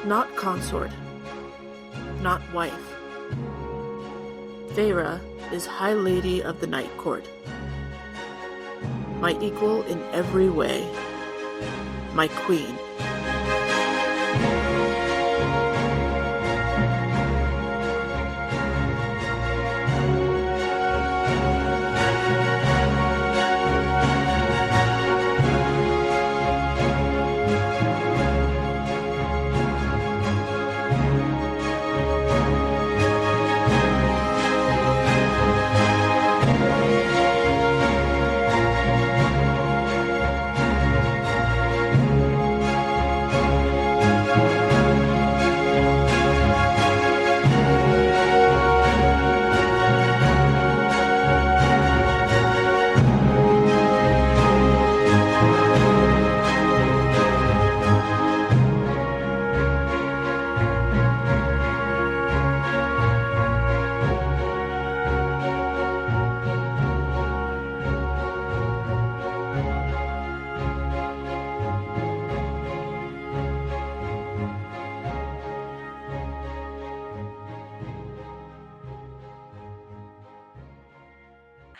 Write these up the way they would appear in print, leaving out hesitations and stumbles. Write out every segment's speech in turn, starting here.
Not consort. Not wife. Feyre is High Lady of the Night Court. My equal in every way. My queen.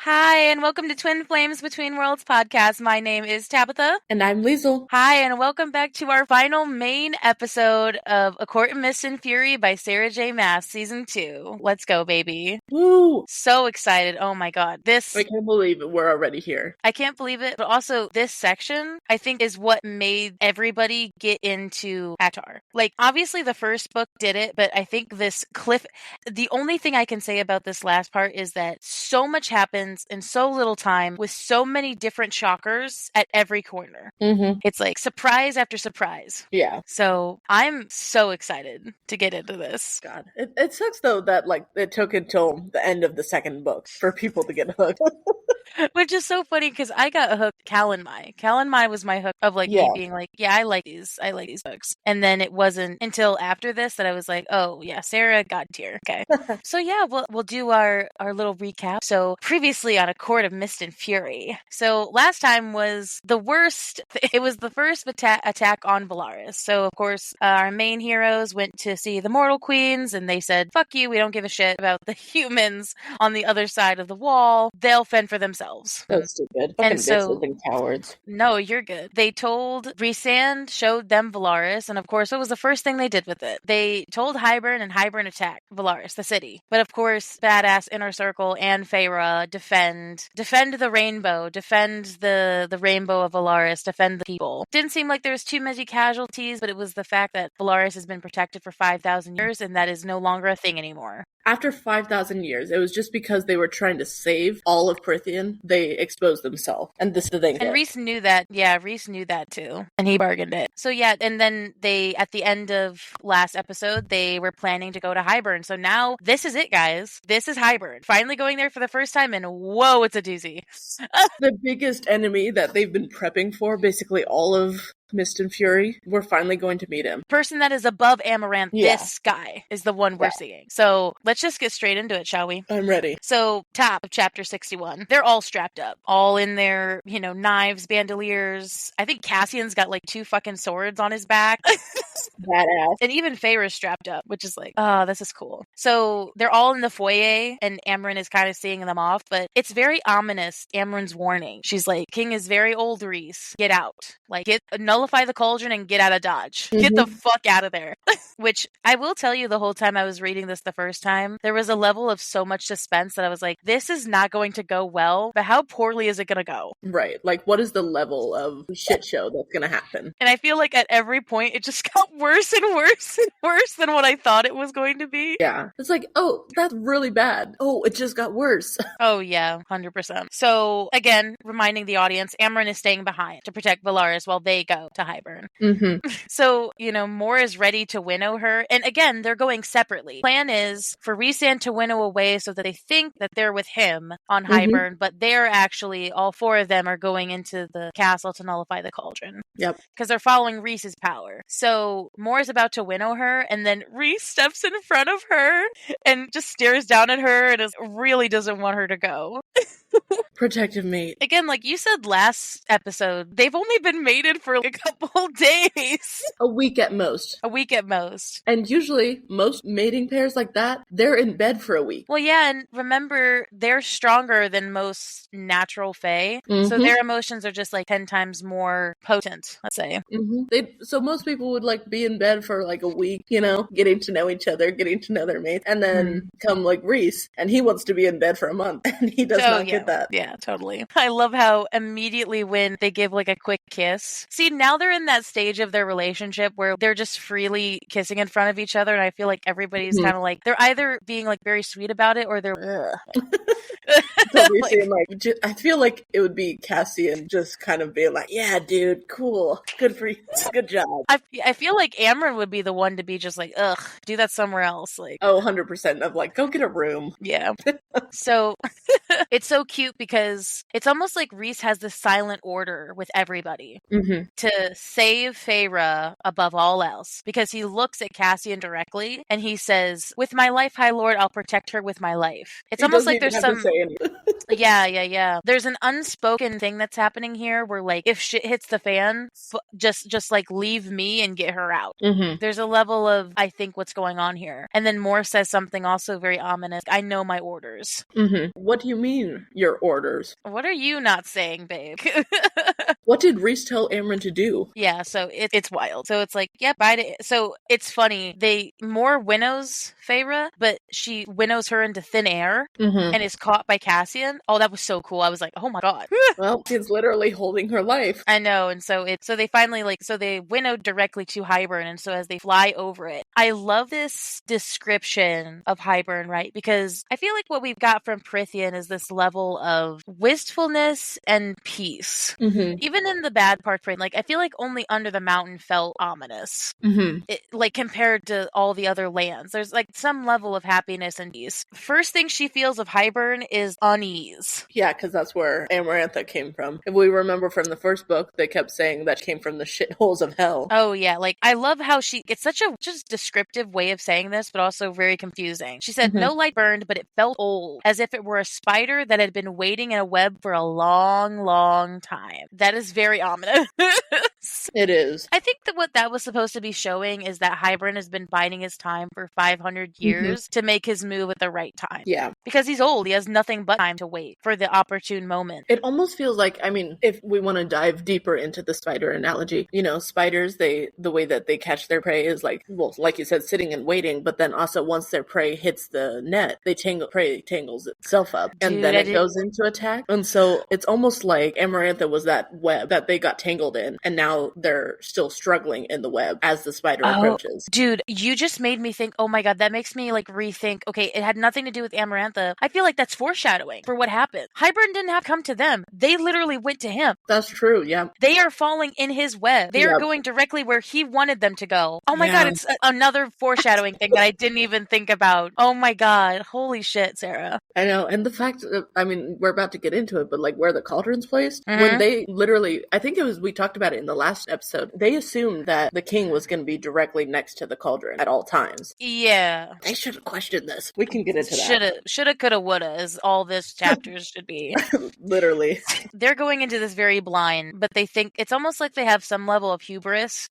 Hi, and welcome to Twin Flames Between Worlds podcast. My name is Tabitha. And I'm Liesl. Hi, and welcome back to our final main episode of A Court of Mist and Fury by Sarah J. Maas, Season 2. Let's go, baby. Woo! So excited. Oh my god. I can't believe it. We're already here. I can't believe it. But also, this section, I think, is what made everybody get into Atar. Like, obviously the first book did it, but I think this the only thing I can say about this last part is that so much happens in so little time with so many different shockers at every corner. Mm-hmm. It's like surprise after surprise. Yeah. So I'm so excited to get into this. God. It sucks, though, that, like, it took until the end of the second book for people to get hooked. Which is so funny because I got hooked Kalanmai. Kalanmai was my hook of me being like, yeah, I like these books. And then it wasn't until after this that I was like, oh yeah, Sarah God tier. Okay. So yeah, we'll do our little recap. So previously on A Court of Mist and Fury. So last time was the worst. It was the first attack on Valaris. So of course our main heroes went to see the Mortal Queens and they said, fuck you, we don't give a shit about the humans on the other side of the wall. They'll fend for themselves. So stupid. Fucking bitches and cowards. No, you're good. They told Rhysand, showed them Valaris, and of course, what was the first thing they did with it? They told Hybern, and Hybern attacked Valaris, the city. But of course, badass Inner Circle and Feyre defend the rainbow, defend the rainbow of Valaris, defend the people. Didn't seem like there was too many casualties, but it was the fact that Valaris has been protected for 5,000 years, and that is no longer a thing anymore. After 5,000 years, it was just because they were trying to save all of Prythian, they exposed themselves. And this is the thing. And Rhys knew that. Yeah, Rhys knew that too. And he bargained it. So yeah, and then they, at the end of last episode, they were planning to go to Hybern. So now, this is it, guys. This is Hybern. Finally going there for the first time, and whoa, it's a doozy. The biggest enemy that they've been prepping for, basically all of Mist and Fury, we're finally going to meet him. Person that is above Amaranth, this guy is the one we're seeing. So let's just get straight into it, shall we? I'm ready. So, top of chapter 61. They're all strapped up. All in their, knives, bandoliers. I think Cassian's got 2 fucking swords on his back. Badass. And even Feyre's strapped up, which is oh, this is cool. So they're all in the foyer, and Amren is kind of seeing them off, but it's very ominous, Amren's warning. She's like, King is very old, Rhys. Get out. Nullify the cauldron and get out of Dodge. Mm-hmm. Get the fuck out of there. Which, I will tell you, the whole time I was reading this the first time, there was a level of so much suspense that I was like, this is not going to go well, but how poorly is it going to go? Right. What is the level of shit show that's going to happen? And I feel like at every point, it just got worse and worse and worse than what I thought it was going to be. Yeah. It's oh, that's really bad. Oh, it just got worse. Oh, yeah. 100%. So, again, reminding the audience, Amren is staying behind to protect Valaris while they go to Hybern. Mm-hmm. So, Mor is ready to winnow her. And again, they're going separately. Plan is for Rhysand to winnow away so that they think that they're with him on Hybern, but they're actually, all 4 of them are going into the castle to nullify the cauldron. Yep. Because they're following Rhys's power. So Mor is about to winnow her, and then Rhys steps in front of her and just stares down at her and really doesn't want her to go. Protective mate. Again, like you said last episode, they've only been mated for a couple days. A week at most. A week at most. And usually, most mating pairs like that, they're in bed for a week. Well, yeah, and remember, they're stronger than most natural fae, so their emotions are just like 10 times more potent, let's say. So most people would like be in bed for like a week, you know, getting to know each other, getting to know their mates, and then come like Reese, and he wants to be in bed for a month, and he does not get that. Yeah, totally. I love how immediately when they give like a quick kiss, see, now they're in that stage of their relationship where they're just freely kissing in front of each other, and I feel like everybody's kind of like, they're either being like very sweet about it or they're Totally seeing, like, I feel like it would be Cassian just kind of being like, yeah, dude, cool, good for you, good job. I feel like Amren would be the one to be just like, ugh, do that somewhere else. Like, 100% of like, go get a room. Yeah. So it's so cute because it's almost like Reese has this silent order with everybody to save Feyre above all else, because he looks at Cassian directly and he says, with my life, High Lord, I'll protect her with my life. It's almost like there's some yeah. There's an unspoken thing that's happening here where, like, if shit hits the fan, just like leave me and get her out. There's a level of, I think, what's going on here. And then Moore says something also very ominous. I know my orders. What do you mean, your orders? What are you not saying, babe? What did Reese tell Amren to do? Yeah, so it's wild. So it's like, yeah, bye to... So it's funny. Moore winnows Feyre, but she winnows her into thin air and is caught by Cassian. Oh, that was so cool. I was like, oh my god. Well, he's literally holding her life. I know, and so they finally they winnowed directly to Hybern, and so as they fly over it, I love this description of Hybern, right? Because I feel like what we've got from Prithian is this level of wistfulness and peace. Even in the bad part, like, I feel like only Under the Mountain felt ominous. Like, compared to all the other lands. There's like some level of happiness and peace. First thing she feels of Hybern is unease. Yeah, because that's where Amarantha came from. If we remember from the first book, they kept saying that came from the shitholes of hell. Oh yeah, like, I love how it's such a just descriptive way of saying this, but also very confusing. She said, no light burned, but it felt old, as if it were a spider that had been waiting in a web for a long, long time. That is very ominous. It is. I think that what that was supposed to be showing is that Hybern has been biding his time for 500 years to make his move at the right time. Yeah. Because he's old. He has nothing but time to wait for the opportune moment. It almost feels like, I mean, if we want to dive deeper into the spider analogy, you know, spiders, the way that they catch their prey is like, well, like you said, sitting and waiting, but then also once their prey hits the net, prey tangles itself up, and then it goes into attack. And so it's almost like Amarantha was that web that they got tangled in, and now they're still struggling in the web as the spider approaches. Dude, you just made me think, oh my god, that makes me like rethink, okay, it had nothing to do with Amarantha. I feel like that's foreshadowing for what happened. Hybern didn't have to come to them. They literally went to him. That's true, yeah. They are falling in his web. They are going directly where he wanted them to go. Oh my god, it's another foreshadowing thing that I didn't even think about. Oh my god, holy shit, Sarah. I know, and the fact, I mean, we're about to get into it, but like where the cauldron's placed, when they literally, I think we talked about it in the last episode, they assumed that the king was going to be directly next to the cauldron at all times. Yeah. They should have questioned this. We can get into that. Shoulda, coulda, woulda, as all this chapters should be. Literally. They're going into this very blind, but they think it's almost like they have some level of hubris.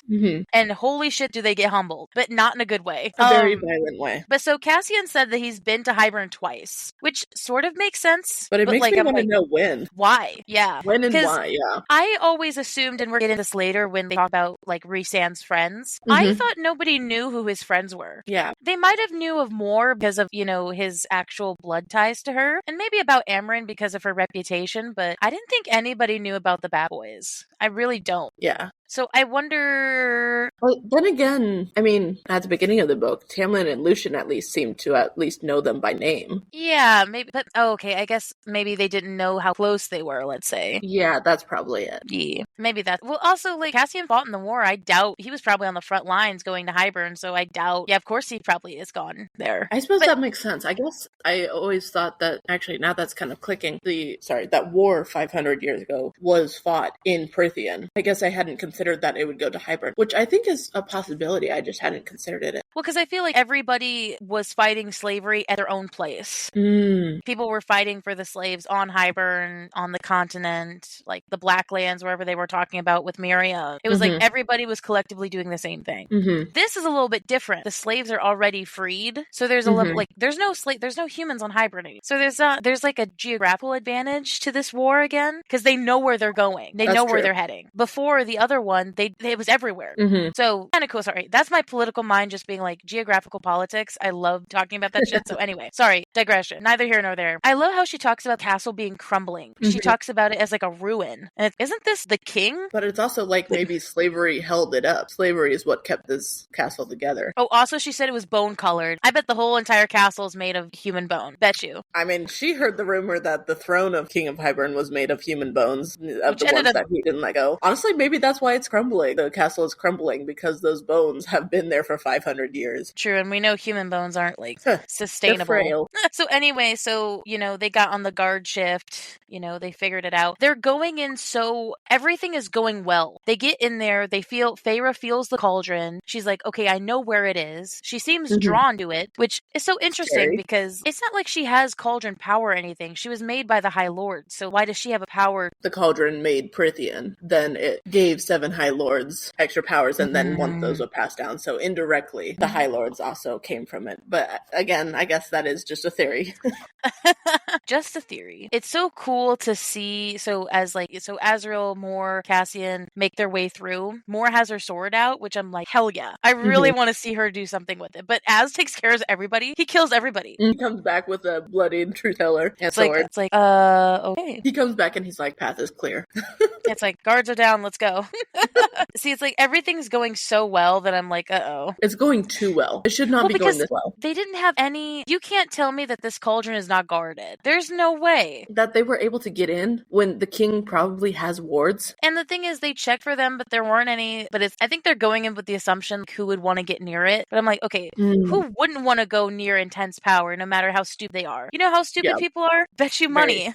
And holy shit, do they get humbled, but not in a good way. A very violent way. But so Cassian said that he's been to Hybern twice, which sort of makes sense. But it makes me want to know when. Why? Yeah. When and why, yeah. I always assumed, and we're getting this later when they talk about like Rhysand's friends, I thought nobody knew who his friends were. Yeah. They might have knew of Moore because of, you know, his actual blood ties to her, and maybe about Amren because of her reputation, but I didn't think anybody knew about the bad boys. I really don't. Yeah. So I wonder... Well, then again, I mean, at the beginning of the book, Tamlin and Lucien at least seemed to at least know them by name. Yeah, maybe, but okay, I guess maybe they didn't know how close they were, let's say. Yeah, that's probably it. Yeah, maybe that. Well, also, like, Cassian fought in the war. I doubt he was probably on the front lines going to Hybern, so I doubt... Yeah, of course he probably is gone there. I suppose that makes sense. I guess I always thought that, actually, now that's kind of clicking, that war 500 years ago was fought in Prithian. I guess I hadn't considered considered that it would go to Hybern, which I think is a possibility. I just hadn't considered it. Well, because I feel like everybody was fighting slavery at their own place. People were fighting for the slaves on Hybern, on the continent, like the Black Lands, wherever they were talking about with Miriam. It was like everybody was collectively doing the same thing. This is a little bit different. The slaves are already freed, so there's a little like there's no humans on Hybern. So there's like a geographical advantage to this war again because they know where they're going. They know where they're heading. Before the other one, it was everywhere. So kind of cool. Sorry, that's my political mind just being like geographical politics. I love talking about that shit. So anyway, sorry, digression. Neither here nor there. I love how she talks about the castle being crumbling. She talks about it as like a ruin. And isn't this the king? But it's also like maybe slavery held it up. Slavery is what kept this castle together. Oh, also she said it was bone colored. I bet the whole entire castle is made of human bone. Bet you. I mean, she heard the rumor that the throne of King of Hybern was made of human bones, of the ones that he didn't let go. Honestly, maybe that's why it's crumbling. The castle is crumbling because those bones have been there for 500 years. True, and we know human bones aren't like sustainable. They're frail. So anyway, they got on the guard shift, they figured it out. They're going in, so everything is going well. They get in there, Feyre feels the cauldron. She's like, okay, I know where it is. She seems drawn to it, which is so interesting because it's not like she has cauldron power or anything. She was made by the High Lord, so why does she have a power? The cauldron made Prithian. Then it gave 7 High Lords extra powers, and then one of those would pass down. So indirectly, the High Lords also came from it. But again, I guess that is just a theory. Just a theory. It's so cool to see. So Azriel, Mor, Cassian make their way through. Mor has her sword out, which I'm like, hell yeah. I really want to see her do something with it. But Az takes care of everybody. He kills everybody. He comes back with a bloodied truth-teller and sword. It's like, okay. He comes back and he's like, path is clear. It's like, guards are down, let's go. See, it's like everything's going so well that I'm like, uh-oh. It's going too well. It should not be going this well. They didn't have any... You can't tell me that this cauldron is not guarded. There's no way. That they were able to get in when the king probably has wards. And the thing is, they checked for them, but there weren't any... But I think they're going in with the assumption who would want to get near it. But I'm like, okay, who wouldn't want to go near intense power, no matter how stupid they are? You know how stupid people are? Bet you money.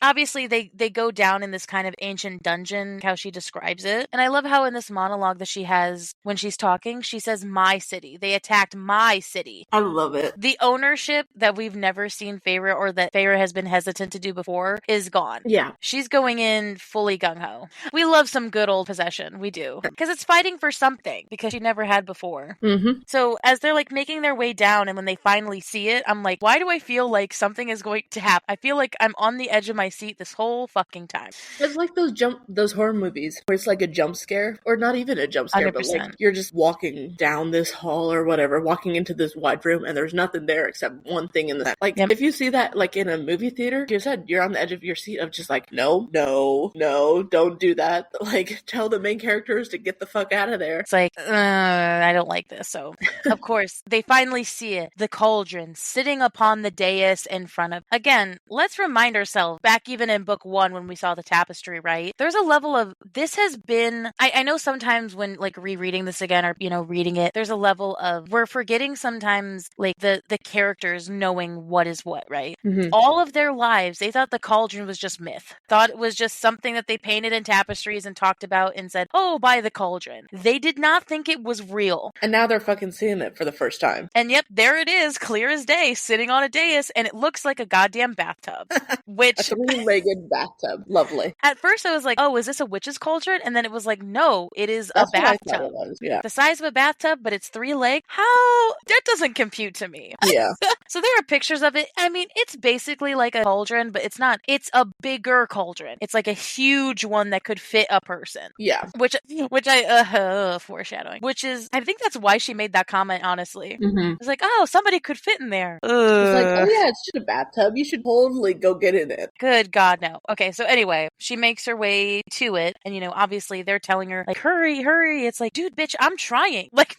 Obviously, they go down in this kind of ancient dungeon, how she describes it. And I love how in this monologue that she has when she's talking, she says, my city. They attacked my city. I love it. The ownership that we've never seen Feyre, or that Feyre has been hesitant to do before, is gone. Yeah. She's going in fully gung-ho. We love some good old possession. We do. Because it's fighting for something, because she never had before. So as they're like making their way down, and when they finally see it, I'm like, why do I feel like something is going to happen? I feel like I'm on the edge of my seat this whole fucking time. It's like those horror movies where it's like a jump scare, or not even a jump scare, 100%. but like you're just walking down this hall or whatever, walking into this wide room, and there's nothing there except one thing in the like. If you see that like in a movie theater, like you said, you're on the edge of your seat of just like, no, don't do that. Like, tell the main characters to get the fuck out of there. It's like, I don't like this. So, of course, they finally see it. The cauldron sitting upon the dais in front of... Again, let's remind ourselves, back even in book 1 when we saw the tapestry, right? There's a level of... This has been... I know sometimes when, like, rereading this again or, reading it, there's a level of... We're forgetting sometimes, like, the characters knowing what is what, right? All of their lives, they thought the cauldron was just myth. Thought it was just something that they painted in tapestries and talked about and said, oh, buy the cauldron. They did not think it was real. And now they're fucking seeing it for the first time. And yep, there it is, clear as day, sitting on a dais, and it looks like a goddamn bathtub. Which... A 3-legged bathtub. Lovely. At first I was like, oh, is this a witch's cauldron? And then it was like, no, it is a bathtub. What I thought it was. Yeah. The size of a bathtub, but it's 3 legs. How? That doesn't compute to me. Yeah. So there are pictures of it. I mean, it's basically like a cauldron, but it's not. It's a bigger cauldron. It's like a huge one that could fit a person. Yeah. Which I, foreshadowing. Which is, I think that's why she made that comment, honestly. It's like, oh, somebody could fit in there. It's like, oh yeah, it's just a bathtub. You should totally go get in it. Good God, no. Okay, so anyway, she makes her way to it, and obviously they're telling her, like, hurry. It's like, dude, bitch, I'm trying. Like,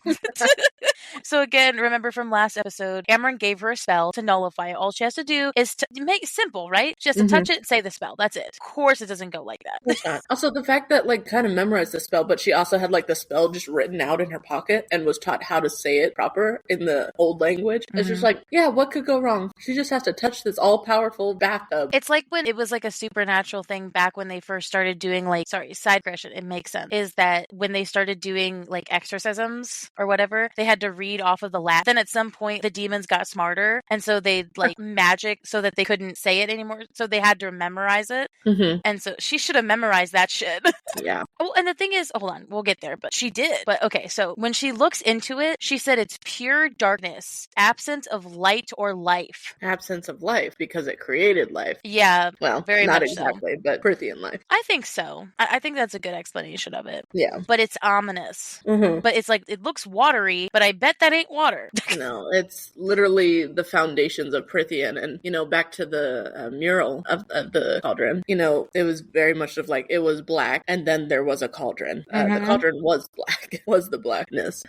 so again, remember from last episode, Amryn gave her a spell to nullify it. All she has to do is to make it simple, right? She has to touch it and say the spell. That's it. Of course it doesn't go like that. Also, the fact that, like, kind of memorized the spell, but she also had, like, the spell just written out in her pocket and was taught how to say it proper in the old language. It's just like, yeah, what could go wrong? She just has to touch this all-powerful bathtub. It's like when it was like a supernatural thing back when they first started doing, like, side digression, it makes sense, is that when they started doing, like, exorcisms or whatever, they had to read off of the Latin. Then at some point, the demons got smarter, and so they, like, magic so that they couldn't say it anymore, so they had to memorize it. And so she should have memorized that shit. Yeah. Oh, and the thing is, hold on, we'll get there, but she did. But okay, so when she looks into it, she said it's pure darkness, absence of light or life. Absence of life, because it created life. Yeah, well, very not much exactly, so. But Prithian life. I think so. I think that's a good explanation of it. Yeah. But it's ominous. But it's like, it looks watery, but I bet that ain't water. No, it's literally the foundations of Prithian. And, you know, back to the mural of the cauldron, you know, it was very much of like, it was black, and then there was a cauldron. The cauldron was black. It was the blackness,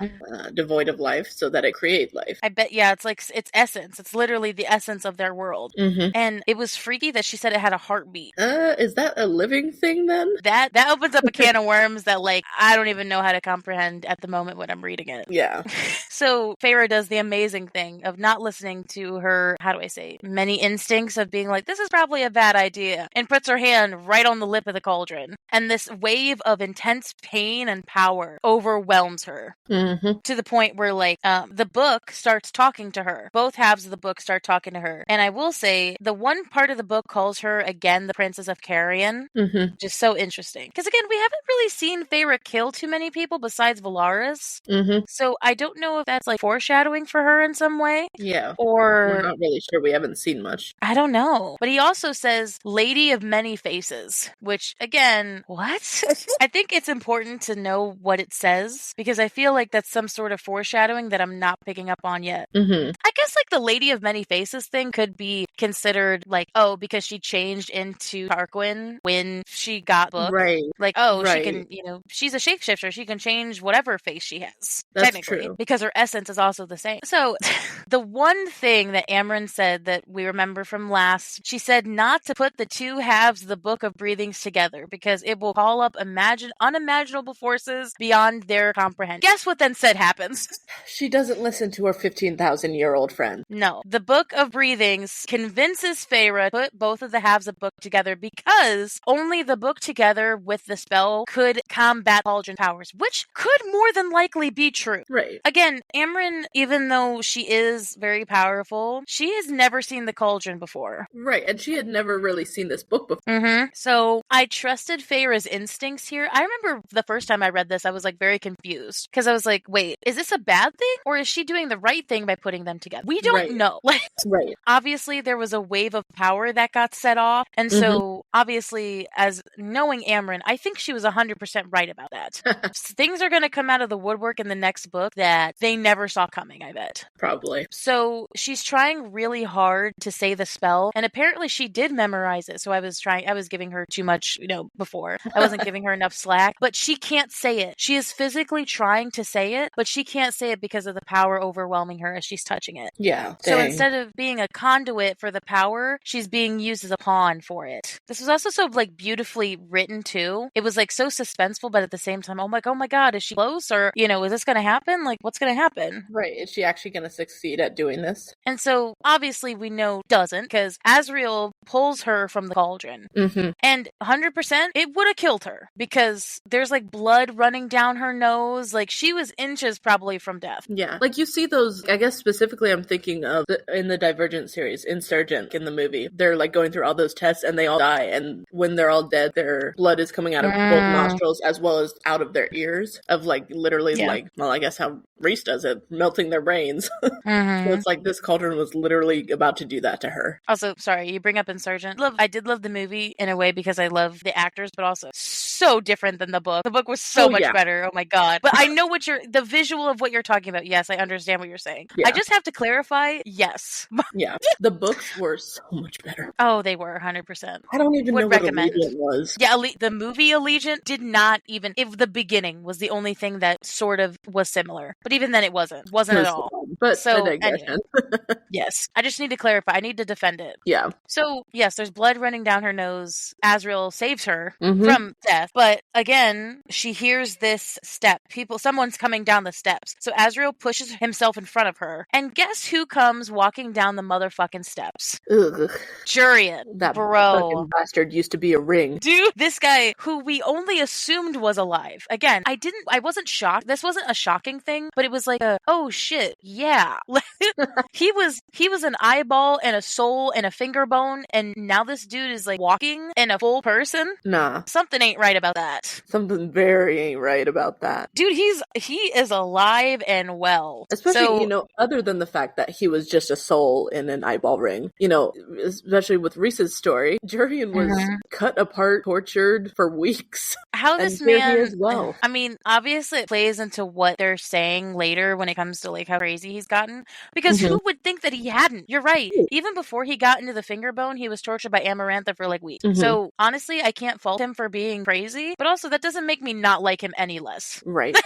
devoid of life, so that it created life. I bet, yeah, it's like, it's essence. It's literally the essence of their world. And it was freaky that she said it had a heartbeat. Is that a living thing then? That opens up a can of worms that, like, I don't even know how to comprehend at the moment when I'm reading it. Yeah. So Feyre does the amazing thing of not listening to her, how do I say, many instincts of being like, this is probably a bad idea, and puts her hand right on the lip of the cauldron. And this wave of intense pain and power overwhelms her to the point where, like, the book starts talking to her. Both halves of the book start talking to her. And I will say, the one part of the book calls her, again, the Princess of Carrion. Just so interesting. Because, again, we haven't really seen Feyre kill too many people besides Valaris. So I don't know if that's, like, foreshadowing for her in some way. Yeah. Or... we're not really sure. We haven't seen much. I don't know. But he also says, Lady of Many Faces. Which, again, what? I think it's important to know what it says, because I feel like that's some sort of foreshadowing that I'm not picking up on yet. I guess, like, the Lady of Many Faces thing could be considered, like, oh, because she changed into Tarquin when she got book. Right. Like, oh, she can, you know, she's a shapeshifter. She can change whatever face she has. That's technically, true. because her essence is also the same. So, the one thing that Amren said that we remember from last, she said not to put the two halves of the Book of Breathings together because it will call up unimaginable forces beyond their comprehension. Guess what then said happens? She doesn't listen to her 15,000-year-old friend. No. The Book of Breathings convinces Feyre to put both of the halves of the book together because only the book together with the spell could combat cauldron powers, which could more than likely be true. Right. Again, Amren, even though she is very powerful, she has never seen the cauldron before. Right, and she had never really seen this book before. So I trusted Feyre's instincts here. I remember the first time I read this, I was, like, very confused because I was like, wait, is this a bad thing or is she doing the right thing by putting them together? We don't know. Right. Obviously, there was a wave of power that got set off. And so, obviously, as knowing Amren, I think she was 100% right about that. Things are going to come out of the woodwork in the next book that they never saw coming, I bet. Probably. So, she's trying really hard to say the spell. And apparently, she did memorize it. So, I was giving her too much, you know, before. I wasn't giving her enough slack. But she can't say it. She is physically trying to say it, but she can't say it because of the power overwhelming her as she's touching it. Yeah. So instead of being a conduit for the power, she's being used as a pawn for it. This was also so, like, beautifully written too. It was, like, so suspenseful, but at the same time, oh my god, is she close? Or, you know, is this going to happen? Like, what's going to happen? Right. Is she actually going to succeed at doing this? And so, obviously, we know doesn't, because Azriel pulls her from the cauldron. And 100%, it would have killed her, because there's, like, blood running down her nose. Like, she was inches probably from death. Yeah. Like, you see those, I guess specifically I'm thinking of in the Divergent series, Insurgent in the movie. They're, like, going through all those tests and they all die. And when they're all dead, their blood is coming out of both nostrils as well as out of their ears of, like, literally, like, well, I guess how Reese does it, melting their brains. So it's like this cauldron was literally about to do that to her. Also, sorry, you bring up Insurgent. I did love the movie in a way because I love the actors, but also so different than the book. The book was so much better. Oh my god. But I know the visual of what you're talking about. Yes, I understand what you're saying. I just have to clarify, yes. Yeah. The books were so much better. Oh, they were 100%. I don't even know what Allegiant was. Yeah, the movie Allegiant did not even, if the beginning was the only thing that sort of was similar. But even then it wasn't. Wasn't at all. But so, a digression. Anyway, yes, I just need to clarify. I need to defend it. Yeah. So, yes, there's blood running down her nose. Azrael saves her from death. But again, she hears this step. Someone's coming down the steps. So Azrael pushes himself in front of her. And guess who comes walking down the motherfucking steps? Ugh. Jurian. That bro. fucking bastard used to be a ring. Dude, this guy who we only assumed was alive. Again, I wasn't shocked. This wasn't a shocking thing, but it was like oh shit, yeah. He was an eyeball and a soul and a finger bone, and now this dude is like walking in a full person? Nah. Something ain't right about that. Something very ain't right about that. Dude, he is alive and well. Especially, other than the fact that he was just a soul in an eyeball ring. Especially with Reese's story, Jurian was cut apart, tortured for weeks. How this man as well. I mean, obviously it plays into what they're saying later when it comes to like how crazy he's gotten. Because who would think that he hadn't? You're right. Even before he got into the finger bone, he was tortured by Amarantha for like weeks. So honestly, I can't fault him for being crazy, but also that doesn't make me not like him any less. Right.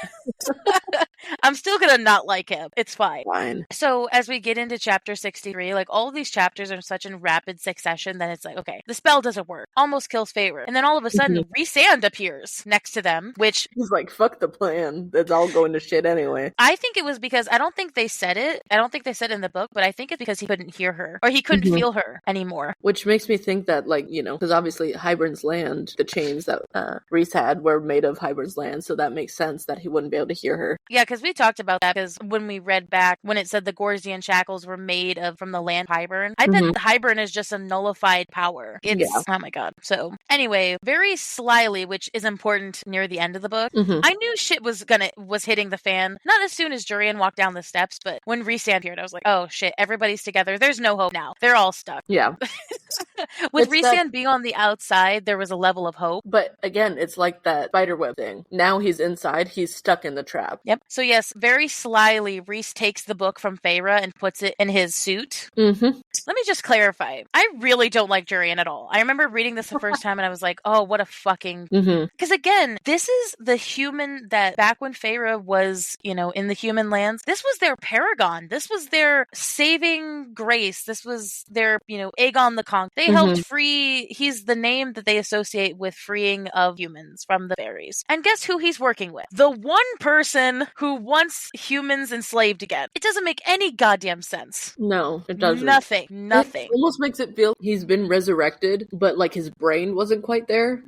I'm still gonna not like him. It's fine. Fine. So as we get into chapter 63, like all of these chapters are such in rapid succession that it's like, okay, the spell doesn't work. Almost kills Feyre. And then all of a sudden, Rhysand appears next to them, which... He's like, fuck the plan. It's all going to shit anyway. I think it was because, I don't think they said it. I don't think they said it in the book, but I think it's because he couldn't hear her. Or he couldn't feel her anymore. Which makes me think that, because obviously Hybern's land, the chains that Rhys had were made of Hybern's land, so that makes sense that he wouldn't be able to hear her. Yeah, because we talked about that, because when we read back, when it said the Gorzian shackles were made from the land of Hybern, I bet Hybern is just a nullified power. Oh my god. So, anyway, very slyly, which is important near the end of the book, I knew shit was hitting the fan. Not as soon as Jurian walked down the steps, but when Rhysand appeared, I was like, oh shit, everybody's together. There's no hope now. They're all stuck. Yeah. With Rhysand being on the outside, there was a level of hope. But again, it's like that spiderweb thing. Now he's inside, he's stuck in the trap. Yep. So yes, very slyly, Rhys takes the book from Feyre and puts it in his suit. Let me just clarify. I really don't like Jurian at all. I remember reading this the first time and I was like, oh, what a fucking... Because again, this is the human that back when Feyre was, in the human lands, this was their paragon. This was their saving grace. This was their, Aegon the Conqueror. They helped free... He's the name that they associate with freeing of humans from the fairies. And guess who he's working with? The one person who wants humans enslaved again. It doesn't make any goddamn sense. No, it doesn't. Nothing. It almost makes it feel he's been resurrected, but like his brain wasn't quite there.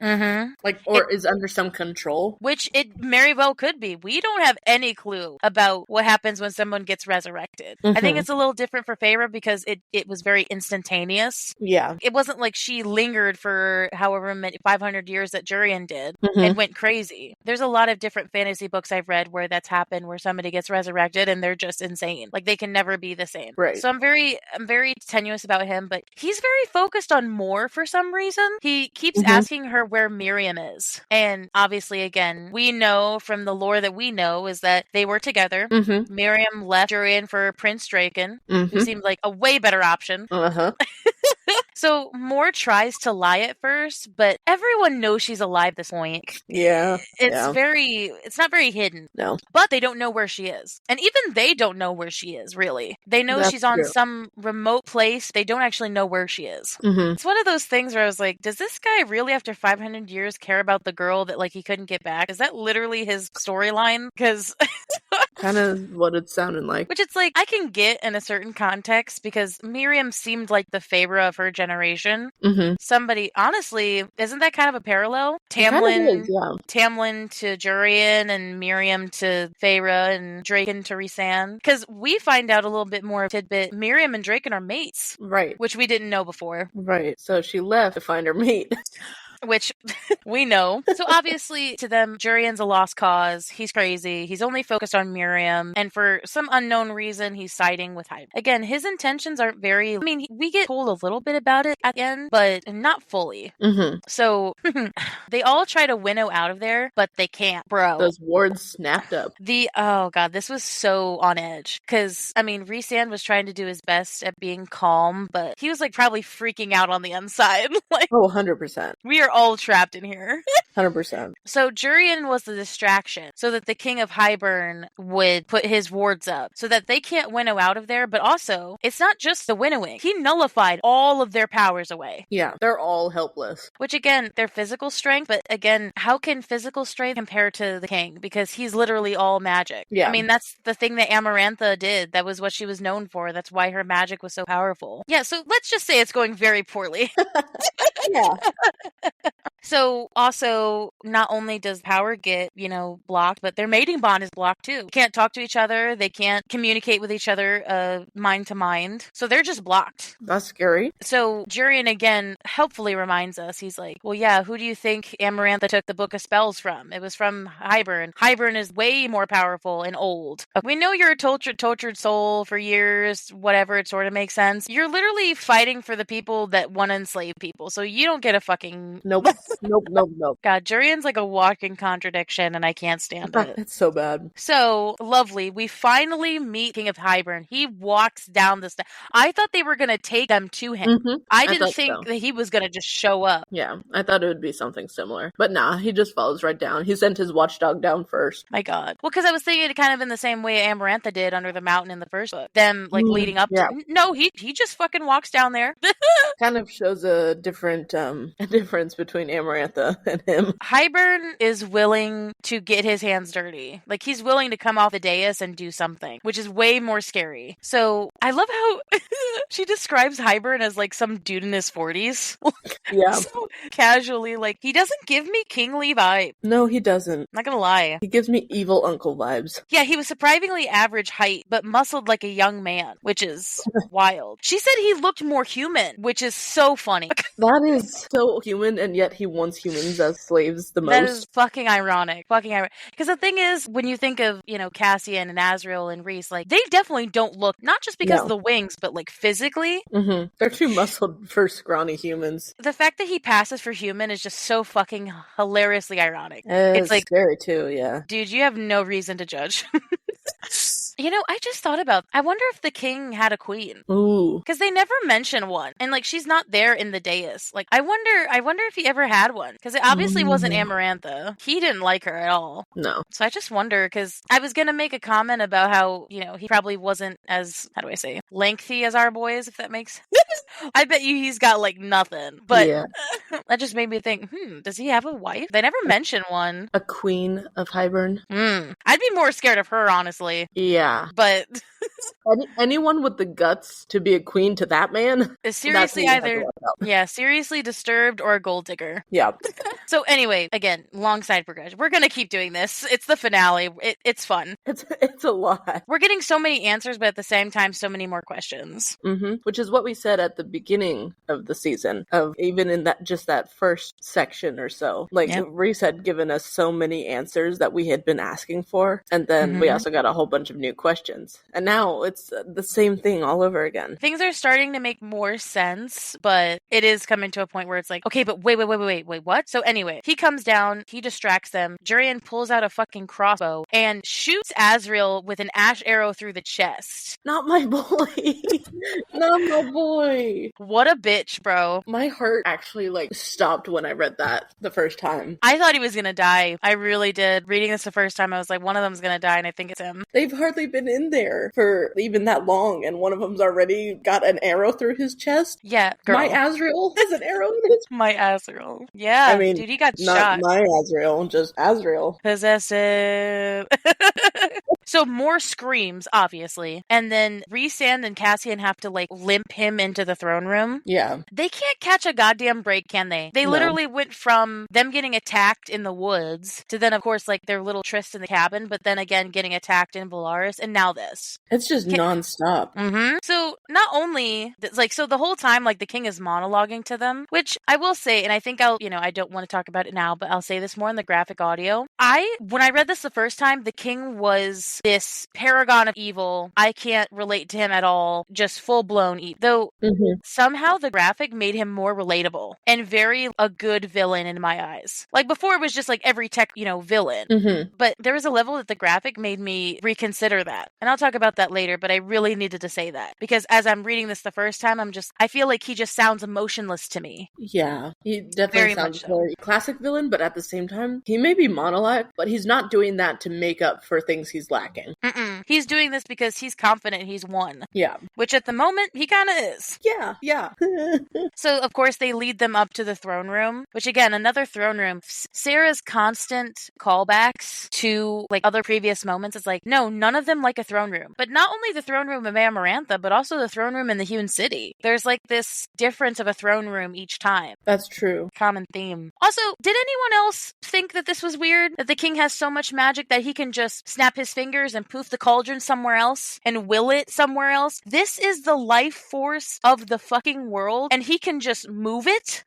Is under some control. Which it very well could be. We don't have any clue about what happens when someone gets resurrected. I think it's a little different for Feyre because it was very instantaneous. Yeah. It wasn't like she lingered for however many 500 years that Jurian did and went crazy. There's a lot of different fantasy books I've read where that's happened, where somebody gets resurrected and they're just insane. Like they can never be the same. Right. So I'm very tenuous about him, but he's very focused on Mor for some reason. He keeps asking her where Miriam is. And obviously, again, we know from the lore that we know is that they were together. Miriam left Jurian for Prince Draken, who seemed like a way better option. So Mor tries to lie at first, but everyone knows she's alive at this point. Yeah. It's not very hidden. No. But they don't know where she is. And even they don't know where she is, really. They know she's on some remote place. They don't actually know where she is. It's one of those things where I was like, does this guy really, after 500 years, care about the girl that like he couldn't get back? Is that literally his storyline? Because... kind of what it sounded like. Which it's like, I can get in a certain context because Miriam seemed like the Feyre of her generation. Somebody, honestly, isn't that kind of a parallel? Tamlin to Jurian and Miriam to Feyre and Draken to Rhysand. Because we find out a little bit more tidbit. Miriam and Draken are mates. Right. Which we didn't know before. Right. So she left to find her mate. Which we know. So obviously to them, Jurian's a lost cause. He's crazy. He's only focused on Miriam. And for some unknown reason, he's siding with Hyde. Again, his intentions aren't very... I mean, we get told a little bit about it at the end, but not fully. So they all try to winnow out of there, but they can't, bro. Those wards snapped up. Oh god, this was so on edge. Because, I mean, Rhysand was trying to do his best at being calm, but he was like probably freaking out on the inside. Like, 100%. We are They're all trapped in here. 100%. So Jurian was the distraction so that the king of Hybern would put his wards up so that they can't winnow out of there. But also, it's not just the winnowing. He nullified all of their powers away. Yeah, they're all helpless. Which again, their physical strength, but again, how can physical strength compare to the king? Because he's literally all magic. Yeah. I mean, that's the thing that Amarantha did. That was what she was known for. That's why her magic was so powerful. Yeah, so let's just say it's going very poorly. Yeah. So also, not only does power get, blocked, but their mating bond is blocked too. They can't talk to each other. They can't communicate with each other mind to mind. So they're just blocked. That's scary. So Jurian again helpfully reminds us, he's like, well, yeah, who do you think Amarantha took the Book of Spells from? It was from Hybern. Hybern is way more powerful and old. We know you're a tortured soul for years, whatever, it sort of makes sense. You're literally fighting for the people that want to enslave people, so you don't get a fucking... Nope. Nope. God, Jurian's like a walking contradiction, and I can't stand it. It's so bad. So, lovely. We finally meet King of Hybern. He walks down the steps. I thought they were going to take them to him. Mm-hmm. I didn't think that he was going to just show up. Yeah, I thought it would be something similar. But nah, he just follows right down. He sent his watchdog down first. My God. Well, because I was thinking it kind of in the same way Amarantha did under the mountain in the first book. Them, leading up to... No, he just fucking walks down there. Kind of shows a difference between Amarantha and him. Hybern is willing to get his hands dirty. Like, he's willing to come off the dais and do something, which is way more scary. So, I love how she describes Hybern as, some dude in his 40s. Yeah. So casually, he doesn't give me kingly vibe. No, he doesn't. Not gonna lie. He gives me evil uncle vibes. Yeah, he was surprisingly average height, but muscled like a young man, which is wild. She said he looked more human, which is so funny. That is so human, and yet he wants humans as slaves the most. That is fucking ironic. Because the thing is, when you think of, Cassian and Azrael and Rhys, they definitely don't look, not just because of the wings, but, physically. Mm-hmm. They're too muscled for scrawny humans. The fact that he passes for human is just so fucking hilariously ironic. It's scary too, yeah. Dude, you have no reason to judge. I just thought about, I wonder if the king had a queen. Ooh. Because they never mention one. And, she's not there in the dais. I wonder if he ever had one. Because it obviously wasn't Amarantha. He didn't like her at all. No. So I just wonder, because I was going to make a comment about how, he probably wasn't as, how do I say, lengthy as our boys, if that makes sense. I bet you he's got, nothing. But that just made me think, does he have a wife? They never mention one. A queen of Hybern. I'd be more scared of her, honestly. Yeah. But anyone with the guts to be a queen to that man is seriously seriously disturbed or a gold digger. Yeah. So anyway, again, long side progression. We're gonna keep doing this. It's the finale. It's fun. It's a lot. We're getting so many answers, but at the same time, so many more questions. Mm-hmm. Which is what we said at the beginning of the season, of even in that first section or so. Rhys had given us so many answers that we had been asking for, and then we also got a whole bunch of new questions. And now it's the same thing all over again. Things are starting to make more sense, but it is coming to a point where it's like, okay, but wait, what? So anyway, he comes down, he distracts them. Jurian pulls out a fucking crossbow and shoots Azrael with an ash arrow through the chest. Not my boy. Not my boy. What a bitch, bro. My heart actually stopped when I read that the first time. I thought he was gonna die. I really did. Reading this the first time, I was like, one of them's gonna die, and I think it's him. They've hardly been in there for even that long, and one of them's already got an arrow through his chest. Yeah, girl. My Azrael has an arrow in his... My Azrael. Yeah, I mean, dude, he got shot. Not my Azrael, just Azrael. Possessive. So more screams, obviously. And then Rhysand and Cassian have to limp him into the throne room. Yeah. They can't catch a goddamn break, can they? They literally went from them getting attacked in the woods to then, of course, their little tryst in the cabin, but then again getting attacked in Valaris, and now this. It's just nonstop. Mm-hmm. So not only, so the whole time, the king is monologuing to them, which I will say, and I think I don't want to talk about it now, but I'll say this more in the graphic audio. When I read this the first time, the king was this paragon of evil. I can't relate to him at all. Just full-blown evil. Though somehow the graphic made him more relatable and very a good villain in my eyes. Like before it was just like every tech, villain. But there was a level that the graphic made me reconsider that. And I'll talk about that later, but I really needed to say that. Because as I'm reading this the first time, I feel like he just sounds emotionless to me. Yeah, he definitely sounds very classic villain, but at the same time, he may be monologue, but he's not doing that to make up for things he's lacking. He's doing this because he's confident he's won. Yeah. Which at the moment, he kind of is. Yeah. So, of course, they lead them up to the throne room, which again, another throne room. Sarah's constant callbacks to like other previous moments is like, no, none of them like a throne room. But not only the throne room of Amarantha, but also the throne room in the Hewn City. There's like this difference of a throne room each time. That's true. Common theme. Also, did anyone else think that this was weird? That the king has so much magic that he can just snap his fingers and poof the cauldron somewhere else and will it somewhere else? This is the life force of the fucking world and he can just move it?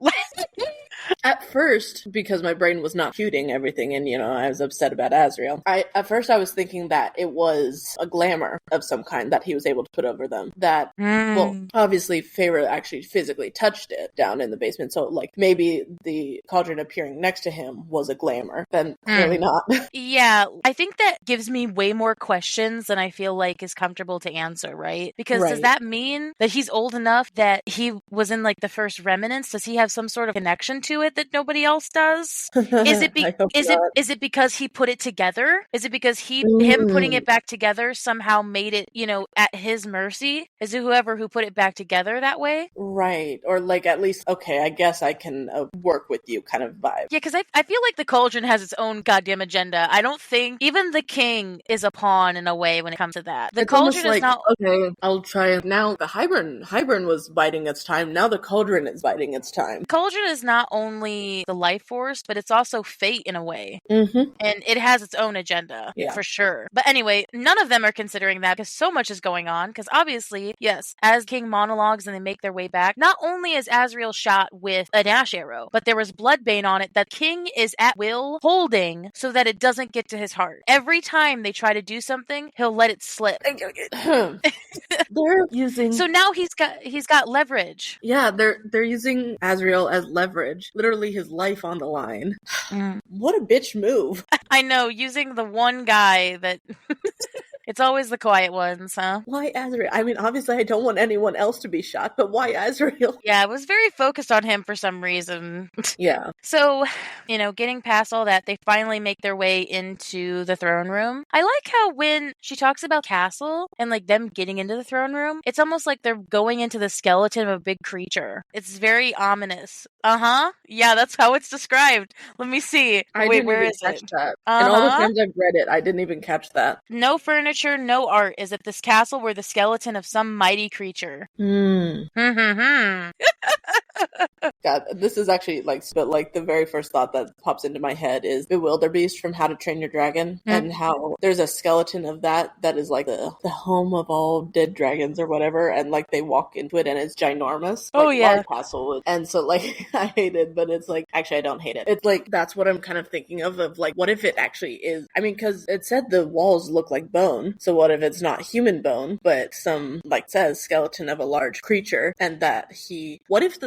At first, because my brain was not computing everything and, I was upset about Azrael, at first I was thinking that it was a glamour of some kind that he was able to put over them. That, well, obviously Feyre actually physically touched it down in the basement, so, like, maybe the cauldron appearing next to him was a glamour. Then clearly not. Yeah, I think that gives me way more questions than I feel like is comfortable to answer, right? Because does that mean that he's old enough that he was in, like, the first remnants? Does he have some sort of connection to it that nobody else does? Is it because he put it together? Is it because him putting it back together somehow made it, at his mercy? Is it whoever who put it back together that way? Right. Or like at least, okay, I guess I can work with you kind of vibe. Yeah, because I feel like the cauldron has its own goddamn agenda. I don't think even the king is a pawn in a way when it comes to that. The cauldron is not... Okay, I'll try it. Now the Hybern was biding its time. Now the cauldron is biding its time. Cauldron is not only the life force, but it's also fate in a way. And it has its own agenda, for sure. But anyway, none of them are considering that because so much is going on. Because obviously, yes, as King monologues and they make their way back, not only is Azrael shot with a dash arrow, but there was bloodbane on it that King is at will holding so that it doesn't get to his heart. Every time they try to do something, he'll let it slip. They're using... So now he's got leverage. Yeah, they're using Azrael as leverage. Literally his life on the line. What a bitch move. I know, using the one guy that... It's always the quiet ones, huh? Why Azrael? I mean, obviously I don't want anyone else to be shot, but why Azrael? Yeah, I was very focused on him for some reason. Yeah. So, getting past all that, they finally make their way into the throne room. I like how when she talks about castle and like them getting into the throne room, it's almost like they're going into the skeleton of a big creature. It's very ominous. Yeah, that's how it's described. Let me see. Wait, where is it? That. In all the times I've read it, I didn't even catch that. No furniture, no art is at this castle where the skeleton of some mighty creature. God, this is actually the very first thought that pops into my head is Bewilderbeast from How to Train Your Dragon, and how there's a skeleton of that is like the home of all dead dragons or whatever, and like they walk into it and it's ginormous. Large castle. And so like I hate it, but it's like actually I don't hate it. It's like that's what I'm kind of thinking of like what if it actually is? I mean, because it said the walls look like bone, so what if it's not human bone, but some says skeleton of a large creature, and that what if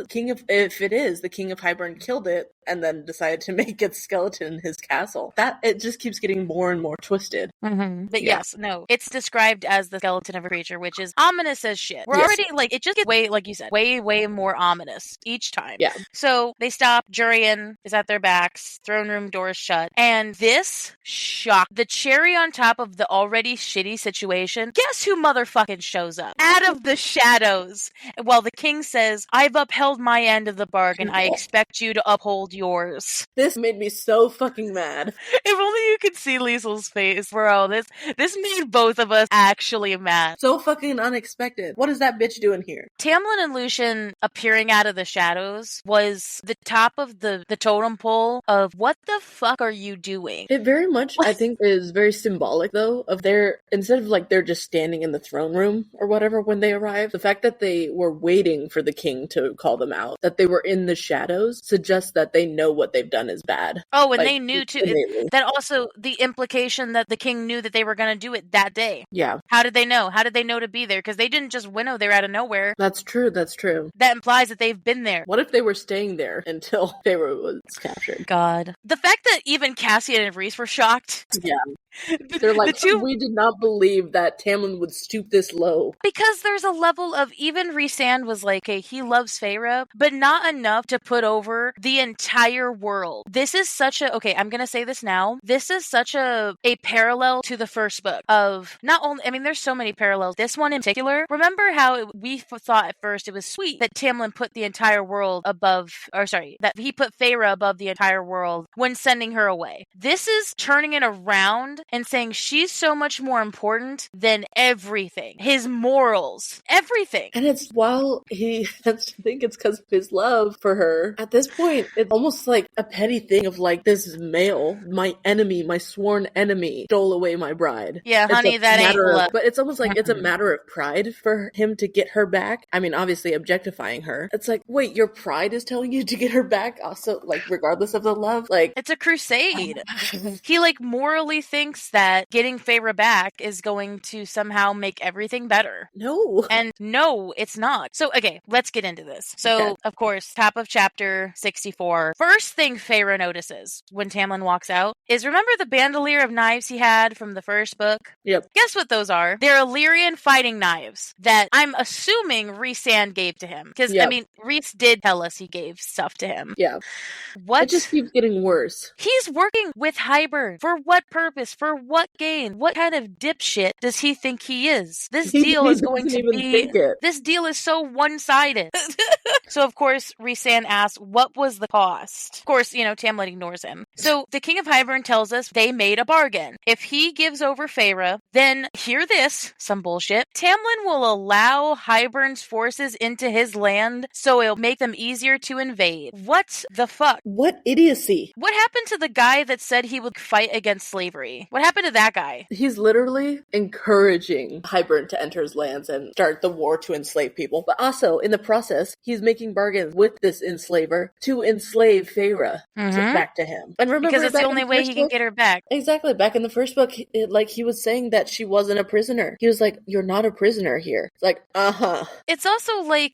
if it is the King of Hybern killed it and then decided to make its skeleton in his castle? That it just keeps getting more and more twisted. But yes, no, it's described as the skeleton of a creature, which is ominous as shit. We're already it just gets way, like you said, way more ominous each time. Yeah. So they stop. Jurian is at their backs. Throne room doors shut, and this shock, the cherry on top of the already shitty situation. Guess who motherfucking shows up out of the shadows? Well, the king says, "I've upheld my end of the bargain. I expect you to uphold yours." This made me so fucking mad. If only you could see Liesl's face, bro. This made both of us actually mad. So fucking unexpected. What is that bitch doing here? Tamlin and Lucian appearing out of the shadows was was the top of the totem pole of what the fuck are you doing? It very much, I think, is very symbolic, though, of their, instead of like they're just standing in the throne room or whatever when they arrive, the fact that they were waiting for the king to call them out, that they were in the shadows, suggests that they know what they've done is bad. Oh, and they knew too. That also, the implication that the king knew that they were going to do it that day. Yeah. How did they know? How did they know to be there? Because they didn't just winnow there out of nowhere. That's true. That's true. That implies that they've been there. What if they were staying there until Feyre was captured? God. The fact that even Cassian and Rhys were shocked. Yeah. They're like, we did not believe that Tamlin would stoop this low. Because there's a level of, even Rhysand was like, hey, he loves Feyre, but not enough to put over the entire world. This is such a, okay, I'm going to say this now. This is such a parallel to the first book of not only, I mean, there's so many parallels. This one in particular, remember how we thought at first it was sweet that Tamlin put the entire world above, or sorry, that he put Feyre above the entire world when sending her away. This is turning it around and saying she's so much more important than everything. His morals, everything. And it's while he has to think it's because of his love for her. At this point, it's almost like a petty thing of like, this male, my enemy, my sworn enemy, stole away my bride. Yeah, honey, that ain't love. But it's almost like it's a matter of pride for him to get her back. I mean, obviously objectifying her. It's like, wait, your pride is telling you to get her back? Also, like, regardless of the love? Like, it's a crusade. He like morally thinks that getting Feyre back is going to somehow make everything better. No. And no, it's not. So, okay, let's get into this. So, Of course, top of chapter 64. First thing Feyre notices when Tamlin walks out is, remember the bandolier of knives he had from the first book? Yep. Guess what those are? They're Illyrian fighting knives that I'm assuming Rhysand gave to him. Because, I mean, Rhys did tell us he gave stuff to him. Yeah. What? It just keeps getting worse. He's working with Hybern. For what purpose? For what gain? What kind of dipshit does he think he is? This deal is going to be... This deal is so one-sided. So, of course, Rhysand asks, what was the cost? Of course, you know, Tamlin ignores him. So, the King of Hybern tells us they made a bargain. If he gives over Feyre, then, hear this, some bullshit, Tamlin will allow Hybern's forces into his land so it'll make them easier to invade. What the fuck? What idiocy. What happened to the guy that said he would fight against slavery? What happened to that guy? He's literally encouraging Hybern to enter his lands and start the war to enslave people. But also, in the process, he's making bargains with this enslaver to enslave Feyre back to him. And remember, because it's the only way he can get her back. Exactly. Back in the first book, he was saying that she wasn't a prisoner. He was like, you're not a prisoner here. It's like, It's also like,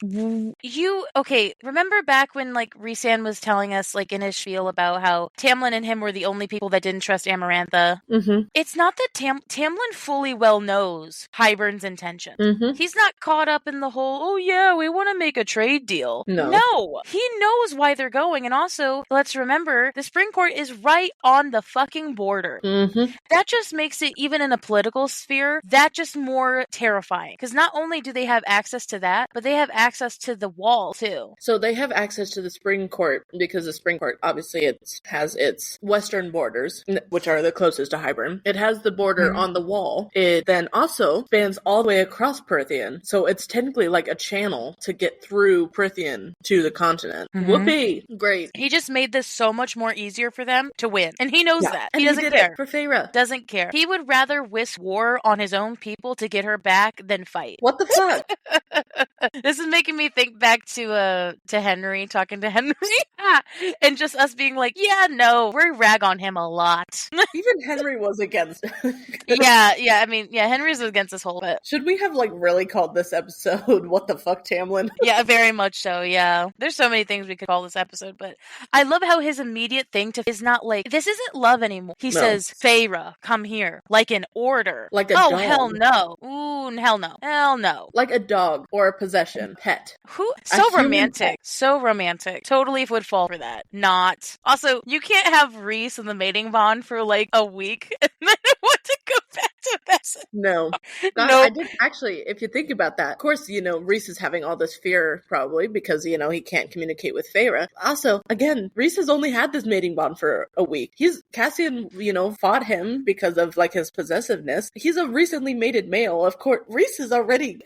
remember back when like Rhysand was telling us like in his spiel about how Tamlin and him were the only people that didn't trust Amarantha? Mm-hmm. It's not that Tamlin fully well knows Hybern's intention. Mm-hmm. He's not caught up in the whole, we want to make a trade deal. No. He knows why they're going. And also, let's remember, the Spring Court is right on the fucking border. Mm-hmm. That just makes it, even in a political sphere, that just more terrifying. Because not only do they have access to that, but they have access to the wall, too. So they have access to the Spring Court because the Spring Court, obviously, it has its western borders, which are the closest to Hybern. It has the border on the wall. It then also spans all the way across Prythian. So it's technically like a channel to get through Prythian to the continent. Whoopee! Great. He just made this so much more easier for them to win. And he knows that. And he doesn't did care. It for Feyre. Doesn't care. He would rather whisk war on his own people to get her back than fight. What the fuck? This is making me think back to Henry, talking to Henry. And just us being like, we rag on him a lot. Even Henry was against Henry's against this whole bit. Should we have like really called this episode What the Fuck Tamlin? Yeah, very much so, yeah. There's so many things we could call this episode, but I love how his immediate thing is not like, this isn't love anymore. He says, Feyre, come here. Like an order. Like a dog. Hell no. Ooh, hell no. Hell no. Like a dog or a possession. Pet. So romantic. So romantic. Totally would fall for that. Not. Also, you can't have Rhys in the mating bond for like a week and then want to go back to No. God, Nope. I did actually, if you think about that, of course, Reese is having all this fear probably because, he can't communicate with Feyre. Also, again, Reese has only had this mating bond for a week. Cassian, fought him because of like his possessiveness. He's a recently mated male. Of course, Reese is already.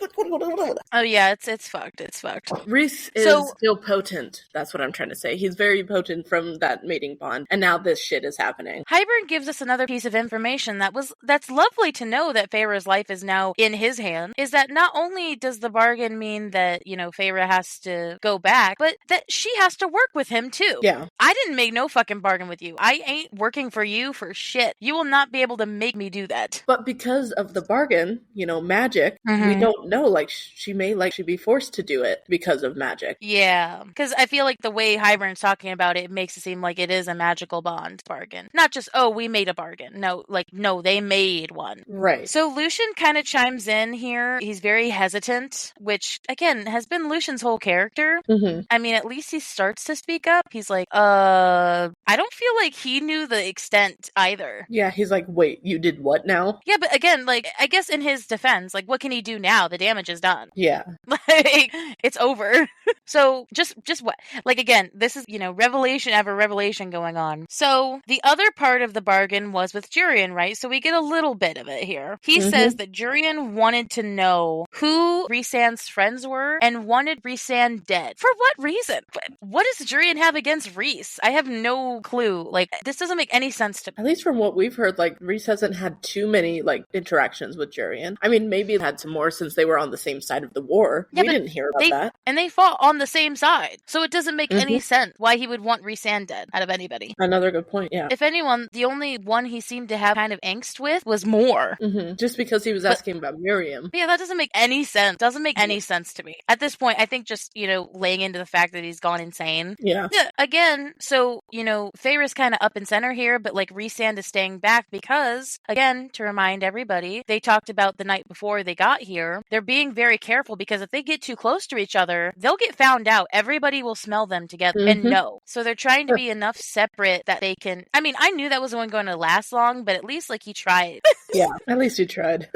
Oh yeah, it's fucked. It's fucked. Reese is still potent. That's what I'm trying to say. He's very potent from that mating bond, and now this shit is happening. Hybern gives us another piece of information that's lovely to know that Feyre's life is now in his hand, is that not only does the bargain mean that, Feyre has to go back, but that she has to work with him too. Yeah. I didn't make no fucking bargain with you. I ain't working for you for shit. You will not be able to make me do that. But because of the bargain, magic, we don't know. Like, she may be forced to do it because of magic. Yeah. Because I feel like the way Hybern's talking about it makes it seem like it is a magical bond bargain. Not just, oh, we made a bargain. No, they made one. Right. So Lucien kind of chimes in here. He's very hesitant, which, again, has been Lucian's whole character. Mm-hmm. I mean, at least he starts to speak up. He's like, I don't feel like he knew the extent either. Yeah, he's like, wait, you did what now? Yeah, but again, like, I guess in his defense, like, what can he do now? The damage is done. Yeah. Like, it's over. So, just what? Like, again, this is, revelation after revelation going on. So, the other part of the bargain was with Jurian, right? So, we get a little bit of it here. He says that Jurian wanted to know who Rhysand's friends were and wanted Rhysand dead. For what reason? What does Jurian have against Rhys? I have no clue. Like, this doesn't make any sense to me. At least from what we've heard, like, Rhys hasn't had too many, like, interactions with Jurian. I mean, maybe it had some more since they were on the same side of the war. Yeah, we didn't hear about that. And they fought on the same side. So it doesn't make any sense why he would want Rhysand dead out of anybody. Another good point, yeah. If anyone, the only one he seemed to have kind of angst with was Mor. Just because he was asking about Miriam. Yeah, that doesn't make any sense. Doesn't make any sense to me. At this point, I think just, laying into the fact that he's gone insane. Yeah. Again, so, Feyre's kind of up and center here, but like Rhysand is staying back because, again, to remind everybody, they talked about the night before they got here. They're being very careful because if they get too close to each other, they'll get found out. Everybody will smell them together and know. So they're trying to be enough separate that they can. I mean, I knew that wasn't going to last long, but at least like he tried. Yeah, at least he tried.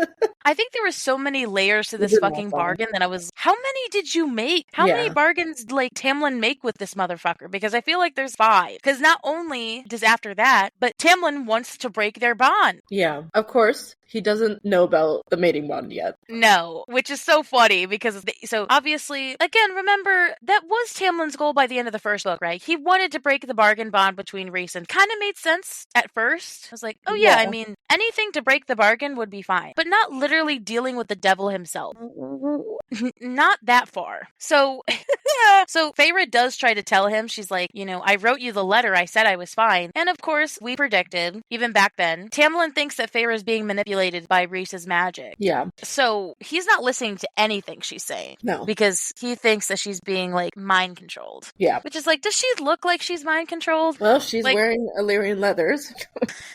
I think there were so many layers to this fucking bargain that I was, how many did you make? How many bargains like Tamlin make with this motherfucker? Because I feel like there's 5. Because not only does after that, but Tamlin wants to break their bond. Yeah, of course. He doesn't know about the mating bond yet. No, which is so funny because, so obviously, again, remember, that was Tamlin's goal by the end of the first book, right? He wanted to break the bargain bond between Rhys and kind of made sense at first. I was like, oh yeah, I mean, anything to break the bargain would be fine, but not literally dealing with the devil himself. Not that far. So, so Feyre does try to tell him, she's like, I wrote you the letter, I said I was fine. And of course, we predicted, even back then, Tamlin thinks that Feyre is being manipulated by Rhys's magic. Yeah. So he's not listening to anything she's saying. No. Because he thinks that she's being, like, mind controlled. Yeah. Which is like, does she look like she's mind controlled? Well, she's wearing Illyrian leathers.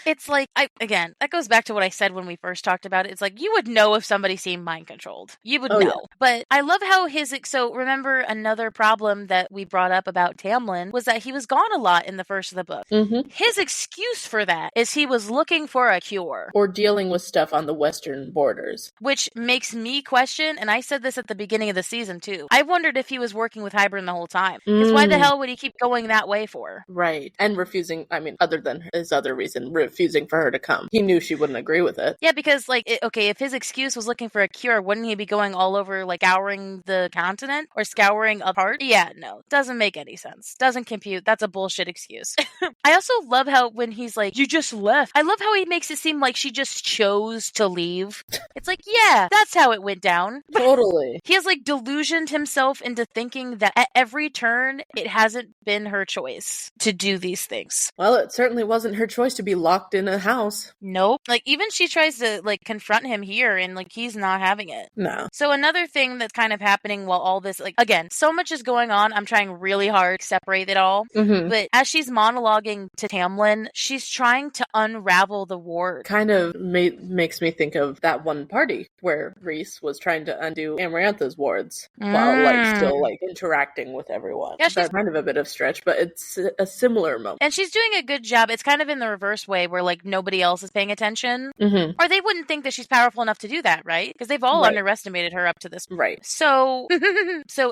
It's like, again, that goes back to what I said when we first talked about it. It's like, you would know if somebody seemed mind controlled. You would know. Yeah. But I love how so remember another problem that we brought up about Tamlin was that he was gone a lot in the first of the book. His excuse for that is he was looking for a cure. Or dealing with stuff on the western borders. Which makes me question, and I said this at the beginning of the season too, I wondered if he was working with Hybern the whole time. Because why the hell would he keep going that way for? Right. And refusing, I mean, other than his other reason, refusing for her to come. He knew she wouldn't agree with it. Yeah, because, like, if his excuse was looking for a cure, wouldn't he be going all over, like, scouring the continent? Or scouring a part? Yeah, no. Doesn't make any sense. Doesn't compute. That's a bullshit excuse. I also love how when he's like, you just left. I love how he makes it seem like she just chose to leave. It's like, yeah, that's how it went down. Totally. He has, like, delusioned himself into thinking that at every turn, it hasn't been her choice to do these things. Well, it certainly wasn't her choice to be locked in a house. Nope. Like, even she tries to, like, confront him here. here, and like he's not having it. No. So another thing that's kind of happening while all this, like, again, so much is going on. I'm trying really hard to separate it all. But as she's monologuing to Tamlin, she's trying to unravel the ward. Kind of makes me think of that one party where Rhys was trying to undo Amarantha's wards while like still like interacting with everyone. Yeah, that's kind of a bit of stretch, but it's a similar moment. And she's doing a good job. It's kind of in the reverse way where like nobody else is paying attention. Or they wouldn't think that she's powerful enough to do that, right? Because they've all underestimated her up to this point. Right. So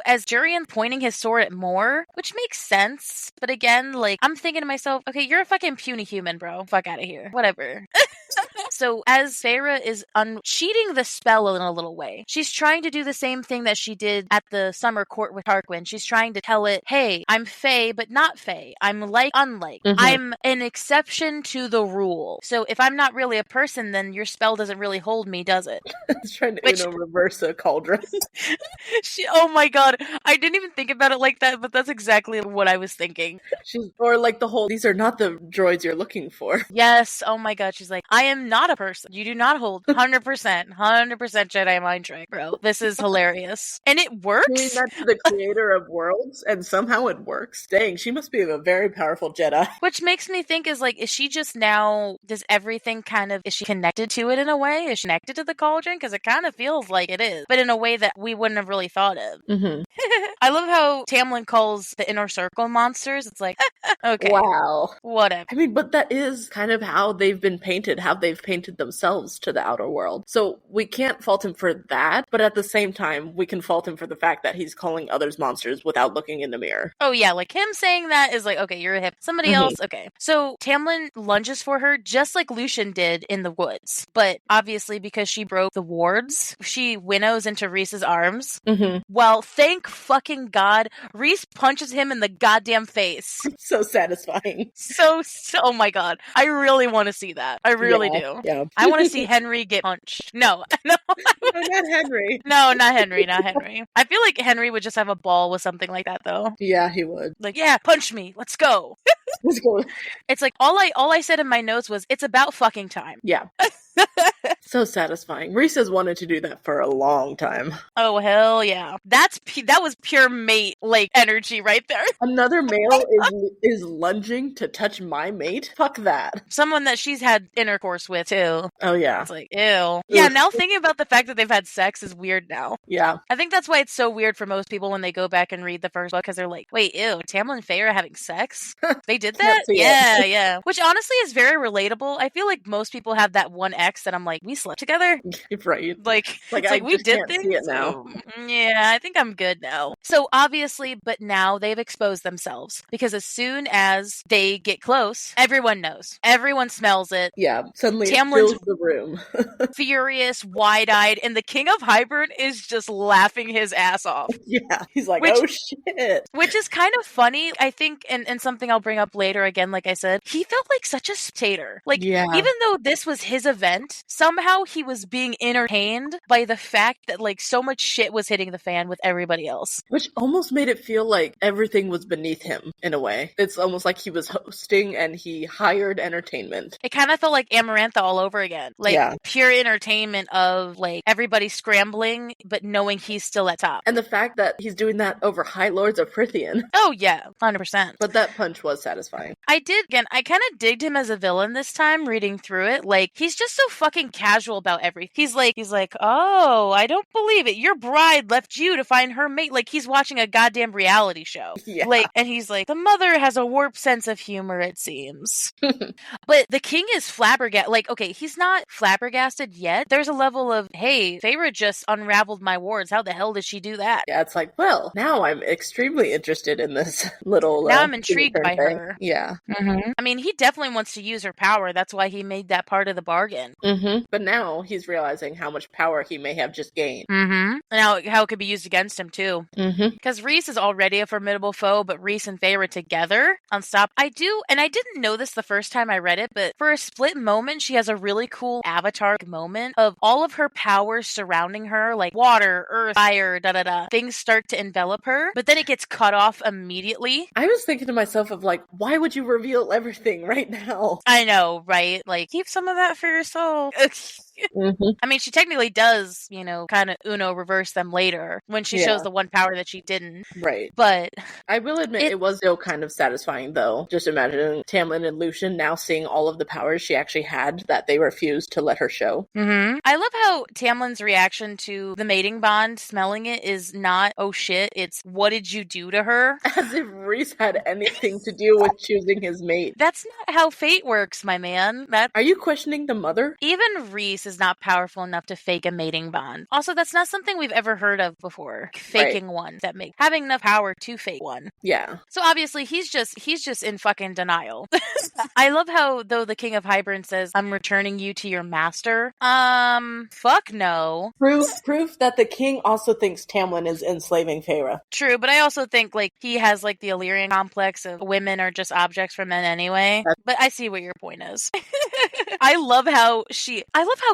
as Jurian pointing his sword at Mor, which makes sense, but again, like, I'm thinking to myself, okay, you're a fucking puny human, bro. Fuck out of here. Whatever. So as Feyre is cheating the spell in a little way, she's trying to do the same thing that she did at the summer court with Tarquin. She's trying to tell it, hey, I'm Fey, but not Fey. I'm like unlike. I'm an exception to the rule. So if I'm not really a person, then your spell doesn't really hold me, does it? It's trying to reverse a cauldron. Oh my god, I didn't even think about it like that, but that's exactly what I was thinking. Or like the whole, these are not the droids you're looking for. Yes, oh my god, she's like, I am not a person. You do not hold 100% Jedi mind trick, bro. This is hilarious. And it works. Doing that to the creator of worlds, and somehow it works. Dang, she must be a very powerful Jedi. Which makes me think is like, is she just now, does everything kind of, is she connected to it in a way? Is she connected to the cauldron? Because it kind of feels like it is, but in a way that we wouldn't have really thought of. I love how Tamlin calls the inner circle monsters. It's like, okay. Wow. Whatever. I mean, but that is kind of how they've been painted, how they've painted themselves to the outer world. So we can't fault him for that, but at the same time, we can fault him for the fact that he's calling others monsters without looking in the mirror. Oh yeah, like him saying that is like, okay, you're a hip. Somebody else, okay. So Tamlin lunges for her just like Lucian did in the woods. But obviously because she broke the wards, she winnows into Rhys's arms. Well, thank fucking God, Rhys punches him in the goddamn face. So satisfying. So, oh my God. I really want to see that. I really do. Yeah. I want to see Henry get punched. No. No, not Henry. No, not Henry. I feel like Henry would just have a ball with something like that, though. Yeah, he would. Like, yeah, punch me. Let's go. Let's go. It's like, all I said in my notes was, it's about fucking time. Yeah. So satisfying. Rhys has wanted to do that for a long time. Oh, hell yeah. That was pure mate, like, energy right there. Another male is lunging to touch my mate? Fuck that. Someone that she's had intercourse with, too. Oh, yeah. It's like, ew. Yeah, now thinking about the fact that they've had sex is weird now. Yeah. I think that's why it's so weird for most people when they go back and read the first book, because they're like, wait, ew, Tamlin and Feyre are having sex? They did that? Yeah. Which honestly is very relatable. I feel like most people have that one ex that I'm like, we slept together? Right. Like I we did things? See it now. Yeah, I think I'm good now. So obviously, but now they've exposed themselves. Because as soon as they get close, everyone knows. Everyone smells it. Yeah, suddenly it fills the room. Furious, wide-eyed, and the King of Hybern is just laughing his ass off. Yeah, he's like, oh shit. Which is kind of funny, I think, and something I'll bring up later again, like I said. He felt like such a spectator. Like, even though this was his event, somehow he was being entertained by the fact that, like, so much shit was hitting the fan with everybody else. Which almost made it feel like everything was beneath him, in a way. It's almost like he was hosting and he hired entertainment. It kind of felt like Amarantha all over again. Like, pure entertainment of, like, everybody scrambling, but knowing he's still at top. And the fact that he's doing that over High Lords of Prythian. Oh, yeah, 100%. But that punch was satisfying. I kind of digged him as a villain this time, reading through it. Like, he's just so fucking casual about everything. He's like, oh, I don't believe it. Your bride left you to find her mate. Like, he's watching a goddamn reality show. Yeah. Like, and he's like, the mother has a warped sense of humor, it seems. But the king is flabbergasted. Like, okay, he's not flabbergasted yet. There's a level of, hey, Feyre just unraveled my wards. How the hell did she do that? Yeah, it's like, well, now I'm extremely interested in this little... Now I'm intrigued by her. Yeah. Mm-hmm. I mean, he definitely wants to use her power. That's why he made that part of the bargain. Mm-hmm. But now he's realizing how much power he may have just gained. Mm-hmm. And how it could be used against him, too. Mm-hmm. Because Rhys is already a formidable foe, but Rhys and Feyre together, unstoppable. I didn't know this the first time I read it, but for a split moment, she has a really cool avatar moment of all of her powers surrounding her, like water, earth, fire, da-da-da. Things start to envelop her, but then it gets cut off immediately. I was thinking to myself of like, why would you reveal everything right now? I know, right? Like, keep some of that for yourself. I mean, she technically does, kind of reverse them later when she shows the one power that she didn't. Right. But I will admit it was still kind of satisfying, though. Just imagining Tamlin and Lucian now seeing all of the powers she actually had that they refused to let her show. I love how Tamlin's reaction to the mating bond, smelling it, is not, oh shit, it's, what did you do to her? As if Rhys had anything to do with choosing his mate. That's not how fate works, my man. Are you questioning the mother? Even Rhys is not powerful enough to fake a mating bond. Also, that's not something we've ever heard of before. Faking one. Having enough power to fake one. Yeah. So obviously he's just in fucking denial. I love how, though, the King of Hybern says, I'm returning you to your master. Fuck no. Proof that the king also thinks Tamlin is enslaving Feyre. True, but I also think, he has, the Illyrian complex of women are just objects for men anyway. But I see what your point is. I love how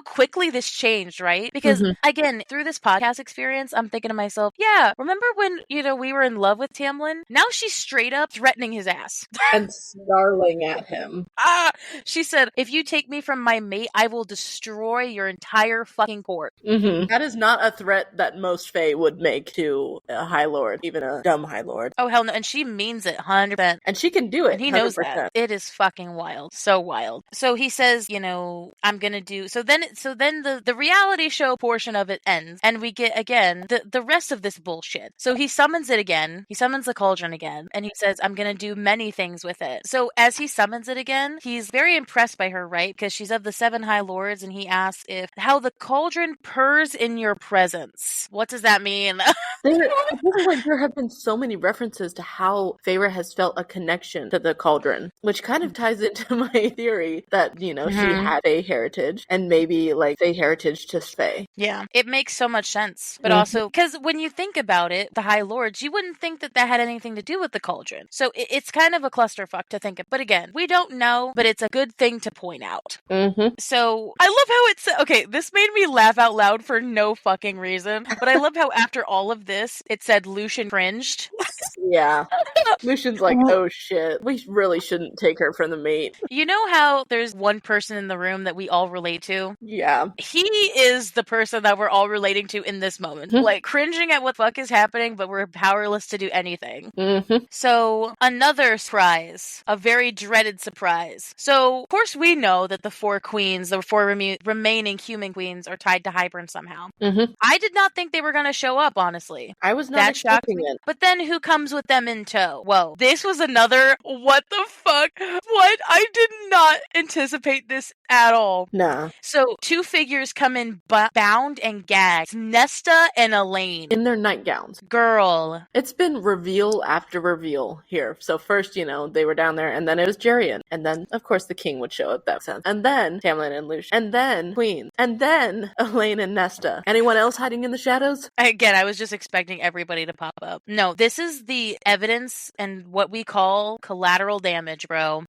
quickly this changed, right? Because, again, through this podcast experience, I'm thinking to myself, yeah, remember when, we were in love with Tamlin? Now she's straight up threatening his ass. And snarling at him. She said, if you take me from my mate, I will destroy your entire fucking court. That is not a threat that most Fae would make to a High Lord, even a dumb High Lord. Oh, hell no. And she means it 100%. And she can do it. And he knows 100%. That. It is fucking wild. So wild. So he says, I'm gonna do... So then the reality show portion of it ends. And we get, again, the rest of this bullshit. So he summons it again. He summons the cauldron again. And he says, I'm gonna do many things with it. So as he summons it again, he's very impressed by her, right? Because she's of the 7 High Lords. And he asks how the cauldron purrs in your presence. What does that mean? There have been so many references to how Feyre has felt a connection to the cauldron, which kind of ties into my theory that, she had Fae heritage and maybe Fae heritage to Fae. Yeah, it makes so much sense. But also, because when you think about it, the High Lords, you wouldn't think that had anything to do with the cauldron. So it's kind of a clusterfuck to think of. But again, we don't know, but it's a good thing to point out. So I love how it's... Okay, this made me laugh out loud for no fucking reason. But I love how after all of this, it said Lucian cringed. Yeah. Lucian's like, oh shit, we really shouldn't take her from the mate. You know how there's one person in the room that we all relate to? Yeah. He is the person that we're all relating to in this moment. Cringing at what the fuck is happening, but we're powerless to do anything. So, another surprise. A very dreaded surprise. So, of course we know that the 4 queens, the 4 remaining human queens, are tied to Hybern somehow. I did not think they were going to show up, honestly. I was not expecting it. But then who comes with them in tow? Whoa. This was another, what the fuck? What? I did not anticipate this at all. Nah. So 2 figures come in bound and gagged. Nesta and Elaine. In their nightgowns. Girl. It's been reveal after reveal here. So first, they were down there, and then it was Jerian. And then, of course, the king would show up that sense. And then Tamlin and Lucian. And then Queen. And then Elaine and Nesta. Anyone else hiding in the shadows? Again, I was just expecting everybody to pop up. No, this is the evidence and what we call collateral damage, bro.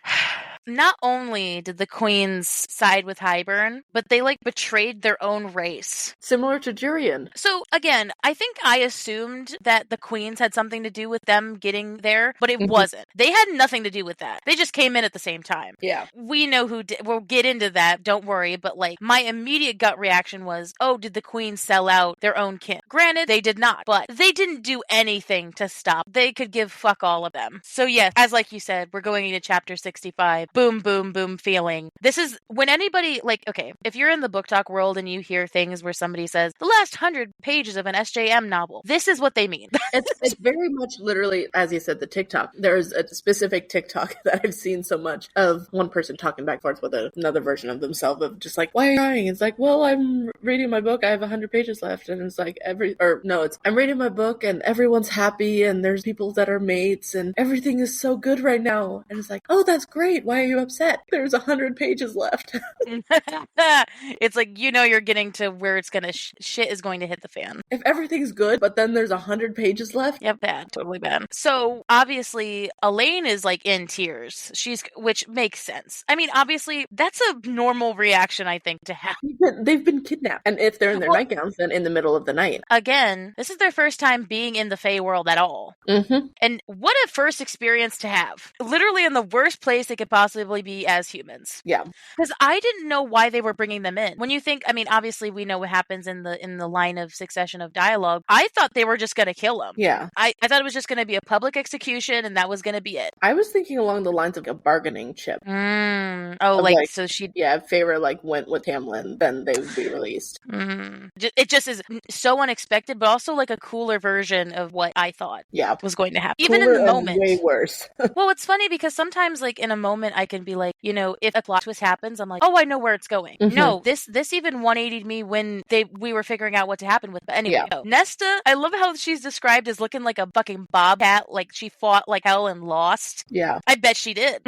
Not only did the queens side with Hybern, but they betrayed their own race. Similar to Jerian. So again, I think I assumed that the queens had something to do with them getting there, but it wasn't. They had nothing to do with that. They just came in at the same time. Yeah. We know who did. We'll get into that. Don't worry. But my immediate gut reaction was, oh, did the queens sell out their own kin? Granted, they did not, but they didn't do anything to stop. They could give fuck all of them. So yes, as you said, we're going into chapter 65. Boom, boom, boom feeling. This is when anybody, okay, if you're in the book talk world and you hear things where somebody says, the last 100 pages of an SJM novel, this is what they mean. It's very much literally, as you said, the TikTok. There's a specific TikTok that I've seen so much of one person talking back and forth with another version of themselves of just why are you crying? It's well, I'm reading my book. I have 100 pages left. And it's I'm reading my book and everyone's happy and there's people that are mates and everything is so good right now. And it's oh, that's great. Why are you upset? There's 100 pages left. It's you're getting to where it's gonna shit is going to hit the fan. If everything's good, but then there's 100 pages left. Yep, bad, totally bad. So obviously, Elaine is in tears. Which makes sense. I mean, obviously, that's a normal reaction, I think, to have. They've been kidnapped, and if they're in their nightgowns, then in the middle of the night. Again, this is their first time being in the Fae world at all. And what a first experience to have. Literally in the worst place they could possibly possibly be as humans. Yeah. Because I didn't know why they were bringing them in. When you think, I mean, obviously we know what happens in the line of succession of dialogue. I thought they were just going to kill him. Yeah. I thought it was just going to be a public execution and that was going to be it. I was thinking along the lines of a bargaining chip. Oh, like, so she... Yeah, if Feyre, like, went with Tamlin, then they would be released. It just is so unexpected, but also, like, a cooler version of what I thought was going to happen. Even in the moment. Way worse. Well, it's funny because sometimes, like, in a moment, I can be like, you know, if a plot twist happens, I'm like, oh, I know where it's going. No, this even 180'd me when we were figuring out what to happen with. But anyway, Nesta, I love how she's described as looking like a fucking bobcat, like she fought like hell and lost. Yeah. I bet she did.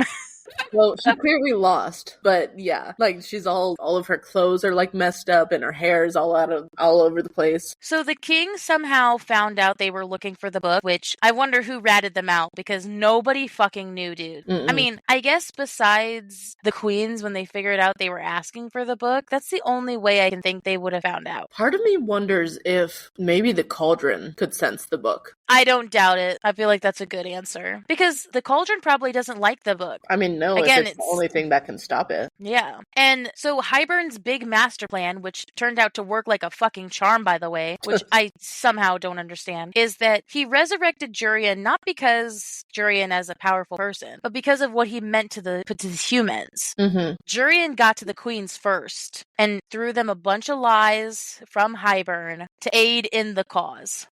Well, she clearly lost, but yeah, like she's all of her clothes are like messed up and her hair is all over the place. So the king somehow found out they were looking for the book, which I wonder who ratted them out because nobody fucking knew, dude. I mean, I guess besides the queens, when they figured out they were asking for the book, that's the only way I can think they would have found out. Part of me wonders if maybe the cauldron could sense the book. I don't doubt it. I feel like that's a good answer. Because the cauldron probably doesn't like the book. I mean, no, again, it's the only thing that can stop it. Yeah. And so Hybern's big master plan, which turned out to work like a fucking charm, by the way, which I somehow don't understand, is that he resurrected Jurian not because Jurian as a powerful person, but because of what he meant to the humans. Jurian got to the queens first and threw them a bunch of lies from Hybern to aid in the cause.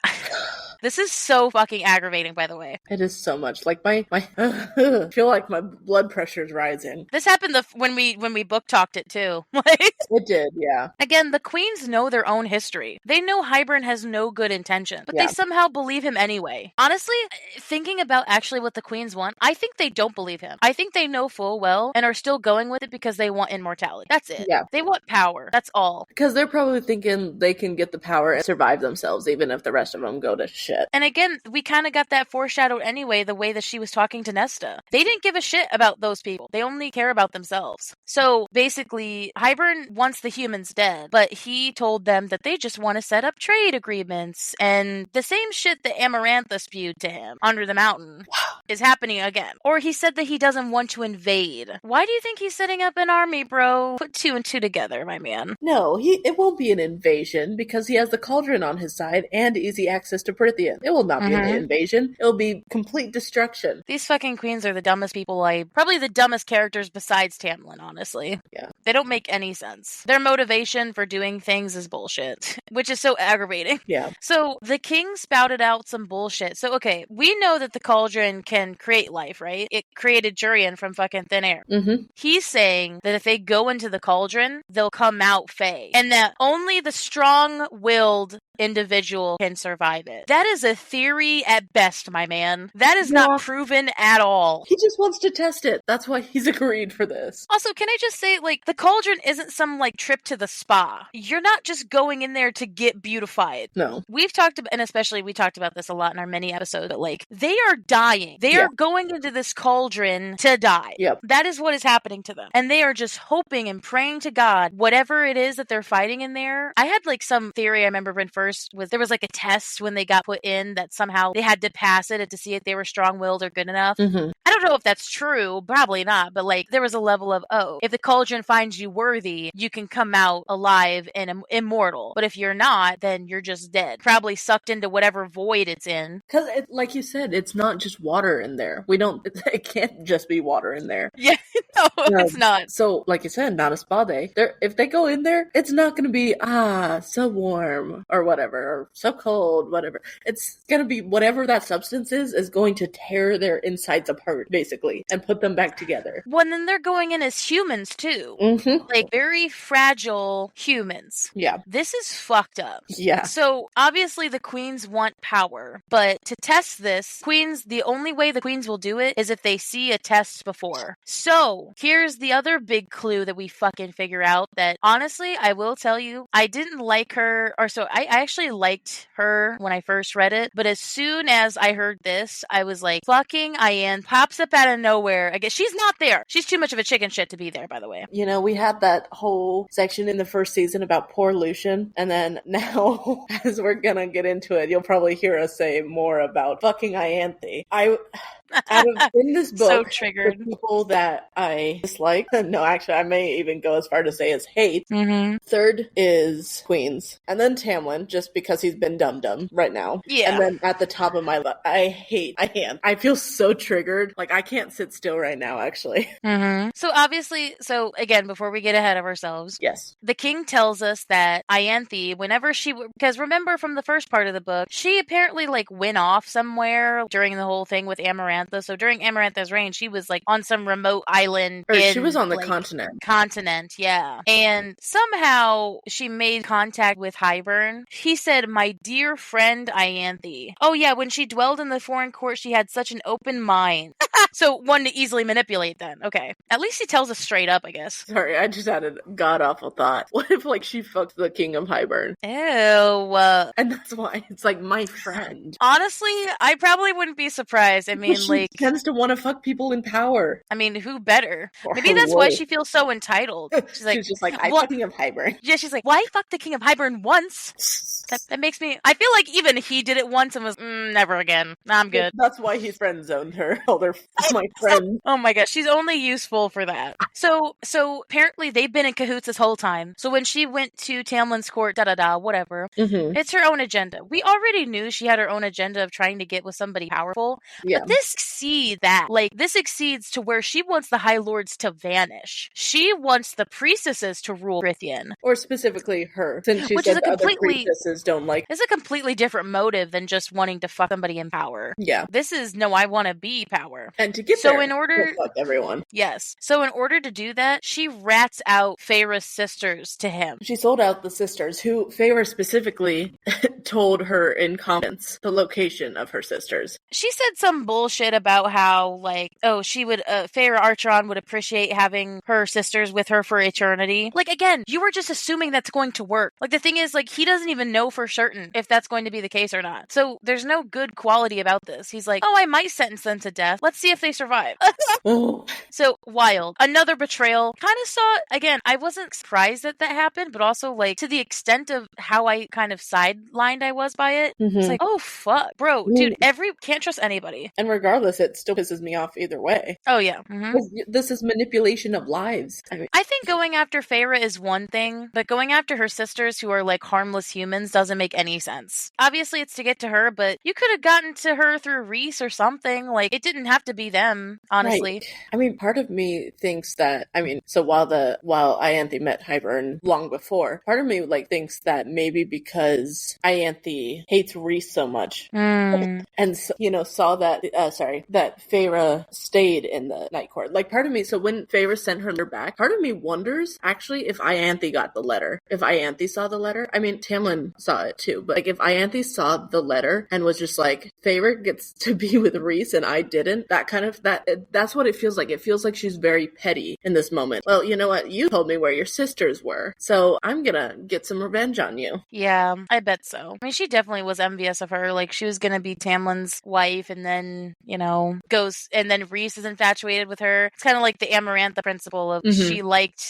This is so fucking aggravating, by the way. It is so much. Like my I feel like my blood pressure's rising. This happened when we book talked it too. It did, yeah. Again, the queens know their own history. They know Hybern has no good intention, but they somehow believe him anyway. Honestly, thinking about actually what the queens want, I think they don't believe him. I think they know full well and are still going with it because they want immortality. That's it. Yeah. They want power. That's all. Because they're probably thinking they can get the power and survive themselves, even if the rest of them go to shit. And again, we kind of got that foreshadowed anyway, the way that she was talking to Nesta. They didn't give a shit about those people. They only care about themselves. So basically, Hybern wants the humans dead, but he told them that they just want to set up trade agreements, and the same shit that Amarantha spewed to him under the mountain is happening again. Or he said that he doesn't want to invade. Why do you think he's setting up an army, bro? Put two and two together, my man. No, it won't be an invasion because he has the cauldron on his side and easy access to Prithian. It will not be an invasion. It'll be complete destruction. These fucking queens are the dumbest people probably the dumbest characters besides Tamlin, honestly. Yeah. They don't make any sense. Their motivation for doing things is bullshit, which is so aggravating. Yeah. So the king spouted out some bullshit. So, okay, we know that the cauldron can create life, right? It created Jurian from fucking thin air. He's saying that if they go into the cauldron, they'll come out Fae. And that only the strong-willed individual can survive it. That is a theory at best, my man. That is not proven at all. He just wants to test it. That's why he's agreed for this. Also, can I just say, like, the cauldron isn't some, like, trip to the spa. You're not just going in there to get beautified. No. We've talked about, and especially we talked about this a lot in our many episodes, but, like, they are dying. They are going into this cauldron to die. Yep. That is what is happening to them. And they are just hoping and praying to God, whatever it is that they're fighting in there. I had, like, some theory I remember when first there was like a test when they got put in that somehow they had to pass it to see if they were strong-willed or good enough. I don't know if that's true, probably not, but like there was a level of, if the cauldron finds you worthy, you can come out alive and immortal. But if you're not, then you're just dead. Probably sucked into whatever void it's in. Because like you said, it's not just water in there. It can't just be water in there. Yeah, no, it's not. So, like you said, not a spa day. If they go in there, it's not going to be, so warm or whatever, or so cold, whatever. It's going to be whatever that substance is going to tear their insides apart, basically, and put them back together. Well, and then they're going in as humans, too. Like, very fragile humans. Yeah. This is fucked up. Yeah. So, obviously, the queens want power, but to test this, the only way the queens will do it is if they see a test before. So, here's the other big clue that we fucking figure out that, honestly, I will tell you, I didn't like her, or so, I I actually liked her when I first read it, but as soon as I heard this, I was like, fucking Ian pops up out of nowhere. I guess she's not there. She's too much of a chicken shit to be there, by the way. You know, we had that whole section in the first season about poor Lucian, and then now, as we're gonna get into it, you'll probably hear us say more about fucking Ianthe. In this book, so triggered. The people that I dislike, no, actually, I may even go as far to say as hate. Mm-hmm. Third is Queens, and then Tamlin, just because he's been dum-dum right now. Yeah. And then at the top of my list, I feel so triggered. Like, I can't sit still right now, actually. Mm-hmm. So obviously, again, before we get ahead of ourselves, yes, the king tells us that Ianthe, whenever because remember from the first part of the book, she apparently like went off somewhere during the whole thing with Amarantha. So during Amarantha's reign, she was like on some remote island. She was on the continent. Continent, yeah. And somehow she made contact with Hybern. He said, "My dear friend Ianthe." Oh yeah, when she dwelled in the foreign court, she had such an open mind. So one to easily manipulate then. Okay. At least he tells us straight up, I guess. Sorry, I just had a god-awful thought. What if, like, she fucked the king of Hybern? Ew. And that's why it's like, my friend. Honestly, I probably wouldn't be surprised. I mean, she tends to want to fuck people in power. I mean, who better? Maybe that's why she feels so entitled. She's just like, I fuck the king of Hybern. Yeah, she's like, why fuck the king of Hybern once? That makes me... I feel like even he did it once and was, never again. I'm good. That's why he friend-zoned her. Oh, they're my friend. Oh my gosh, she's only useful for that. So apparently they've been in cahoots this whole time. So when she went to Tamlin's court, whatever, it's her own agenda. We already knew she had her own agenda of trying to get with somebody powerful, but this exceeds that. Like, this exceeds to where she wants the High Lords to vanish. She wants the priestesses to rule Prythian. Or specifically her, since she said the other priestesses don't like... It's a completely different motive than just wanting to fuck somebody in power. Yeah. This is, no, I want to be power. And to get there, in order... fuck everyone. Yes. So in order to do that, she rats out Feyre's sisters to him. She sold out the sisters, who Feyre specifically told her in confidence the location of her sisters. She said some bullshit about how, like, she would, Feyre Archeron would appreciate having her sisters with her for eternity. Like, again, you were just assuming that's going to work. Like, the thing is, like, he doesn't even know for certain if that's going to be the case or not. So there's no good quality about this. He's like, I might sentence them to death. Let's see if they survive. So, wild. Another betrayal. Kind of saw it. Again, I wasn't surprised that happened, but also, like, to the extent of how I kind of sidelined I was by it, it's like, oh, fuck. Bro, dude, can't trust anybody. And regardless, it still pisses me off either way. Oh, yeah. This is manipulation of lives. I think going after Feyre is one thing, but going after her sisters who are, like, harmless humans doesn't make any sense. Obviously, it's to get to her, but you could have gotten to her through Rhys or something. Like, it didn't have to be them, honestly. Right. I mean, part of me thinks that, so while Ianthe met Hybern long before, part of me, like, thinks that maybe because Ianthe hates Rhys so much, and, saw that, that Feyre stayed in the Night Court. Like, part of me, so when Feyre sent her letter back, part of me wonders, actually, if Ianthe got the letter. If Ianthe saw the letter. I mean, Tamlin saw it too, but, like, if Ianthe saw the letter and was just like, Feyre gets to be with Rhys and I didn't, that's what it feels like. It feels like she's very petty in this moment. Well, you know what? You told me where your sisters were, so I'm gonna get some revenge on you. Yeah, I bet so. I mean, she definitely was envious of her. Like, she was gonna be Tamlin's wife and then, and then Rhys is infatuated with her. It's kind of like the Amarantha principle of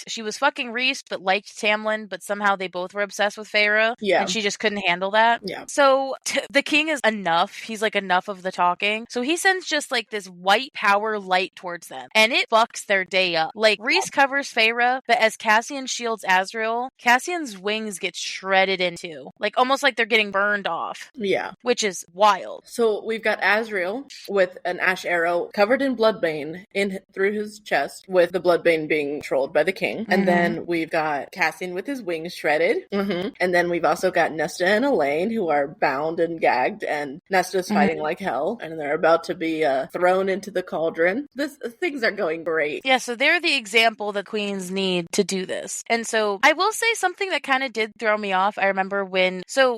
she was fucking Rhys but liked Tamlin, but somehow they both were obsessed with Feyre. Yeah. And she just couldn't handle that. Yeah. So the king is enough. He's like enough of the talking. So he sends just like this white power light towards them. And it fucks their day up. Like, Rhys covers Feyre, but as Cassian shields Azriel, Cassian's wings get shredded into. Like, almost like they're getting burned off. Yeah. Which is wild. So we've got Azriel with an ash arrow covered in bloodbane through his chest, with the bloodbane being controlled by the king. And then we've got Cassian with his wings shredded. And then we've also got Nesta and Elaine, who are bound and gagged, and Nesta's fighting like hell, and they're about to be thrown into the cauldron. Things are going great. Yeah, so they're the example that queens need to do this. And so I will say something that kind of did throw me off. I remember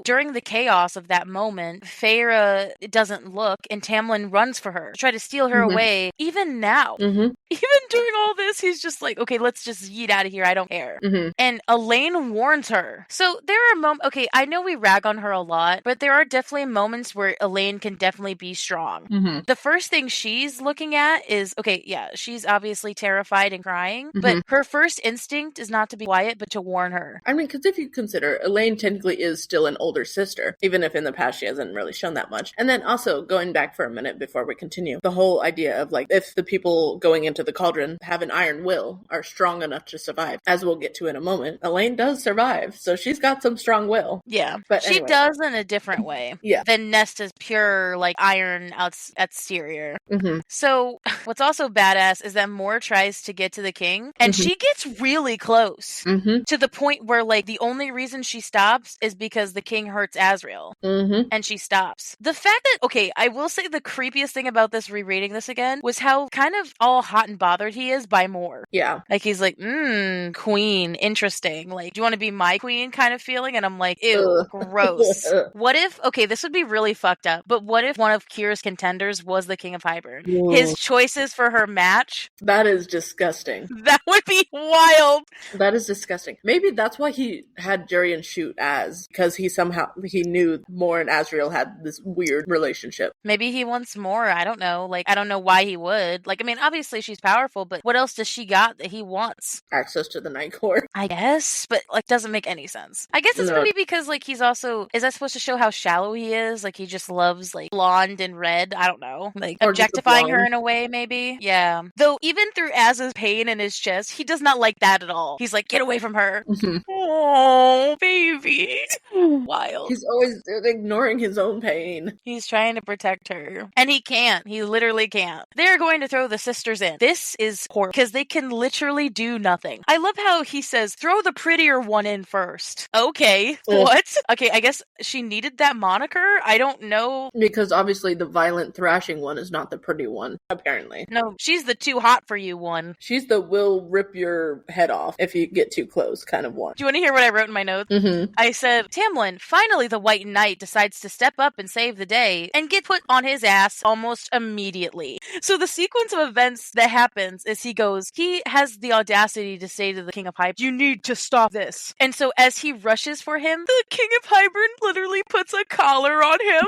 during the chaos of that moment, Feyre doesn't look and Tamlin runs for her to try to steal her away. Even now, even during all this, he's just like, okay, let's just yeet out of here. I don't care. And Elaine warns her. So there are moments, okay, I know we rag on her a lot, but there are definitely moments where Elaine can definitely be strong. Mm-hmm. The first thing she's looking at is, okay, yeah, she's obviously terrified and crying, but her first instinct is not to be quiet, but to warn her. I mean, because if you consider, Elaine technically is still an older sister, even if in the past she hasn't really shown that much. And then also, going back for a minute before we continue, the whole idea of like, if the people going into the cauldron have an iron will, are strong enough to survive, as we'll get to in a moment, Elaine does survive, so she's got some strong will. Yeah, but she does in a different way. Yeah. Than Nesta's pure, like, iron exterior. Mm-hmm. So, what's also badass is that Moore tries to get to the king, and she gets really close. To the point where, like, the only reason she stops is because the king hurts Azrael. And she stops. The fact that, okay, I will say the creepiest thing about this, rereading this again, was how kind of all hot and bothered he is by Moore. Yeah. Like, he's like, queen, interesting. Like, do you want to be my queen kind of feeling? And I'm like, ew, gross. What if, okay, this would be really fucked up, but what if one of Kira's contenders was the King of Hybern? Whoa. His choices for her match? That is disgusting. That would be wild. That is disgusting. Maybe that's why he had Jurian shoot Az, because he knew Moore and Azrael had this weird relationship. Maybe he wants more. I don't know. Like, I don't know why he would. Like, I mean, obviously she's powerful, but what else does she got that he wants? Access to the Night Court. I guess, but like, doesn't make any sense. I guess it's maybe because like he's also, is that supposed to show how shallow he is? Like, he just loves like blonde and red. I don't know. Like, or objectifying her in a way, maybe. Yeah. Though even through Az's pain in his chest, he does not like that at all. He's like, get away from her. Oh, baby. Wild. He's always ignoring his own pain. He's trying to protect her. And he can't. He literally can't. They're going to throw the sisters in. This is horrible because they can literally do nothing. I love how he says, throw the prettier one in first. Okay. What? Okay, I guess she needed that moniker? I don't know. Because obviously the violent thrashing one is not the pretty one, apparently. No, she's the too hot for you one. She's the will rip your head off if you get too close kind of one. Do you want to hear what I wrote in my notes? I said, Tamlin, finally the White Knight decides to step up and save the day and get put on his ass almost immediately. So the sequence of events that happens is he has the audacity to say to the King of Hybern, you need to stop this. And so as he rushes for him, the King of Hybern literally puts a collar on him.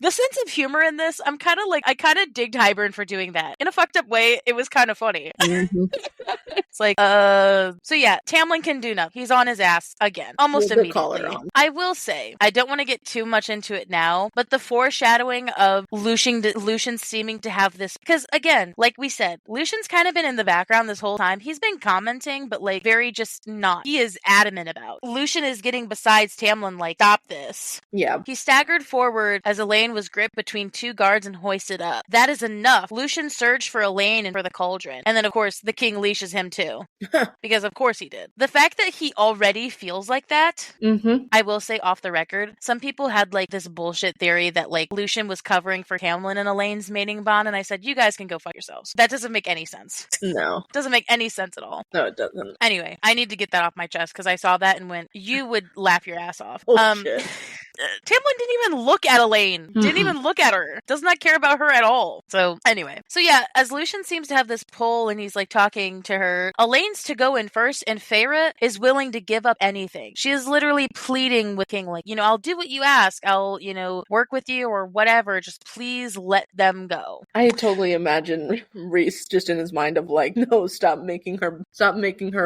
The sense of humor in this, I kind of digged Hybern for doing that. In a fucked up way, it was kind of funny. It's like, so yeah, Tamlin can do nothing. He's on his ass again, almost immediately. I will say, I don't want to get too much into it now, but the foreshadowing of Lucian seeming to have this, because again, like we said, Lucian's kind of been in the background this whole time. He's been commenting, but like very just not. He is adamant about. Lucian is getting besides Tamlin, like, stop this. Yeah. He staggered forward as Elaine was gripped between two guards and hoisted up. That is enough. Lucian surged for Elaine and for the cauldron. And then, of course, the king leashes him too. Because, of course, he did. The fact that he already feels like that, I will say off the record, some people had, like, this bullshit theory that, like, Lucian was covering for Tamlin and Elaine's mating bond, and I said, you guys can go fuck yourselves. That doesn't make any sense. No. Doesn't make any sense at all. No, it doesn't. Anyway, I need to get that off my chest, because I saw that and went, you would laugh your ass off. Shit. Tamlin didn't even look at Elaine. Didn't even look at her. Does not care about her at all. So, anyway. So, yeah, as Lucian seems to have this pull and he's, like, talking to her, Elaine's to go in first, and Feyre is willing to give up anything. She is literally pleading with King, like, I'll do what you ask. I'll, work with you or whatever. Just please let them go. I totally imagine Rhys just in his mind of, like, no, stop making her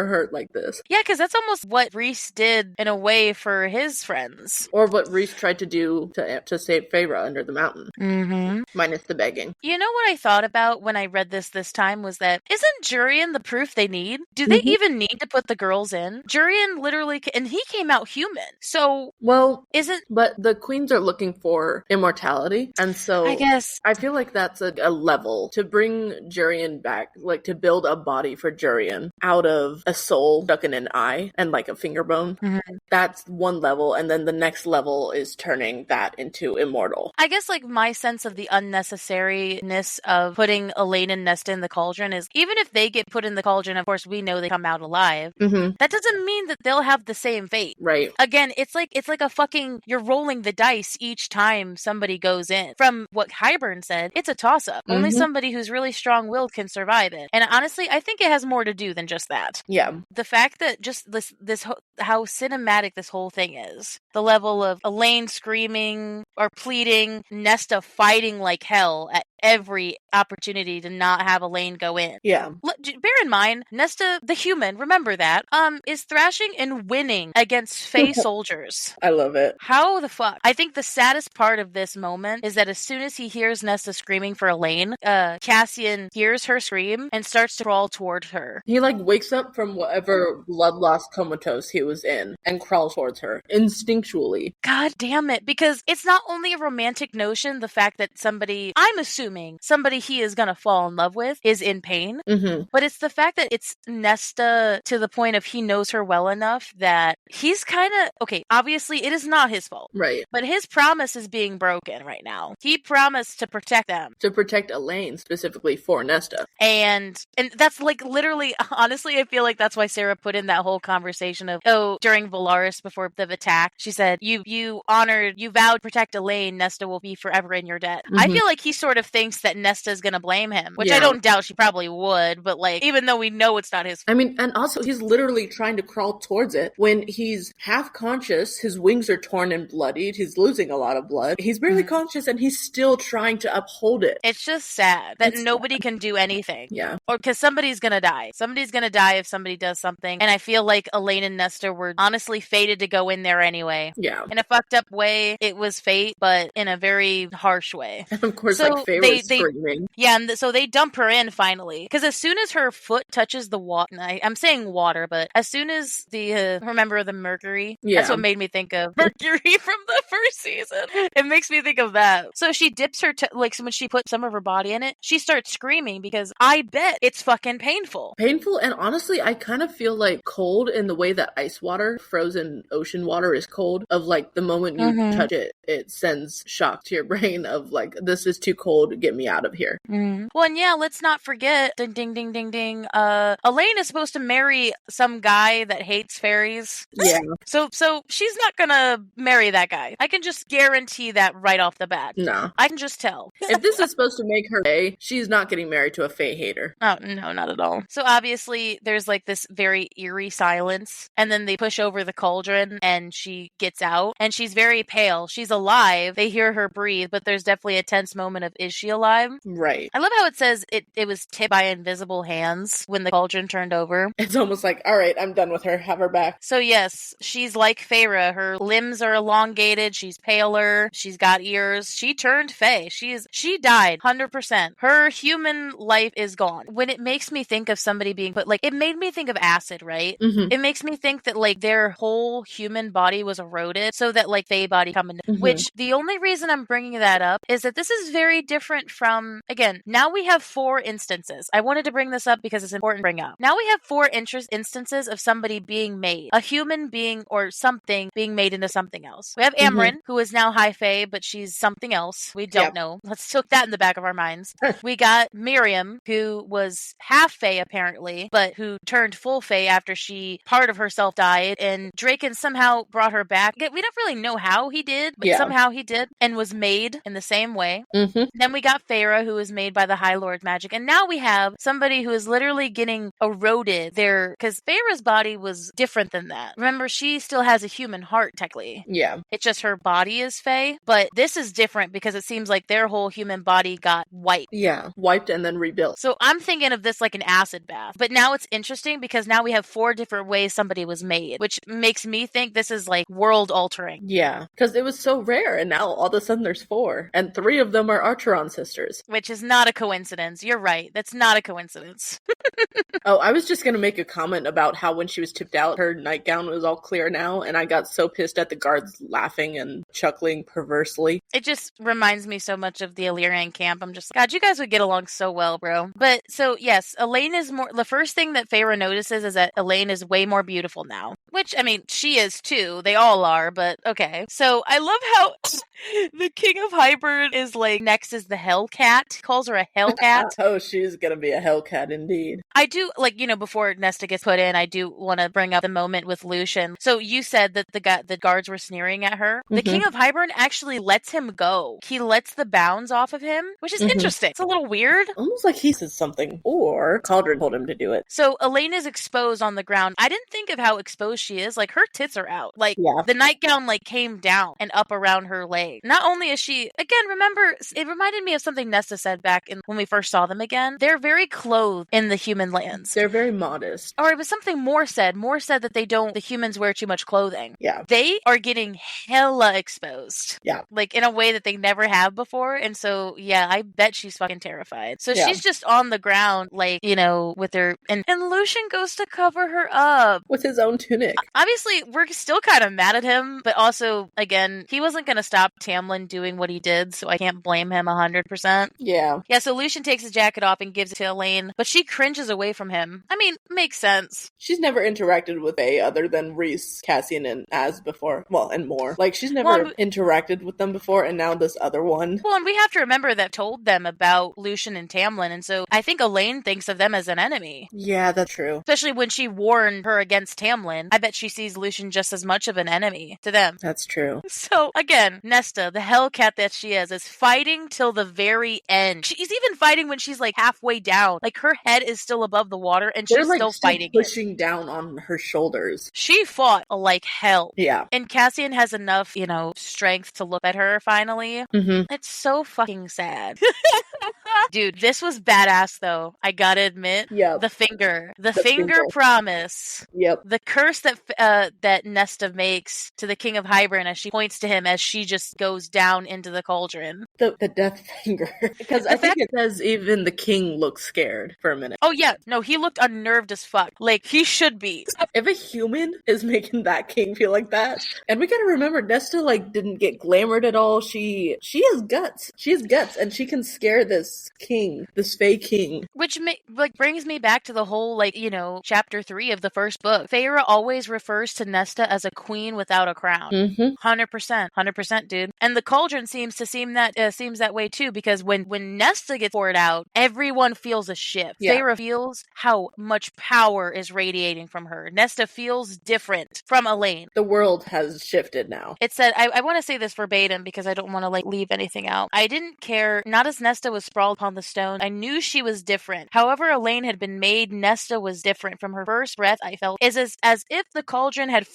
hurt like this. Yeah, because that's almost what Rhys did in a way for his friends. Or what Rhys tried to do to save Feyre under the mountain. Minus the begging. You know what I thought about when I read this time was that, isn't Jurian the proof they need? Do they even need to put the girls in? Jurian literally, and he came out human. So, well, but the queens are looking for immortality. And so I guess I feel like that's a level to bring Jurian back, like to build a body for Jurian out of a soul stuck in an eye and like a finger bone. That's one level. And then the next level is turning that into immortal. I guess like my sense of the unnecessariness of putting Elaine and Nesta in the cauldron is, even if they get put in the cauldron, of course we know they come out alive. That doesn't mean that they'll have the same fate. Right. Again, it's like a fucking, you're rolling the dice each time somebody goes in. From what Hybern said, it's a toss-up. Only somebody who's really strong-willed can survive it. And honestly, I think it has more to do than just that. Yeah. The fact that just this how cinematic this whole thing is. The level of Elaine screaming or pleading, Nesta fighting like hell at every opportunity to not have Elaine go in. Yeah. Bear in mind, Nesta, the human, remember that, is thrashing and winning against Fae soldiers. I love it. How the fuck? I think the saddest part of this moment is that as soon as he hears Nesta screaming for Elaine, Cassian hears her scream and starts to crawl towards her. He wakes up from whatever blood loss comatose he was in and crawls towards her instinctually. God damn it. Because it's not only a romantic notion, the fact that I'm assuming somebody he is gonna fall in love with is in pain, but it's the fact that it's Nesta to the point of he knows her well enough that he's kind of, okay, obviously it is not his fault. Right. But his promise is being broken right now. He promised to protect them. To protect Elaine specifically for Nesta. And that's literally, honestly, I feel like that's why Sarah put in that whole conversation of, during Valaris before the attack, she said, you vowed to protect Elaine, Nesta will be forever in your debt. I feel like he sort of thinks that Nesta's gonna blame him, which I don't doubt she probably would, but even though we know it's not his fault. I mean, and also he's literally trying to crawl towards it when he's half conscious, his wings are torn and bloodied, he's losing a lot of blood, he's barely conscious, and he's still trying to uphold it. It's just sad that nobody can do anything. Yeah. Or because somebody's gonna die. Somebody's gonna die if somebody does something, and I feel like Elaine and Nesta were honestly fated to go in there anyway. Yeah. In a fucked up way, it was fate, but in a very harsh way. And of course, Faye was screaming. Yeah, and so they dump her in finally. Because as soon as her foot touches the water, I'm saying water, but as soon as remember the mercury? Yeah. That's what made me think of Mercury from the first season. It makes me think of that. So she dips her, when she put some of her body in it, she starts screaming because I bet it's fucking painful. Painful, and honestly, I kind of feel like cold in the way that ice water, frozen ocean water is cold, of the moment you touch it, it sends shock to your brain of this is too cold, get me out of here. Well, and yeah, let's not forget, ding, ding, ding, ding, ding, Elaine is supposed to marry some guy that hates fairies. Yeah. So she's not gonna marry that guy. I can just guarantee that right off the bat. No. I can just tell. If this is supposed to make her Fae, she's not getting married to a Fae hater. Oh, no, not at all. So obviously, there's this very eerie silence, and then they push over the cauldron, and she gets out, and she's very pale. She's alive. They hear her breathe, but there's definitely a tense moment of, is she alive? Right. I love how it says it was tipped by invisible hands when the cauldron turned over. It's almost all right, I'm done with her. Have her back. So yes, she's like Feyre. Her limbs are elongated. She's paler. She's got ears. She turned Fae. She died 100%. Her human life is gone. When it makes me think of somebody being put, it made me think of acid, right? It makes me think that their whole human body was eroded so that Fae body come into, which the only reason I'm bringing that up is that this is very different from, again, now we have 4 instances. I wanted to bring this up because it's important to bring up. Now we have 4 instances of somebody being made, a human being or something being made into something else. We have Amryn, who is now high Fae, but she's something else. We don't know. Let's took that in the back of our minds. We got Miriam, who was half Fae apparently, but who turned full Fae after part of herself died, and Draken somehow brought her back. We don't really know how he did, but somehow he did, and was made in the same way. Then we got Feyre, who was made by the High Lord Magic, and now we have somebody who is literally getting eroded there, because Feyre's body was different than that. Remember, she still has a human heart, technically. Yeah. It's just her body is Fae, but this is different because it seems like their whole human body got wiped. Yeah, wiped and then rebuilt. So I'm thinking of this like an acid bath. But now it's interesting because now we have 4 different ways somebody was made, which makes me think this is world altering. Yeah, because it was so rare, and now all of a sudden there's 4, and 3 of them are Archeron sisters. Which is not a coincidence. You're right. That's not a coincidence. Oh, I was just going to make a comment about how when she was tipped out, her nightgown was all clear now, and I got so pissed at the guards laughing and chuckling perversely. It just reminds me so much of the Illyrian camp. I'm just God, you guys would get along so well, bro. But so yes, Elaine is more, the first thing that Feyre notices is that Elaine is way more beautiful now. Which, I mean, she is too. They all are, but okay. So I love how the King of Hybrid is next is the Hellcat. Calls her a Hellcat. Oh, she's gonna be a Hellcat indeed. I do, like, before Nesta gets put in, I do want to bring up the moment with Lucian. So you said that the guards were sneering at her. The King of Hybern actually lets him go. He lets the bounds off of him, which is interesting. It's a little weird. Almost like he says something. Or Cauldron told him to do it. So Elaine is exposed on the ground. I didn't think of how exposed she is. Like, her tits are out. Like, the nightgown, like, came down and up around her leg. Not only is she, again, remember, it reminded me of something Nesta said back when we first saw them again. They're very clothed in the human lands. They're very modest. Or it was something more said that the humans wear too much clothing. Yeah. They are getting hella exposed. Yeah. Like, in a way that they never have before. And so, yeah, I bet she's fucking terrified. So she's just on the ground, like, with her, and Lucian goes to cover her up. With his own tunic. Obviously, we're still kind of mad at him, but also, again, he wasn't going to stop Tamlin doing what he did, so I can't blame him 100%. Yeah. Yeah, so Lucian takes his jacket off and gives it to Elaine, but she cringes away from him. I mean, makes sense. She's never interacted with Faye other than Rhys, Cassian, and Az before. Well, and more. Like, she's never interacted with them before, and now this other one. Well, and we have to remember that told them about Lucian and Tamlin, and so I think Elaine thinks of them as an enemy. Yeah, that's true. Especially when she warned her against Tamlin. I bet she sees Lucian just as much of an enemy to them. That's true. So, again, Nesta, the Hellcat that she is fighting till the very end. She's even fighting when she's, like, halfway down. Like, her head is still above the water, and she's like, still fighting pushing down on her shoulders. She fought like hell. Yeah. And Cassian has enough, strength to look at her finally. It's so fucking sad. Dude, this was badass, though. I gotta admit. Yeah. The finger promise. Yep. The curse that Nesta makes to the King of Hybern as she points to him as she just goes down into the cauldron. The death finger. Because I think it says even the king looks scared for a minute. Oh, yeah. No, he looked unnerved as fuck. Like, he should be. If a human is making that king feel like that, and we gotta remember, Nesta, like, didn't get glamored at all. She has guts. She has guts, and she can scare this king, this Fae king. Which, brings me back to the whole, chapter 3 of the first book. Feyre always refers to Nesta as a queen without a crown. 100%, dude. And the cauldron seems that way, too, because when Nesta gets poured out, everyone feels a shift. Yeah. Feyre feels how much power is radiating from her. Nesta feels different from Elaine. The world has shifted now. It said, I want to say this verbatim because I don't want to leave anything out. I didn't care, not as Nesta was sprawled upon the stone. I knew she was different. However Elaine had been made, Nesta was different. From her first breath, I felt as if the cauldron had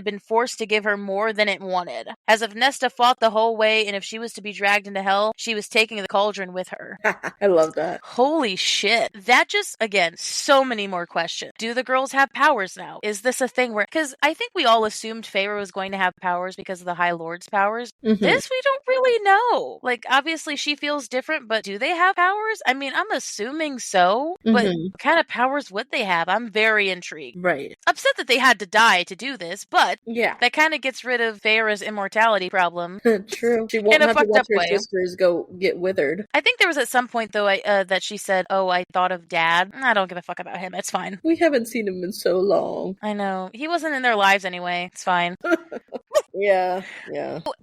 been forced to give her more than it wanted. As if Nesta fought the whole way, and if she was to be dragged into hell, she was taking the cauldron with her. I love that. Holy shit. That just, again, so many more questions. Do the girls have powers now? Is this a thing where, because I think we all assumed Feyre was going to have powers because of the High Lord's powers. This we don't really know. Like, obviously she feels different, but do they have powers? I mean, I'm assuming so, but what kind of powers would they have? I'm very intrigued. Right. Upset that they had to die to do this, but yeah, that kind of gets rid of Feyre's immortality problem. True. She won't have to watch her sisters go get withered. I think there was at some point, though, that she said, oh, I thought of Dad. I don't give a fuck about him. It's fine. We haven't seen him in so long. I know. He wasn't in their lives anyway. It's fine. Yeah.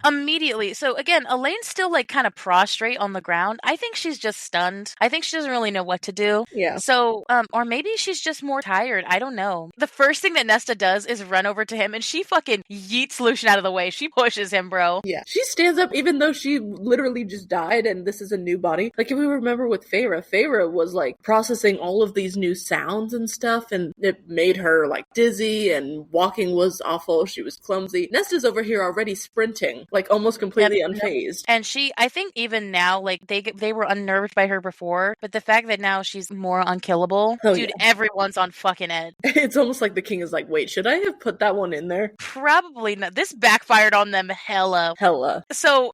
Immediately. So again, Elaine's still kind of prostrate on the ground. I think she's just stunned. I think she doesn't really know what to do. Yeah. So, or maybe she's just more tired. I don't know. The first thing that Nesta does is run over to him and she fucking yeets Lucian out of the way. She pushes him, bro. Yeah. She stands up even though she literally just died and this is a new body. Like if we remember with Feyre was processing all of these new sounds and stuff and it made her dizzy and walking was awful. She was clumsy. Nesta's over here already sprinting, almost completely unfazed. And I think even now, they were unnerved by her before, but the fact that now she's more unkillable, everyone's on fucking edge. It's almost like the king is wait, should I have put that one in there? Probably not. This backfired on them hella. So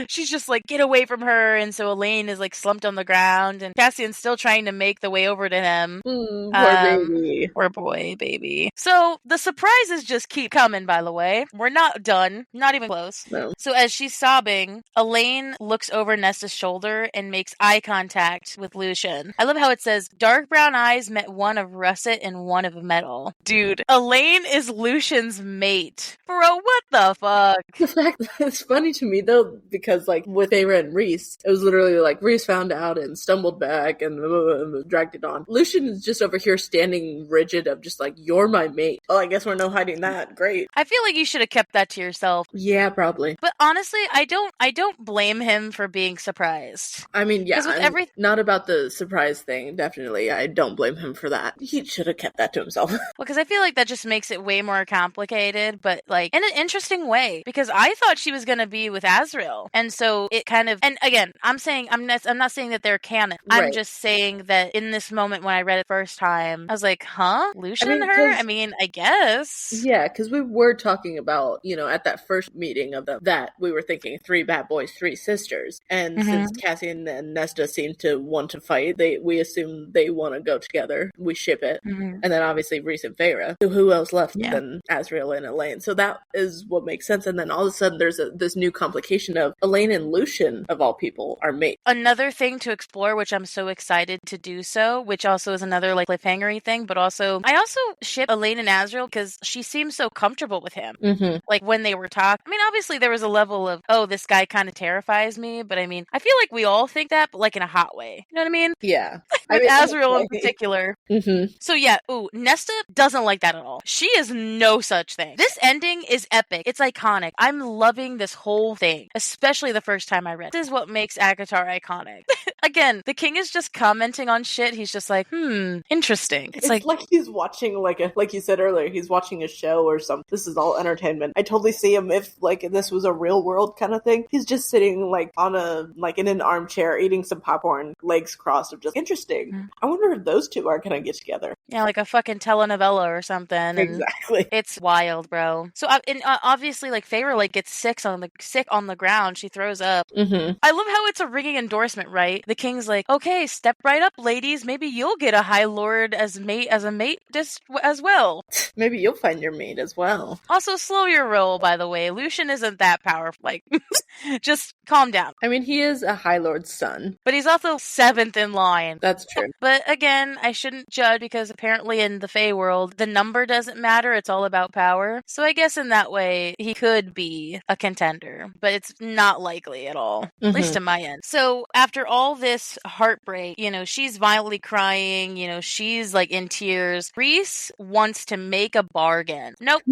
she's just get away from her, and so Elaine is slumped on the ground, and Cassian's still trying to make the way over to him. Poor baby. Poor boy, baby. So the surprises just keep coming, by the way. We're not done. done. Not even close. No. So as she's sobbing, Elaine looks over Nesta's shoulder and makes eye contact with Lucien. I love how it says, dark brown eyes met one of russet and one of metal. Dude, Elaine is Lucien's mate. Bro, what the fuck? The fact that it's funny to me, though, because, like, with Feyre and Rhys, it was literally like, Rhys found out and stumbled back and dragged it on. Lucien is just over here standing rigid of just like, you're my mate. Oh, I guess we're no hiding that. Great. I feel like you should have kept that to yourself. Yeah, probably. But honestly, I don't blame him for being surprised. I mean, yeah, not about the surprise thing, definitely. I don't blame him for that. He should have kept that to himself. Well, because I feel like that just makes it way more complicated, but like in an interesting way. Because I thought she was going to be with Azriel, and so it kind of. And again, I'm not saying that they're canon. Right. I'm just saying that in this moment when I read it first time, I was like, huh, Lucien, her? I mean, I guess. Yeah, because we were talking about, at that first meeting of that we were thinking 3 bad boys, 3 sisters, and since Cassian and Nesta seem to want to fight, we assume they want to go together. We ship it, and then obviously Rhys and Feyre. So who else left than Azriel and Elaine? So that is what makes sense. And then all of a sudden, there's this new complication of Elaine and Lucien, of all people, are mates. Another thing to explore, which I'm so excited to do so, which also is another like cliffhangery thing, but also I also ship Elaine and Azriel because she seems so comfortable with him. Like when they were talking, I mean, obviously there was a level of, oh, this guy kind of terrifies me, but I mean, I feel like we all think that, but like in a hot way. You know what I mean? Yeah. With Azriel in particular. So yeah, Nesta doesn't like that at all. She is no such thing. This ending is epic. It's iconic. I'm loving this whole thing, especially the first time I read it. This is what makes ACOTAR iconic. Again, the king is just commenting on shit. He's just like, interesting. It's like he's watching like you said earlier, he's watching a show or something. This is all entertainment. I totally see him if like this was a real world kind of thing. He's just sitting like in an armchair eating some popcorn, legs crossed, of just interesting. I wonder if those two are gonna get together. Yeah, like a fucking telenovela or something. Exactly. It's wild, bro. So obviously, like Feyre like gets sick on the ground. She throws up. I love how it's a ringing endorsement, right? The king's like, okay, step right up, ladies. Maybe you'll get a High Lord as a mate just as well. Maybe you'll find your mate as well. Also, slow your roll, by the way. Lucien isn't that powerful. Like, just calm down. I mean, he is a High Lord's son. But he's also 7th in line. That's true. But again, I shouldn't judge because apparently in the Fae world, the number doesn't matter. It's all about power. So I guess in that way, he could be a contender. But it's not likely at all. At least to my end. So after all this heartbreak, she's violently crying. She's like in tears. Rhys wants to make a bargain. Nope.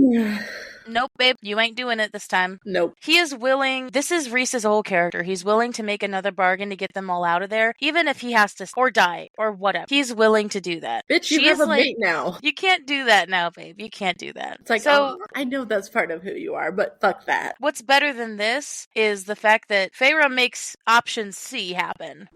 Nope, babe, you ain't doing it this time. Nope. He is willing, this is Rhys's whole character, he's willing to make another bargain to get them all out of there, even if he has to, or die, or whatever. He's willing to do that. Bitch, you have a mate now. You can't do that now, babe. You can't do that. It's like, so, I know that's part of who you are, but fuck that. What's better than this is the fact that Feyre makes option C happen.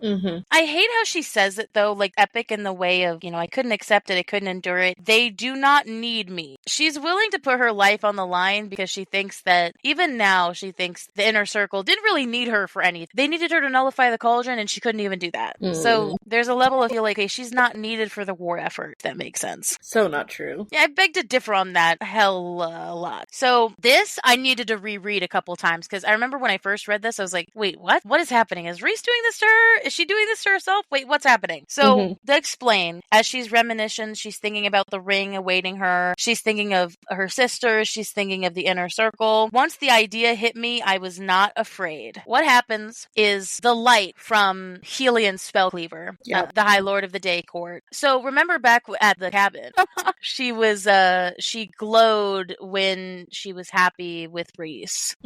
I hate how she says it, though, like epic in the way of, I couldn't accept it, I couldn't endure it. They do not need me. She's willing to put her life on the line because she thinks that even now she thinks the inner circle didn't really need her for anything. They needed her to nullify the cauldron and she couldn't even do that. So there's a level of feel like, hey, she's not needed for the war effort, if that makes sense. So not true. Yeah, I beg to differ on that a lot. So this I needed to reread a couple times because I remember when I first read this, I was like, wait, what? What is happening? Is Rhys doing this to her? Is she doing this to herself? Wait, what's happening? So to explain, as she's reminiscing, she's thinking about the ring awaiting her. She's thinking of her sisters. She's thinking of the inner circle. Once the idea hit me, I was not afraid. What happens is the light from Helion's Spellcleaver, the High Lord of the Day Court. So remember back at the cabin, she glowed when she was happy with Rhys.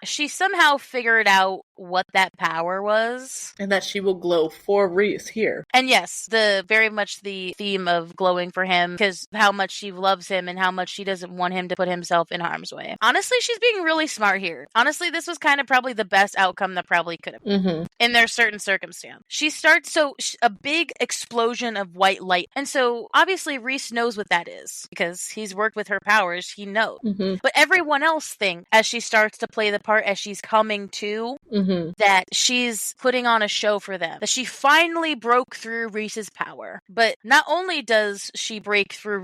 She somehow figured out what that power was. And that she will glow for Rhys here. And yes, very much the theme of glowing for him, because how much she loves him and how much she doesn't want him to put himself in harm's way. Honestly, she's being really smart here. Honestly, this was kind of probably the best outcome that probably could have in their certain circumstance. She starts, a big explosion of white light. And so obviously Rhys knows what that is because he's worked with her powers. He knows. But everyone else thinks as she starts to play the part, as she's coming to, that she's putting on a show for them, that she finally broke through Rhys's power. But not only does she break through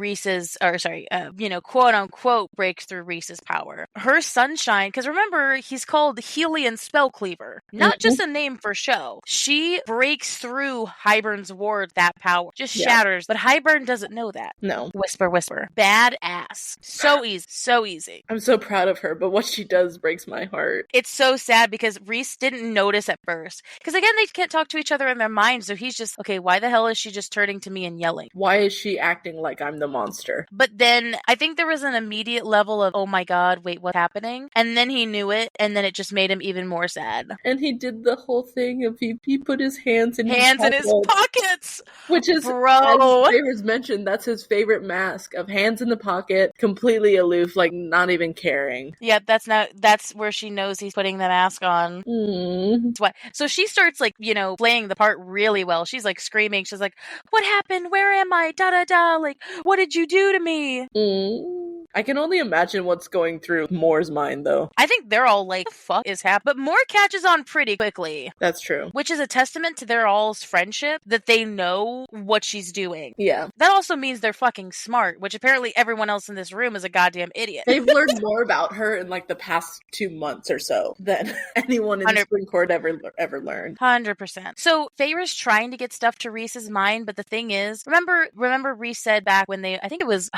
quote unquote break through Rhys's power. Her sunshine, because remember, he's called Helion Spellcleaver. Not just a name for show. She breaks through Hybern's ward that power. Just shatters. But Hybern doesn't know that. No. Whisper, whisper. Badass. So easy. So easy. I'm so proud of her, but what she does breaks my heart. It's so sad because Rhys didn't notice at first. Because again, they can't talk to each other in their minds, so he's just, okay, why the hell is she just turning to me and yelling? Why is she acting like I'm the monster? But then I think there was an immediate level of, oh my god, wait, what's happening? And then he knew it, and then it just made him even more sad. And he did the whole thing of he put his hands in his pockets! Which is, bro, as Favors mentioned, that's his favorite mask, of hands in the pocket, completely aloof, like not even caring. Yeah, that's where she knows he's putting the mask on. That's why. So she starts, like, you know, playing the part really well. She's like screaming. She's like, what happened? Where am I? Da da da. Like, what did you do to me? I can only imagine what's going through Moore's mind, though. I think they're all like, the fuck is happening? But Moore catches on pretty quickly. That's true. Which is a testament to their all's friendship, that they know what she's doing. Yeah. That also means they're fucking smart, which apparently everyone else in this room is a goddamn idiot. They've learned more about her in like the past 2 months or so than anyone in the Spring Court ever learned. 100%. So Feyre's trying to get stuff to Rhys's mind, but the thing is, remember Rhys said back when I think it was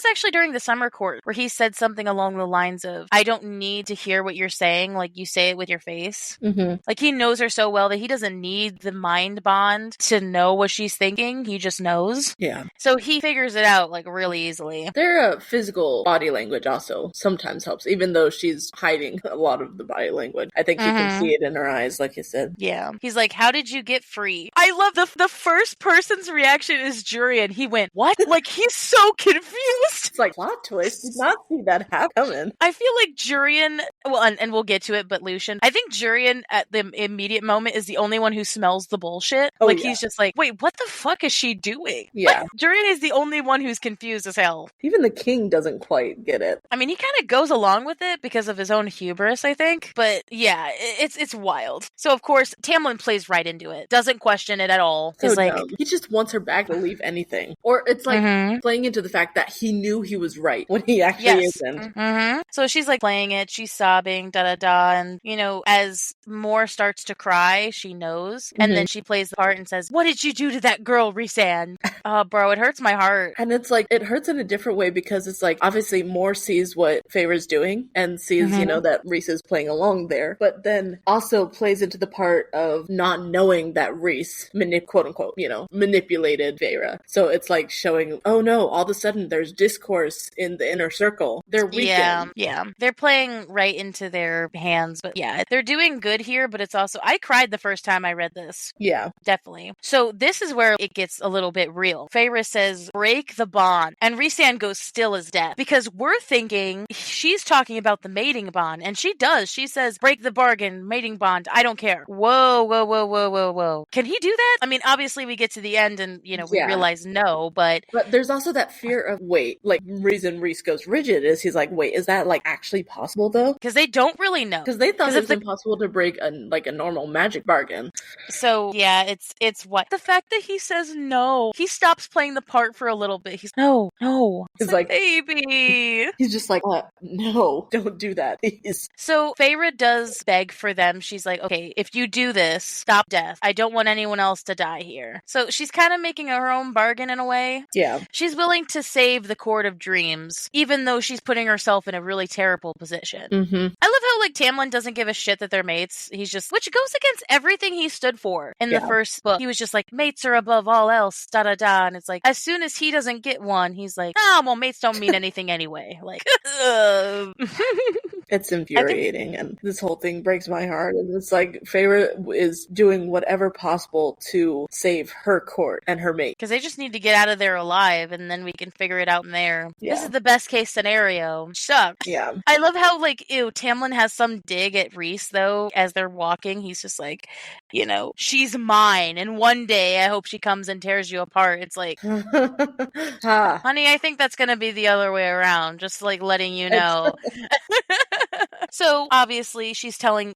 actually during the summer court, where he said something along the lines of, I don't need to hear what you're saying, like you say it with your face. Like, he knows her so well that he doesn't need the mind bond to know what she's thinking. He just knows. Yeah. So he figures it out, like, really easily. Their physical body language also sometimes helps, even though she's hiding a lot of the body language. I think you can see it in her eyes, like you said. Yeah. He's like, how did you get free? I love the first person's reaction is Jurian. He went, what? Like, he's so confused. It's like, plot twist. Did not see that happen. I feel like Jurian, well, and we'll get to it, but Lucian, I think Jurian at the immediate moment is the only one who smells the bullshit. Like, he's just like, wait, what the fuck is she doing? Yeah. Like, Jurian is the only one who's confused as hell. Even the king doesn't quite get it. I mean, he kind of goes along with it because of his own hubris, I think. But yeah, it's wild. So of course, Tamlin plays right into it. Doesn't question it at all. So like, he just wants her back to believe anything. Or it's like playing into the fact that he knew he was right when he actually isn't. So she's like playing it. She's sobbing, da da da. And, you know, as Moore starts to cry, she knows. And then she plays the part and says, what did you do to that girl, Rhys-Anne? Oh, bro, it hurts my heart. And it's like, it hurts in a different way because it's like, obviously Moore sees what Feyre's doing and sees, you know, that Rhys is playing along there, but then also plays into the part of not knowing that Rhys, quote unquote, you know, manipulated Feyre. So it's like showing, oh no, all of a sudden there's discourse in the inner circle. They're weakened. Yeah. They're playing right into their hands, but yeah, they're doing good here, but it's also, I cried the first time I read this. Yeah. Definitely. So this is where it gets a little bit real. Feyre says, break the bond. And Rhys-Anne goes still as death. Because we're thinking she's talking about the mating bond. And she does. She says, break the bargain, mating bond. I don't care. Whoa. Can he do that? I mean, obviously we get to the end and, you know, we realize no, but... But there's also that fear of, wait, like, reason Rhys goes rigid is he's like, wait, is that, like, actually possible, though? Because they don't really know. Because they thought it was impossible to break, a normal magic bargain. So, yeah, it's what? The fact that he says no. He stops playing the part for a little bit. He's, no. He's like, baby. He's just like, no, don't do that, please. So, Feyre does beg for them. She's like, okay, if you do this, stop death. I don't want anyone else to die here. So, she's kind of making her own bargain in a way. Yeah. She's willing to save the Court of Dreams, even though she's putting herself in a really terrible position. I love how, like, Tamlin doesn't give a shit that they're mates. He's just, which goes against everything he stood for in the first book. He was just like, mates are above all else, da da da. And it's like, as soon as he doesn't get one, he's like, oh, well, mates don't mean anything anyway. Like, it's infuriating, and this whole thing breaks my heart. And it's like, Feyre is doing whatever possible to save her court and her mate. Because they just need to get out of there alive, and then we can figure it out from there. Yeah. This is the best case scenario. Sucks. Yeah. I love how, like, Tamlin has some dig at Rhys, though, as they're walking. He's just like, you know, she's mine, and one day I hope she comes and tears you apart. It's like, honey, I think that's going to be the other way around. Just, like, letting you know. So obviously she's telling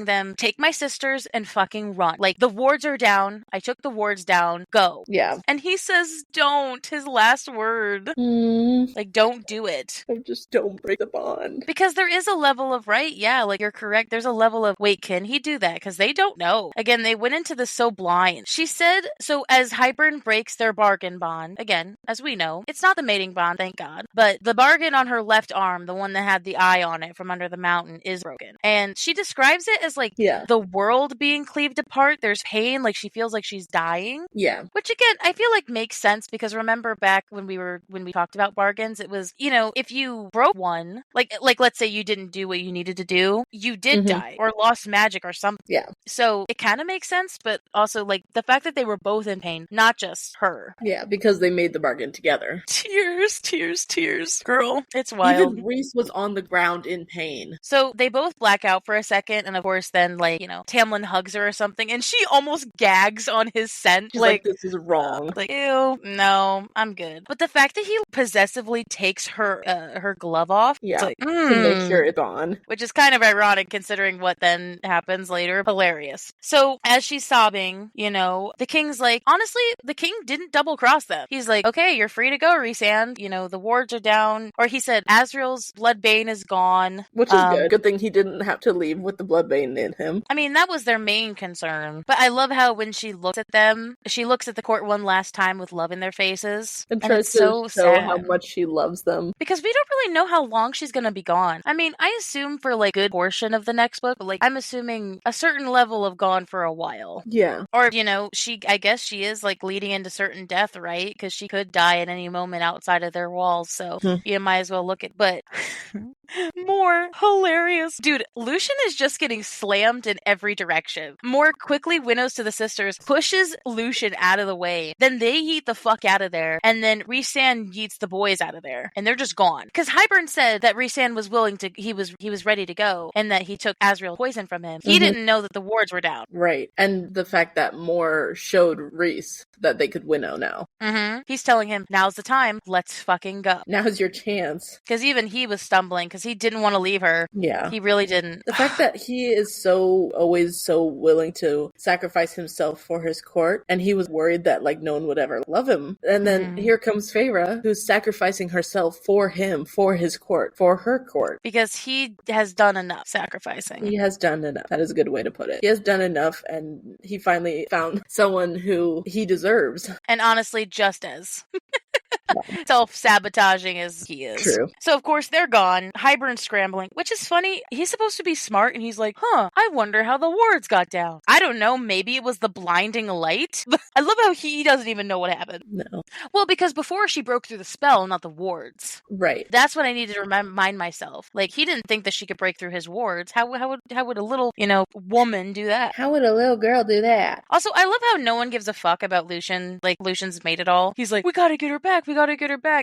them, take my sisters and fucking run. Like, the wards are down. I took the wards down. Go. Yeah. And he says, don't. His last word. Like, don't do it. Just don't break the bond. Because there is a level of, right? Yeah, like, you're correct. There's a level of, wait, can he do that? Because they don't know. Again, they went into this so blind. She said, so as Hybern breaks their bargain bond, again, as we know, it's not the mating bond, thank God, but the bargain on her left arm, the one that had the eye on it from under the mountain, is broken. And she describes it as, like, the world being cleaved apart. There's pain, like, she feels like she's dying. Yeah. Which, again, I feel like makes sense, because remember back when we talked about bargains, it was, you know, if you broke one, like let's say you didn't do what you needed to do, you did die or lost magic or something. Yeah. So it kind of makes sense, but also, like, the fact that they were both in pain, not just her. Yeah, because they made the bargain together. Tears, tears, tears. Girl, it's wild. Even Rhys was on the ground in pain. So they both black out for a second, and of course then, like, you know, Tamlin hugs her or something, and she almost gags on his scent. She's like, this is wrong. Like, ew, no, I'm good. But the fact that he possessively takes her glove off, yeah, like, to make sure it's on. Which is kind of ironic considering what then happens later. Hilarious. So as she's sobbing, you know, the king's like, honestly, the king didn't double cross them. He's like, okay, you're free to go, Rhysand. You know, the wards are down. Or he said, Asriel's bloodbane is gone. Which is good. Good thing he didn't have to leave with the bloodbane in him. I mean, that was their main concern. But I love how when she looks at them, she looks at the court one last time with love in their faces. And tries to show how much she loves them. Because we don't really know how long she's going to be gone. I mean, I assume for, like, a good portion of the next book, but, like, I'm assuming a certain level of gone for a while. Yeah. Or, you know, I guess she is, like, leading into certain death, right? Because she could die at any moment outside of their walls, so you might as well look at, but... More hilarious. Dude, Lucien is just getting slammed in every direction. More quickly winnows to the sisters, pushes Lucien out of the way. Then they yeet the fuck out of there. And then Rhysand yeets the boys out of there. And they're just gone. Because Hybern said that Rhysand was willing to, he was ready to go. And that he took Asriel poison from him. He didn't know that the wards were down. Right. And the fact that Moore showed Rhys that they could winnow now. He's telling him, now's the time. Let's fucking go. Now's your chance. Because even he was stumbling because he didn't want to leave her. Yeah. He really didn't. The fact that he is always so willing to sacrifice himself for his court, and he was worried that, like, no one would ever love him. And then here comes Feyre, who's sacrificing herself for him, for his court, for her court. Because he has done enough sacrificing. He has done enough. That is a good way to put it. He has done enough, and he finally found someone who he deserves. And honestly, just as. Self-sabotaging as he is. True. So, of course, they're gone. Hybern's scrambling, which is funny. He's supposed to be smart, and he's like, I wonder how the wards got down. I don't know. Maybe it was the blinding light. I love how he doesn't even know what happened. No. Well, because before she broke through the spell, not the wards. Right. That's what I needed to remind myself. Like, he didn't think that she could break through his wards. How would a little, woman do that? How would a little girl do that? Also, I love how no one gives a fuck about Lucien. Like, Lucien's made it all. He's like, we gotta get her back.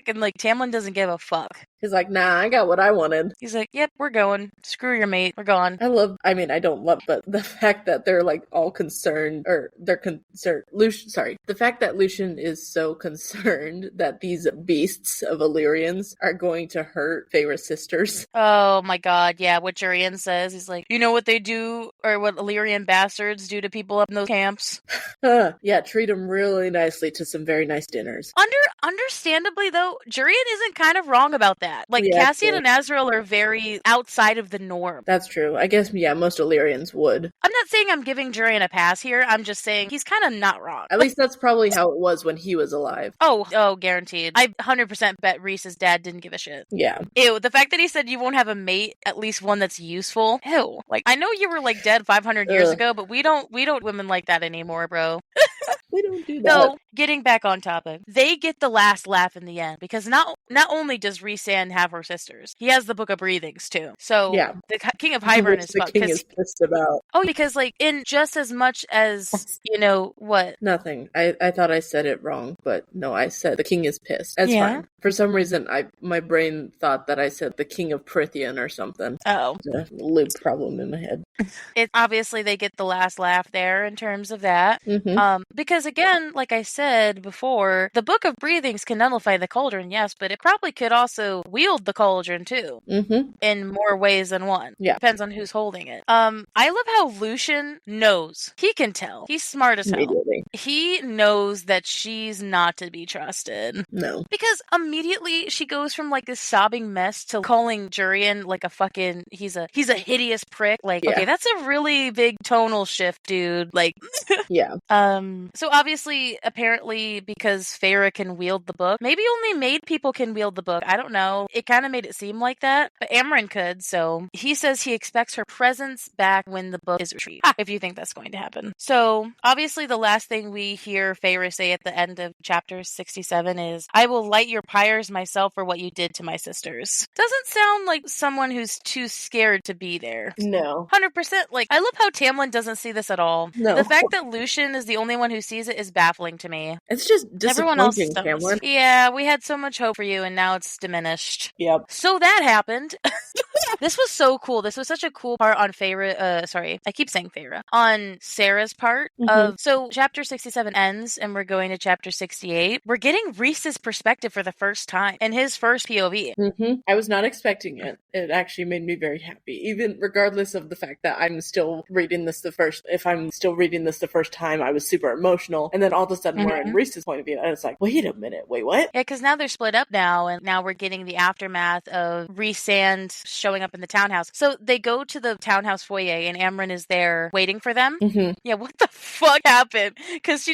And, like, Tamlin doesn't give a fuck. He's like, nah, I got what I wanted. He's like, yep, we're going. Screw your mate. We're gone. I don't love, but the fact that they're, like, all concerned, or they're concerned, the fact that Lucien is so concerned that these beasts of Illyrians are going to hurt Feyre's sisters. Oh my god, yeah, what Jurian says, he's like, you know what they do, or what Illyrian bastards do to people up in those camps? Yeah, treat them really nicely to some very nice dinners. Understandably, though, Jurian isn't kind of wrong about that. Like, yeah, Cassian and Asriel are very outside of the norm. That's true. I guess, yeah, most Illyrians would. I'm not saying I'm giving Jurian a pass here. I'm just saying he's kind of not wrong. At least that's probably how it was when he was alive. Oh, guaranteed. I 100% bet Rhys's dad didn't give a shit. Yeah. Ew, the fact that he said you won't have a mate, at least one that's useful. Ew. Like, I know you were, like, dead 500 years ago, but we don't women like that anymore, bro. We don't do that. So, getting back on topic, they get the last laugh in the end, because not only does Rhysand have her sisters, he has the Book of Breathings, too. So, yeah. The King of Hybern is fucked. The king is pissed about. Oh, because, like, in just as much as, what? Nothing. I thought I said it wrong, but no, I said the king is pissed. That's fine. For some reason, my brain thought that I said the King of Prithian or something. Oh. It's a loop problem in my head. Obviously, they get the last laugh there in terms of that. Mm-hmm. Because Because again, like I said before, the Book of Breathings can nullify the cauldron, yes, but it probably could also wield the cauldron too. In more ways than one. Yeah. Depends on who's holding it. I love how Lucian knows. He can tell. He's smart as hell. Immediately. He knows that she's not to be trusted. No. Because immediately she goes from like this sobbing mess to calling Jurian like a fucking he's a hideous prick. Like, okay, that's a really big tonal shift, dude. Like yeah. So obviously, apparently, because Feyre can wield the book, maybe only made people can wield the book. I don't know. It kind of made it seem like that, but Amren could. So he says he expects her presence back when the book is retrieved. If you think that's going to happen. So obviously, the last thing we hear Feyre say at the end of chapter 67 is, "I will light your pyres myself for what you did to my sisters." Doesn't sound like someone who's too scared to be there. No. 100%. Like, I love how Tamlin doesn't see this at all. No. The fact that Lucian is the only one who sees it is baffling to me. It's just disappointing, Everyone else Tamlin. Yeah, we had so much hope for you, and now it's diminished. Yep. So that happened. This was so cool. This was such a cool part on Feyre. Sorry, I keep saying Feyre. On Sarah's part so chapter 67 ends, and we're going to chapter 68. We're getting Rhys's perspective for the first time, and his first POV. I was not expecting it. It actually made me very happy, even regardless of the fact that I'm still reading this the first. If I'm still reading this the first time, I was super emotional, and then all of a sudden we're in Rhys's point of view, and it's like, wait a minute, wait, what? Yeah, because now they're split up now, and now we're getting the aftermath of Rhysand showing up in the townhouse. So they go to the townhouse foyer, and Amren is there waiting for them. Yeah, what the fuck happened? Because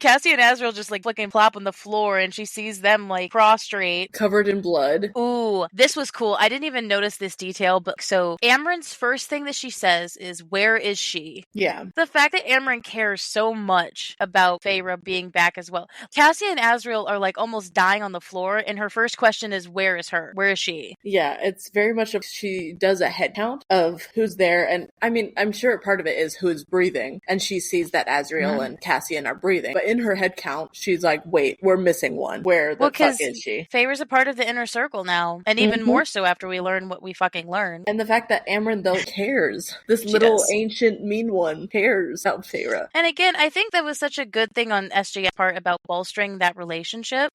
Cassie and Azriel just like fucking plop on the floor, and she sees them like prostrate, covered in blood. Ooh, this was cool. I didn't even notice this detail, but so Amren's first thing that she says is, "Where is she?" Yeah. The fact that Amren cares so much about Feyre being back as well. Cassie and Azriel are like almost dying on the floor, and her first question is, "Where is her? Where is she?" Yeah, it's very much she does a head count of who's there, and I mean, I'm sure part of it is who's breathing, and she sees that Azriel and Cassian are breathing, but in her head count, she's like, wait, we're missing one. Where the fuck is she? Feyre's a part of the inner circle now, and even more so after we learn what we fucking learned. And the fact that Amren, though, cares. This little ancient mean one cares about Feyre. And again, I think that was such a good thing on SJ's part about bolstering that relationship,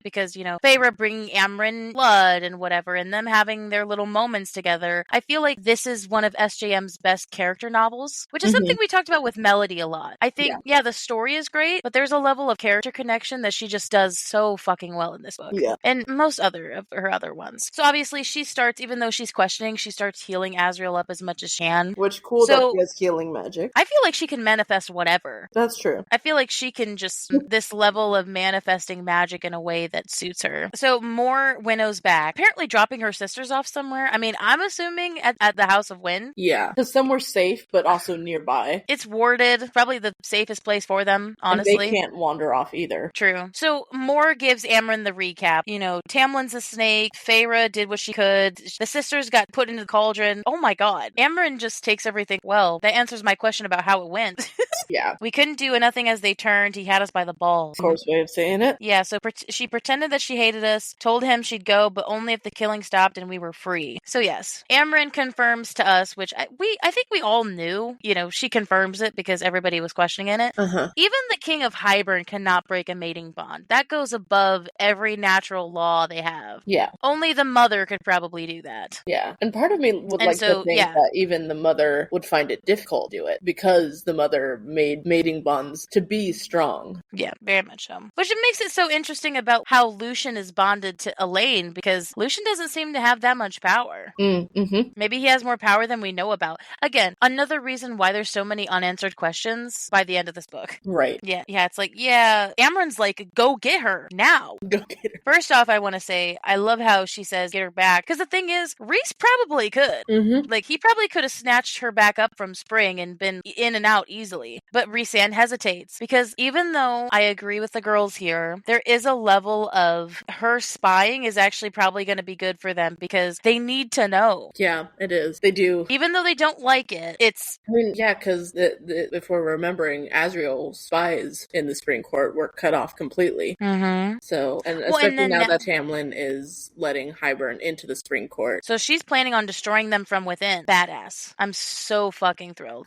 because, you know, Feyre bringing Amren blood and whatever, and them having their little moments together. I feel like this is one of SJM's best character novels, which is something we talked about with Melody a lot. I think, the story is great, but there's a level of character connection that she just does so fucking well in this book. Yeah. And most of her other ones. So obviously she starts, even though she's questioning, she starts healing Azriel up as much as she can. Which cool that she has healing magic. I feel like she can manifest whatever. That's true. I feel like she can just this level of manifesting magic in a way that suits her. So more Winnow's back. Apparently dropping her sisters off somewhere. I mean, I'm assuming at the House of Wynn. Yeah. Because somewhere safe, but also nearby. It's warded. Probably the safest place for them, honestly. And they can't wander off either. True. So Moore gives Amren the recap. You know, Tamlin's a snake. Feyre did what she could. The sisters got put into the cauldron. Oh my god. Amren just takes everything well. That answers my question about how it went. Yeah. We couldn't do nothing as they turned. He had us by the balls. Of course, way of saying it. Yeah, so she pretended that she hated us, told him she'd go, but only if the killing stopped and we were free. So yes, Amren confirms to us, which I think we all knew. You know, she confirms it because everybody was questioning it. Even the King of Hybern cannot break a mating bond. That goes above every natural law they have. Yeah. Only the mother could probably do that. Yeah. And part of me would like to think that even the mother would find it difficult to do it because the mother made mating bonds to be strong. Yeah, very much so. Which it makes it so interesting about how Lucian is bonded to Elaine, because Lucian doesn't seem to have that much power. Maybe he has more power than we know about. Again, another reason why there's so many unanswered questions by the end of this book. Right. Yeah, it's like, Amren's like, go get her now. Go get her. First off, I want to say, I love how she says, get her back. Because the thing is, Rhys probably could. Like, he probably could have snatched her back up from Spring and been in and out easily. But Rhysand hesitates. Because even though I agree with the girls here, there is a level of her spying is actually probably going to be good for them because they need to know. Yeah, it is. They do. Even though they don't like it, it's... I mean, yeah, because if we're remembering, Azriel's spies in the Spring Court were cut off completely. So, and especially now that Tamlin is letting Hybern into the Spring Court. So she's planning on destroying them from within. Badass. I'm so fucking thrilled.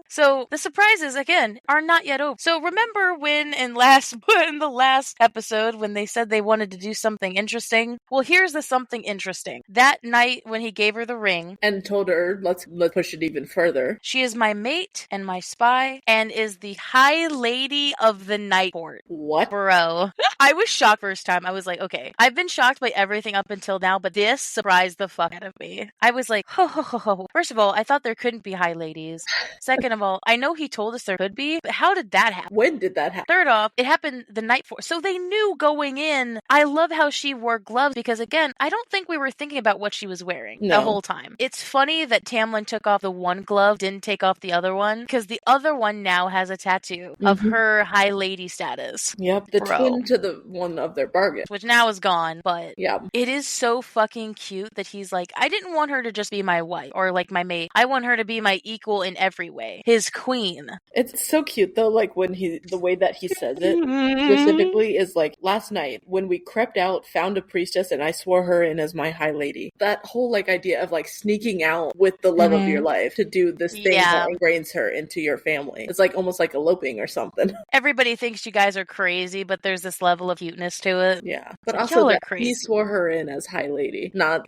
So the surprise surprises, again, are not yet over. So remember when in the last episode when they said they wanted to do something interesting? Well, here's the something interesting. That night when he gave her the ring and told her, let's push it even further. She is my mate and my spy and is the High Lady of the Night Court. What? Bro. I was shocked first time. I was like, okay, I've been shocked by everything up until now, but this surprised the fuck out of me. I was like, ho, ho, ho, ho. First of all, I thought there couldn't be High Ladies. Second of all, I know he told us there could be, but how did that happen? When did that happen? Third off, it happened the night before. So they knew going in. I love how she wore gloves because, again, I don't think we were thinking about what she was wearing the whole time. It's funny that Tamlin took off the one glove, didn't take off the other one, because the other one now has a tattoo of her High Lady status. Yep, the twin to the one of their bargain. Which now is gone, but it is so fucking cute that he's like, I didn't want her to just be my wife or like my mate. I want her to be my equal in every way. His queen. It's so cute though, like when the way that he says it specifically is like, last night when we crept out, found a priestess, and I swore her in as my High Lady. That whole like idea of like sneaking out with the love of your life to do this thing that ingrains her into your family. It's like almost like eloping or something. Everybody thinks you guys are crazy, but there's this level of cuteness to it. Yeah, but also that he swore her in as High Lady, not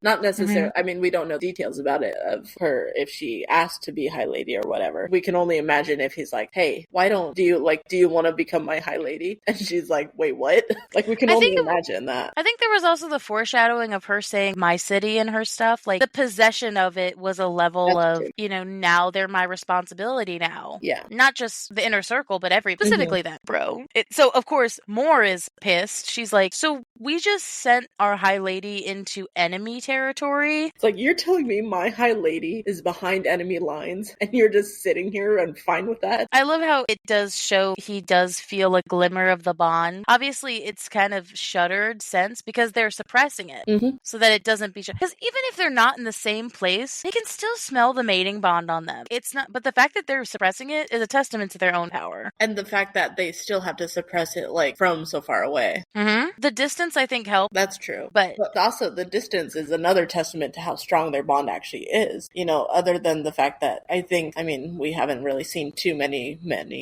not necessarily. I mean, we don't know details about it of her if she asked to be High Lady or whatever. We can only imagine if he's like, hey, do you want to become my High Lady? And she's like, wait, what? Like, we can only imagine that. I think there was also the foreshadowing of her saying my city and her stuff. Like, the possession of it was a level of, now they're my responsibility now. Yeah. Not just the inner circle, but specifically that, bro. So, of course, Moore is pissed. She's like, so we just sent our High Lady into enemy territory? It's like, you're telling me my High Lady is behind enemy lines, and you're just sitting here and fine with that? I love how it does show he does feel a glimmer of the bond. Obviously, it's kind of shuttered sense because they're suppressing it so that it doesn't be because even if they're not in the same place, they can still smell the mating bond on them. It's not, but the fact that they're suppressing it is a testament to their own power. And the fact that they still have to suppress it like from so far away. The distance, I think, helps. That's true. But also the distance is another testament to how strong their bond actually is. Other than the fact that we haven't really seen too many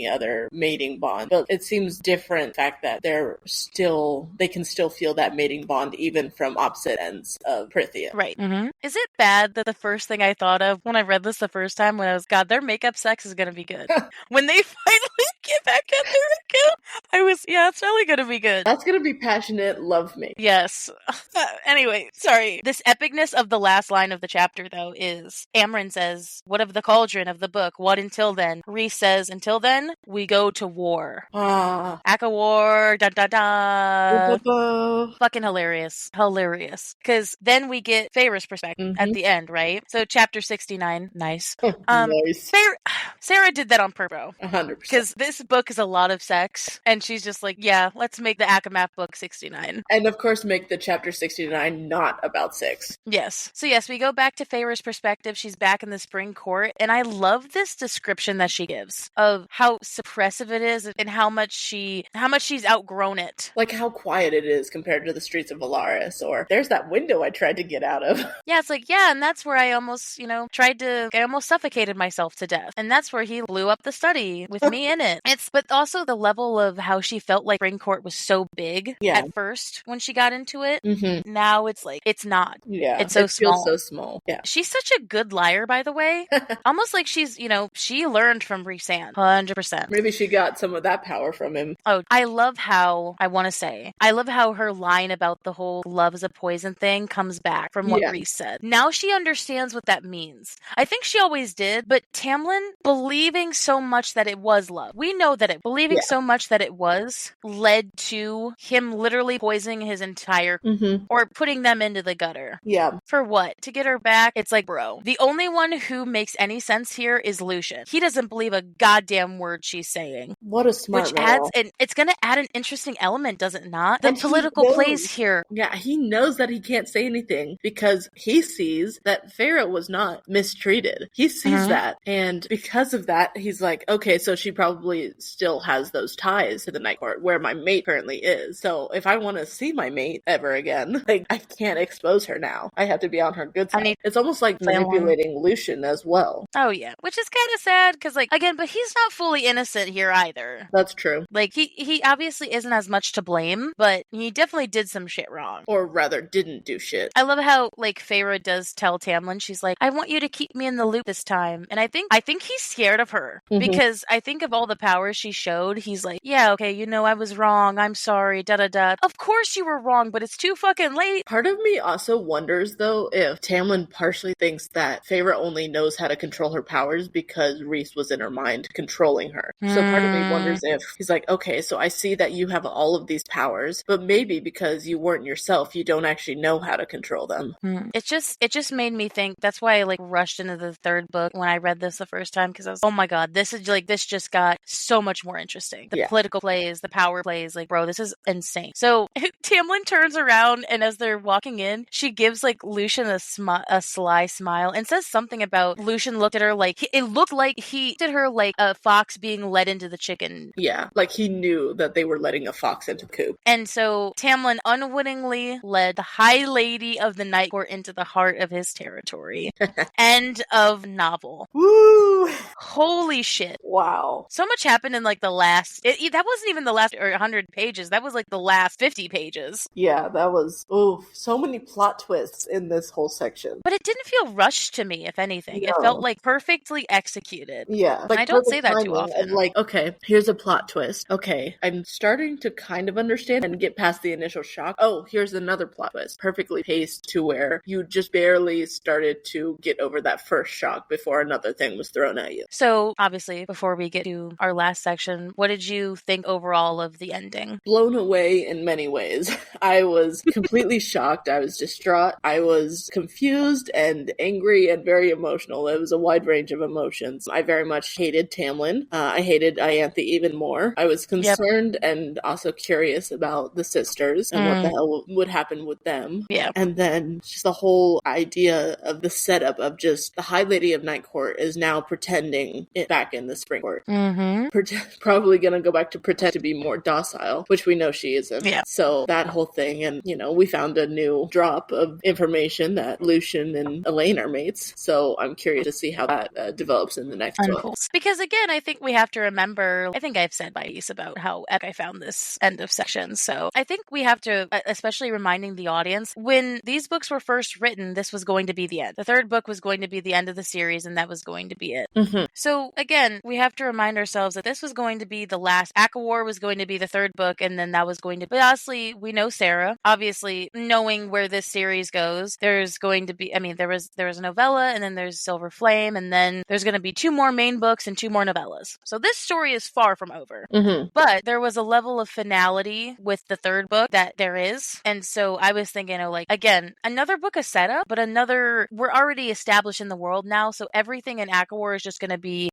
other mating bonds, but it seems different the fact that they can still feel that mating bond even from opposite ends of Prythia. Right. Is it bad that the first thing I thought of when I read this the first time when I was, God, their makeup sex is going to be good. When they finally get back at their account, I was, it's really going to be good. That's going to be passionate love me. Yes. Anyway, sorry. This epicness of the last line of the chapter, though, is Amren says, what of the cauldron of the book? What until then? Rhys says, until then, we go to war. Aka war, da da da. Fucking hilarious. Hilarious. Because then we get Feyre's perspective at the end, right? So chapter 69, nice. Nice. Sarah did that on purpose. 100%. Because this book is a lot of sex, and she's just like, yeah, let's make the Akamat book 69. And of course, make the chapter 69 not about sex. Yes. So yes, we go back to Feyre's perspective. She's back in the spring court, and I love this description that she gives of how suppressive it is and how much she's outgrown it. Like how quiet it is compared to the streets of Valaris, or there's that window I tried to get out of. Yeah, it's like, and that's where I almost, I almost suffocated myself to death. And that's where he blew up the study with me in it. But also the level of how she felt like spring court was so big at first when she got into it. Now it's like, it's not. Yeah. It's so small. Feels so small. Yeah. She's such a good liar, by the way. Almost like she's, she learned from Rhysand. 100%. Maybe she got some of that power from him. Oh, I love how her line about the whole love is a poison thing comes back from what Rhys said. Now she understands what that means. I think she always did, but Tamlin believing so much that it was love. We know that believing so much that it was led to him literally poisoning his entire or putting them into the gutter. Yeah. For what? To get her back? It's like, bro, the only one who makes any sense here is Lucian. He doesn't believe a goddamn word she's saying. What a smart it's going to add an interesting element, does it not? The political plays here. Yeah, he knows that he can't say anything because he sees that Feyre was not mistreated. He sees that. And because of that, he's like, okay, so she probably still has those ties to the Night Court where my mate currently is. So if I want to see my mate ever again, like, I can't expose her now. I have to be on her good side. It's almost like manipulating Lucian as well. Oh, yeah. Which is kind of sad because, like, again, but he's not fully innocent here either. That's true. Like, he obviously isn't as much to blame, but he definitely did some shit wrong. Or rather, didn't do shit. I love how, like, Feyre does tell Tamlin, she's like, I want you to keep me in the loop this time. And I think he's scared of her, because I think of all the powers she showed, he's like, yeah, okay, you know, I was wrong, I'm sorry, da-da-da. Of course you were wrong, but it's too fucking late. Part of me also wonders, though, if Tamlin partially thinks that Feyre only knows how to control her powers because Rhys was in her mind controlling her. So part of me wonders if he's like, okay, so I see that you have all of these powers, but maybe because you weren't yourself, you don't actually know how to control them. It just made me think. That's why I, like, rushed into the third book when I read this the first time, because I was, oh my god, this just got so much more interesting. The political plays, the power plays, like, bro, this is insane. So Tamlin turns around, and as they're walking in, she gives, like, Lucien a sly smile and says something about Lucien looked at her like, it looked like he looked at her like a fox being led into the chicken. Yeah, like he knew that they were letting a fox into the coop. And so Tamlin unwittingly led the High Lady of the Night Court into the heart of his territory. End of novel. Woo! Holy shit. Wow. So much happened in, like, the last... that wasn't even the last 100 pages. That was, like, the last 50 pages. Yeah, that was... so many plot twists in this whole section. But it didn't feel rushed to me, if anything. No. It felt, like, perfectly executed. Yeah. Like, I don't say that too often. Like, okay, here's a plot twist. Okay, I'm starting to kind of understand and get past the initial shock. Oh, here's another plot twist. Perfectly paced to where you just barely started to get over that first shock before another thing was thrown at you. So, obviously, before we get to our last section, what did you think overall of the ending? Blown away in many ways. I was completely shocked. I was distraught. I was confused and angry and very emotional. It was a wide range of emotions. I very much hated Tamlin. I hated Ianthe even more. I was concerned and also curious about the sisters and what the hell would happen with them. Yeah. And then just the whole idea of the setup of just the High Lady of Night Court is now pretending it back in the Spring Court. Probably gonna go back to pretend to be more docile, which we know she isn't. Yeah. So that whole thing, and we found a new drop of information that Lucien and Elaine are mates. So I'm curious to see how that develops in the next book. Because again, I think we have to remember, I think I've said by Ace about how epic I found this end of section. So I think we have to, especially reminding the audience, when these books were first written, this was going to be the end. The third book was going to be the end of the series, and that was going to be it. So again, we have to remind ourselves that this was going to be the last. War was going to be the third book, and then that was going to be, but honestly, we know Sarah. Obviously, knowing where this series goes, there's going to be, there was a novella, and then there's Silver Flame, and then there's going to be 2 more main books and 2 more novellas. So this story is far from over. But there was a level of finality with the third book that there is. And so I was thinking, again, another book of setup, but we're already established in the world now, so everything in ACOWAR is just going to be,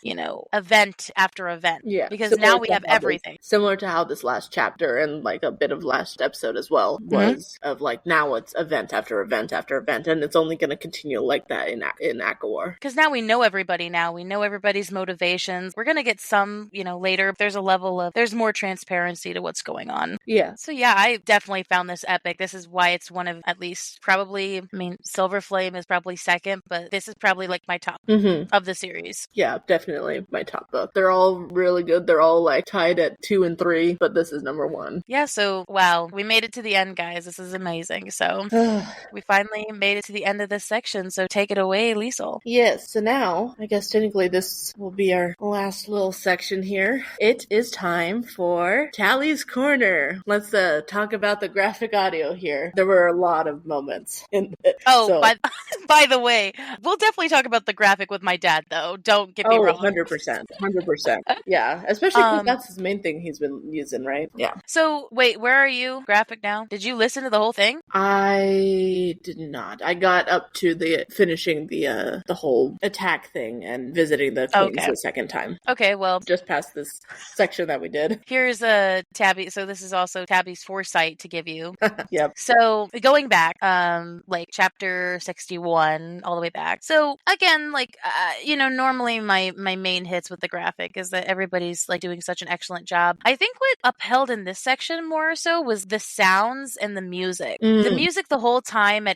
event after event. Yeah. Because now we have everything. Similar to how this last chapter and like a bit of last episode as well was of like, now it's event after event after event, and it's only going to continue like that in ACOWAR. Because now we know everybody now. We know everybody's motivations. We're going to get some, later. There's a level of, there's more transparency to what's going on. Yeah. So yeah, I definitely found this epic. This is why it's one of, at least probably, Silver Flame is probably second, but this is probably like my top of the series. Yeah, definitely my top book. They're all really good. They're all like tied at 2 and 3, but this is number 1. Yeah, so wow, we made it to the end, guys. This is amazing. So we finally made it to the end of this section. So take it away, Liesl. Yes, so now I guess technically this will be our last little section here. It is time for Tally's Corner. Let's talk about the graphic audio here. There were a lot of moments. By the way, we'll definitely talk about the graphic with my dad, though. Don't get me wrong. 100%. Yeah, especially because that's his main thing he's been using, right? Yeah. So, wait, where are you? Graphic now? Did you listen to the whole thing? I did not. I got up to finishing the whole attack thing and visiting the Queens the second time. Okay, well. Just past this section that we did. Here's a Tabby. So this is also Tabby's foresight to give you. Yep. So going back, like chapter 61 all the way back. So again, like, normally my main hits with the graphic is that everybody's like doing such an excellent job. I think what upheld in this section more so was the sounds and the music. The music the whole time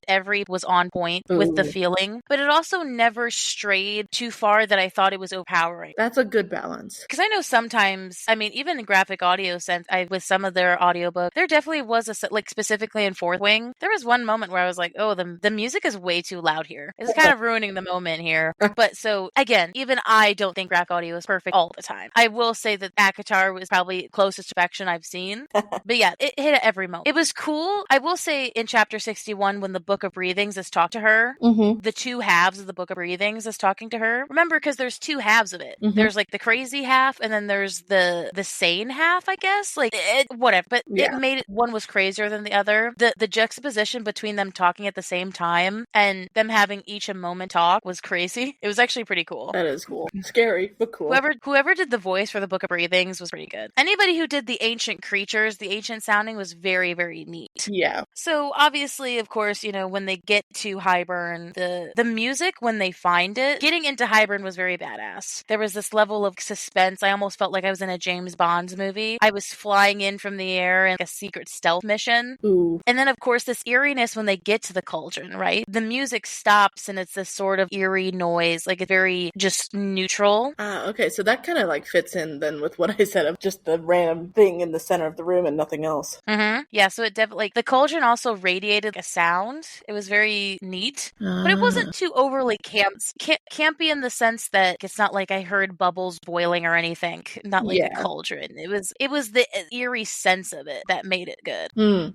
was on point with the feeling, but it also never strayed too far that I thought it was overpowering. That's a good balance. Because I know sometimes, I mean, even in graphic audio sense, with some of their audiobooks, there definitely was like specifically in Fourth Wing, there was one moment where I was like, oh, the music is way too loud here. It's kind of ruining the moment here. But so again, even I don't think graphic audio is perfect all the time. I will say that ACOTAR was probably closest to perfection I've seen. But yeah, it hit at every moment. It was cool. I will say in chapter 61, when the Book of Breathings is talked to her, the two halves of the Book of Breathings is talking to her. Remember, because there's two halves of it. There's like the crazy half, and then there's the sane half, I guess. Like whatever. But it made it, one was crazier than the other. The juxtaposition between them talking at the same time and them having each a moment talk was crazy. It was actually pretty cool. That is cool. Scary, but cool. Whoever did the voice for the Book of Breathings was pretty good. Anybody who did the ancient creatures, the ancient sounding was very, very neat. Yeah. So obviously, of course, you know, when they get to Hybern, the music, when they find it, getting into Hybern was very badass. There was this level of suspense. I almost felt like I was in a James Bond movie. I was flying in from the air in a secret stealth mission. Ooh. And then, of course, this eeriness when they get to the cauldron, right? The music stops and it's this sort of eerie noise, like it's very just neutral. Okay, so that kind of like fits in then with what I said of just the random thing in the center of the room and nothing else. Yeah, so it definitely, like, the cauldron also radiated a sound. It was very neat, but it wasn't too overly campy in the sense that it's not like I heard bubbles boiling or anything. Not like a cauldron. It was the eerie sense of it that made it good.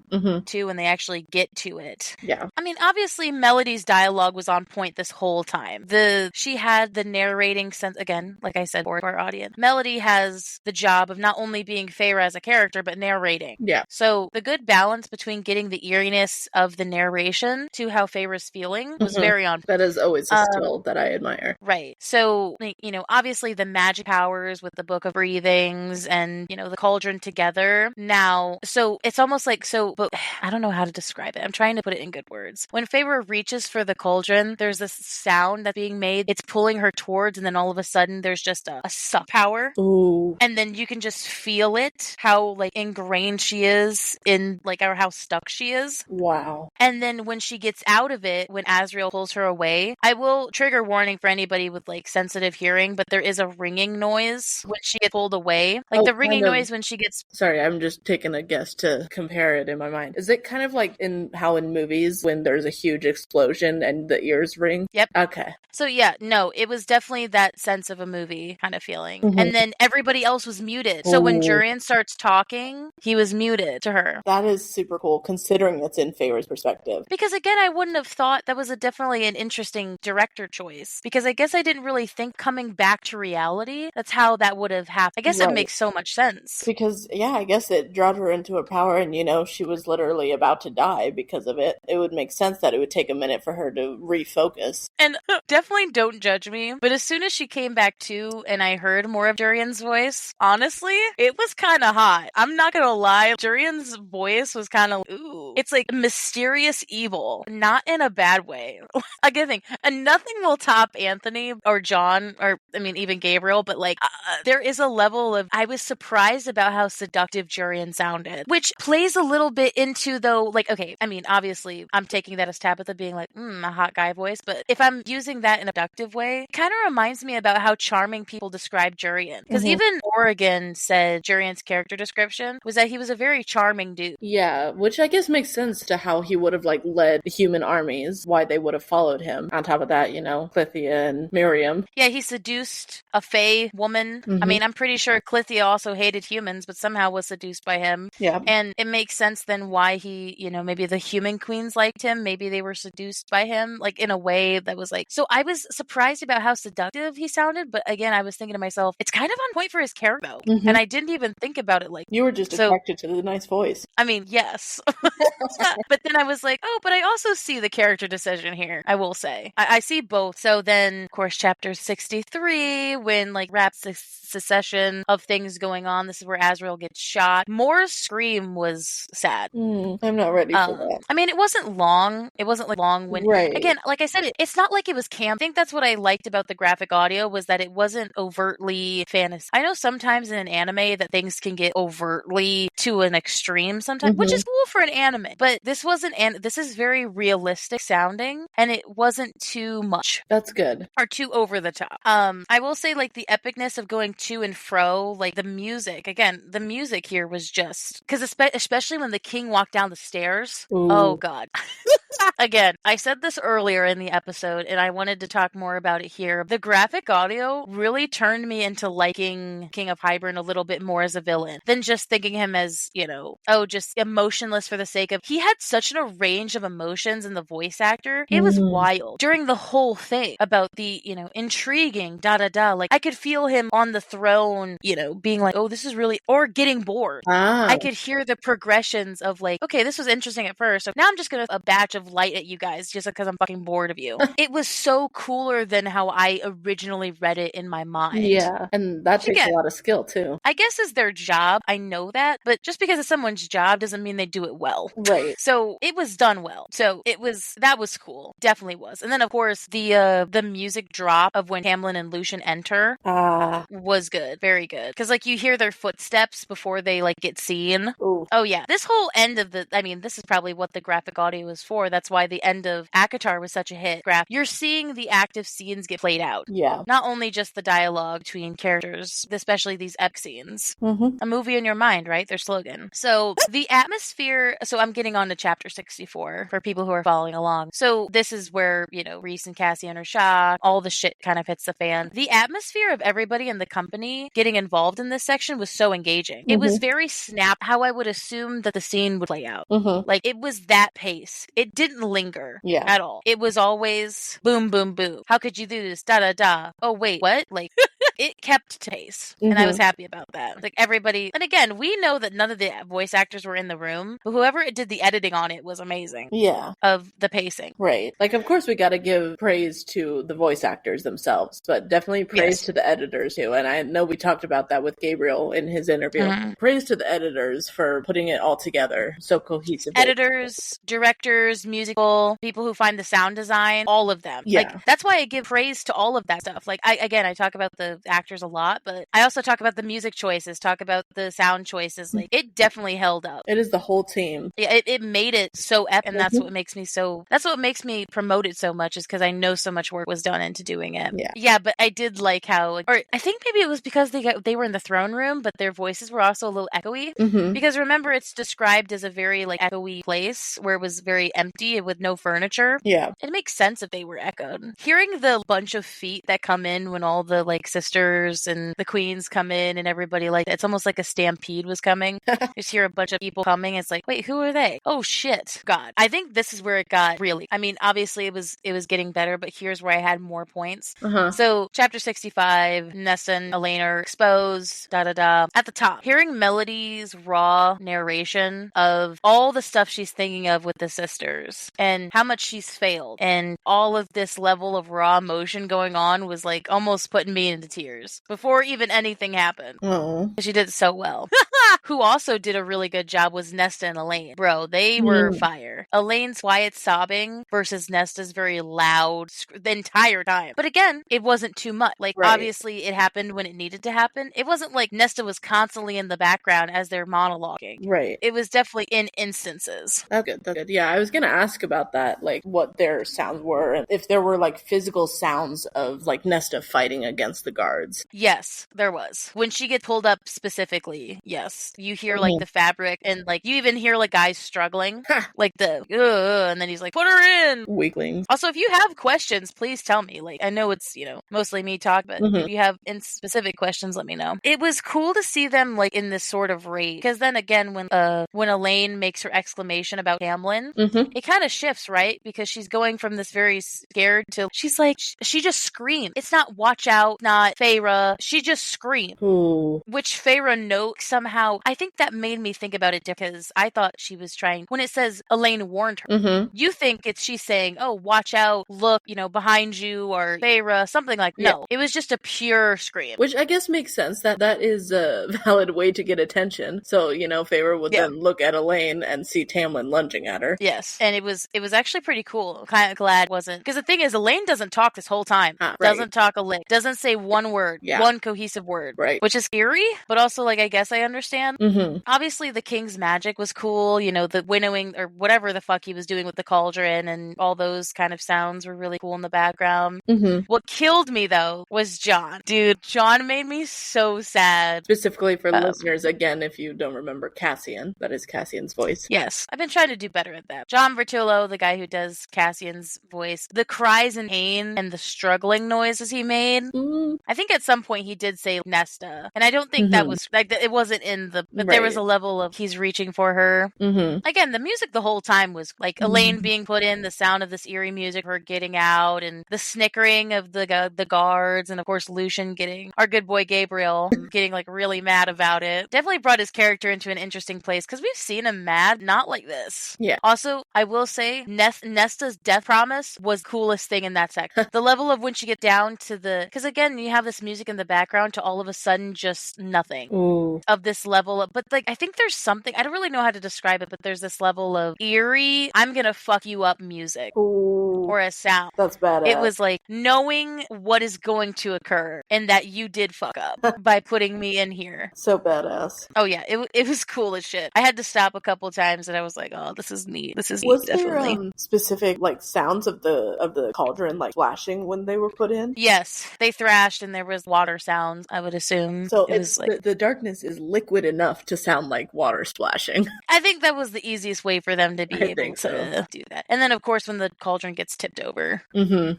Too, when they actually get to it. Yeah. I mean, obviously, Melody's dialogue was on point this whole time. She had the narrating sense, again, like I said, for our audience. Melody has the job of not only being Feyre as a character, but narrating. Yeah. So the good balance between getting the eeriness of the narration to how Feyre's feeling was very on point. That is always a skill that I admire. Right. So, you know, obviously the magic powers with the Book of Breathings and, you know, the cauldron together. Now, so it's almost like, but I don't know how to describe it. I'm trying to put it in good words. When Feyre reaches for the cauldron, there's this sound that's being made. It's pulling her towards, and then all of a sudden there's just a suck power. Ooh. And then you can just feel it, how like ingrained she is in like, or how stuck she is. Wow. And then when she gets out of it, when Azriel pulls her away, I will trigger warning for anybody with like sensitive hearing, but there is a ringing noise when she gets pulled away. Like the ringing noise when she gets... Sorry, I'm just taking a guess to compare it in my mind. Is it kind of like in movies when there's a huge explosion and the ears ring? Yep. Okay. So yeah, no, it was definitely that sense of a movie kind of feeling. And then everybody else was muted. So when Jurian starts talking, he was muted to her. That is super cool, considering it's in Feyre's perspective. Because again, I wouldn't have thought that was definitely an interesting director choice. Because I guess I didn't really think coming back to reality, that's how that would have happened. I guess it makes so much sense. Because, yeah, I guess it brought her into a power and, you know, she was literally about to die because of it. It would make sense that it would take a minute for her to refocus. And definitely don't judge me, but as soon as she came back to and I heard more of Durian's voice, honestly, it was kind of hot. I'm not gonna lie, Durian's voice was kind of, ooh. It's like mysterious evil, not in a bad way. A good thing. And nothing will top Anthony or John, or I mean, even Gabriel, but like, there is a level of, I was surprised about how seductive Durian sounded, which plays a little bit into though, like, okay, I mean, obviously, I'm taking that as Tabitha being like, a hot guy voice, but if I'm using that in a productive way, it kind of reminds me about how charming people describe Jurian. Because even Oregon said Jurian's character description was that he was a very charming dude. Yeah, which I guess makes sense to how he would have like led the human armies, why they would have followed him. On top of that, you know, Clythia and Miriam. Yeah, he seduced a Fae woman. I mean, I'm pretty sure Clythia also hated humans, but somehow was seduced by him. Yeah. And it makes sense then why he, you know, maybe the human queens liked him. Maybe they were seduced by him, like in a way that was like, so I was surprised about how seductive he sounded. But again, I was thinking to myself, it's kind of on point for his character though. And I didn't even think about it like you were just attracted to the nice voice. I mean, yes. But then I was like, oh, but I also see the character decision here, I will say. I see both. So then, of course, chapter 63, when like wraps the succession of things going on, this is where Azriel gets shot. Moore's scream was sad. I'm not ready for that. I mean, it wasn't long. It wasn't like long when, again, like I said, it's not like it was camp. I think that's what I liked about the graphic audio was that it wasn't overtly fantasy. I know some sometimes in an anime that things can get overtly to an extreme sometimes, which is cool for an anime. But this wasn't, this is very realistic sounding, and it wasn't too much. That's good. Or too over the top. I will say, like, the epicness of going to and fro, like the music. Again, the music here was just because, especially when the king walked down the stairs. Ooh. Oh God. Again, I said this earlier in the episode, and I wanted to talk more about it here. The graphic audio really turned me into liking King of Hybern a little bit more as a villain than just thinking him as, just emotionless for the sake of. He had such a range of emotions in the voice actor. It was wild during the whole thing about the, intriguing, Like, I could feel him on the throne, being like, oh, this is really, or getting bored. I could hear the progressions of like, okay, this was interesting at first, so now I'm just gonna a batch of light at you guys just because I'm fucking bored of you. It was so cooler than how I originally read it in my mind. Yeah, and that takes a lot of skill too. I guess is their job. I know that, but just because it's someone's job doesn't mean they do it well. Right. So it was done well. So that was cool. Definitely was. And then of course the music drop of when Tamlin and Lucian enter was good. Very good. Because like you hear their footsteps before they like get seen. Ooh. Oh yeah. This whole end of this is probably what the graphic audio was for. That's why the end of ACOTAR was such a hit. You're seeing the active scenes get played out. Yeah. Not only just the dialogue between characters, especially these epic scenes. A movie in your mind, right? Their slogan. So the atmosphere, so I'm getting on to chapter 64 for people who are following along. So this is where, Rhys and Cassian are shocked. All the shit kind of hits the fan. The atmosphere of everybody in the company getting involved in this section was so engaging. It was very how I would assume that the scene would play out. Like it was that pace. It didn't linger at all. It was always boom, boom, boom. How could you do this? Da, da, da. Oh, wait, what? Like, it kept pace. And I was happy about that. Like everybody, and again, we know that none of the voice actors were in the room, but whoever did the editing on it was amazing. Yeah. Of the pacing. Right. Like, of course, we got to give praise to the voice actors themselves, but definitely praise to the editors too. And I know we talked about that with Gabriel in his interview. Praise to the editors for putting it all together so cohesively. Editors, directors, musical, people who find the sound design, all of them. Yeah. Like, that's why I give praise to all of that stuff. Like, I talk about the actors a lot, but I also talk about the music choices, talk about the sound choices. Like, it definitely held up. It is the whole team. Yeah, it made it so epic, and that's what makes me promote it so much, is because I know so much work was done into doing it. Yeah, but I did like how, or I think maybe it was because they were in the throne room, but their voices were also a little echoey. Because remember, it's described as a very like echoey place where it was very empty with no furniture. Yeah, it makes sense if they were echoed. Hearing the bunch of feet that come in when all the like sisters and the queens come in and everybody, like, it's almost like a stampede was coming. Just hear a bunch of people coming. It's like, wait, who are they? Oh shit, God. I think this is where it got really. I mean, obviously it was getting better, but here's where I had more points. So chapter 65, Nesta and Elaine are exposed. Da da da. At the top, hearing Melody's raw narration of all the stuff she's thinking of with the sisters and how much she's failed, and all of this level of raw emotion going on was like almost putting me into tears before even anything happened. She did it so well. Who also did a really good job was Nesta and Elaine. Bro, they were fire. Elaine's quiet sobbing versus Nesta's very loud the entire time. But again, it wasn't too much. Like, obviously it happened when it needed to happen. It wasn't like Nesta was constantly in the background as they're monologuing. Right. It was definitely in instances. That's good. That's good. Yeah, I was going to ask about that, like what their sounds were, and if there were like physical sounds of like Nesta fighting against the guards. Yes, there was. When she gets pulled up specifically, yes. You hear like the fabric, and like you even hear like guys struggling. Like the and then he's like, put her in. Weaklings. Also, if you have questions, please tell me. Like, I know it's, mostly me talk, but if you have in specific questions, let me know. It was cool to see them like in this sort of rage, because then again, when Elaine makes her exclamation about Tamlin, it kind of shifts, right? Because she's going from this very scared to, she's like, she just screamed. It's not watch out, not Feyre. She just screamed. Which Feyre notes somehow somehow, I think that made me think about it because I thought she was trying, when it says Elaine warned her, you think she's saying, oh, watch out, look, behind you, or Feyre, something like, no, it was just a pure scream. Which I guess makes sense. That is a valid way to get attention. So, Feyre would then look at Elaine and see Tamlin lunging at her. Yes. And it was actually pretty cool. Kind of glad it wasn't. Because the thing is, Elaine doesn't talk this whole time. Doesn't talk a lick. Doesn't say one word. One cohesive word. Right. Which is scary, but also, I guess I understand. Obviously, the king's magic was cool. The winnowing, or whatever the fuck he was doing with the cauldron, and all those kind of sounds were really cool in the background. What killed me, though, was Jon. Dude, Jon made me so sad. Specifically for listeners, again, if you don't remember Cassian, that is Cassian's voice. Yes. I've been trying to do better at that. Jon Vertillo, the guy who does Cassian's voice, the cries in pain and the struggling noises he made. I think at some point he did say Nesta, and I don't think that was, it wasn't in the, but there was a level of he's reaching for her. Again, the music the whole time was Elaine being put in, the sound of this eerie music, her getting out, and the snickering of the guards, and of course Lucian getting, our good boy Gabriel, getting really mad about it. Definitely brought his character into an interesting place, because we've seen him mad, not like this. Yeah. Also, I will say, Nesta's death promise was the coolest thing in that section. The level of when she get down to because again, you have this music in the background to all of a sudden just nothing. Of this level of, but I think there's something, I don't really know how to describe it, but there's this level of eerie, I'm gonna fuck you up music. Or a sound. That's badass. It was knowing what is going to occur and that you did fuck up by putting me in here. So badass. Oh yeah, it was cool as shit. I had to stop a couple times and I was like, oh, this is neat. This is was neat, definitely. There specific sounds of the cauldron flashing when they were put in? Yes, they thrashed and there was water sounds, I would assume. So it was the darkness is liquid enough to sound like water splashing. I think that was the easiest way for them to be able to do that. And then of course when the cauldron gets tipped over,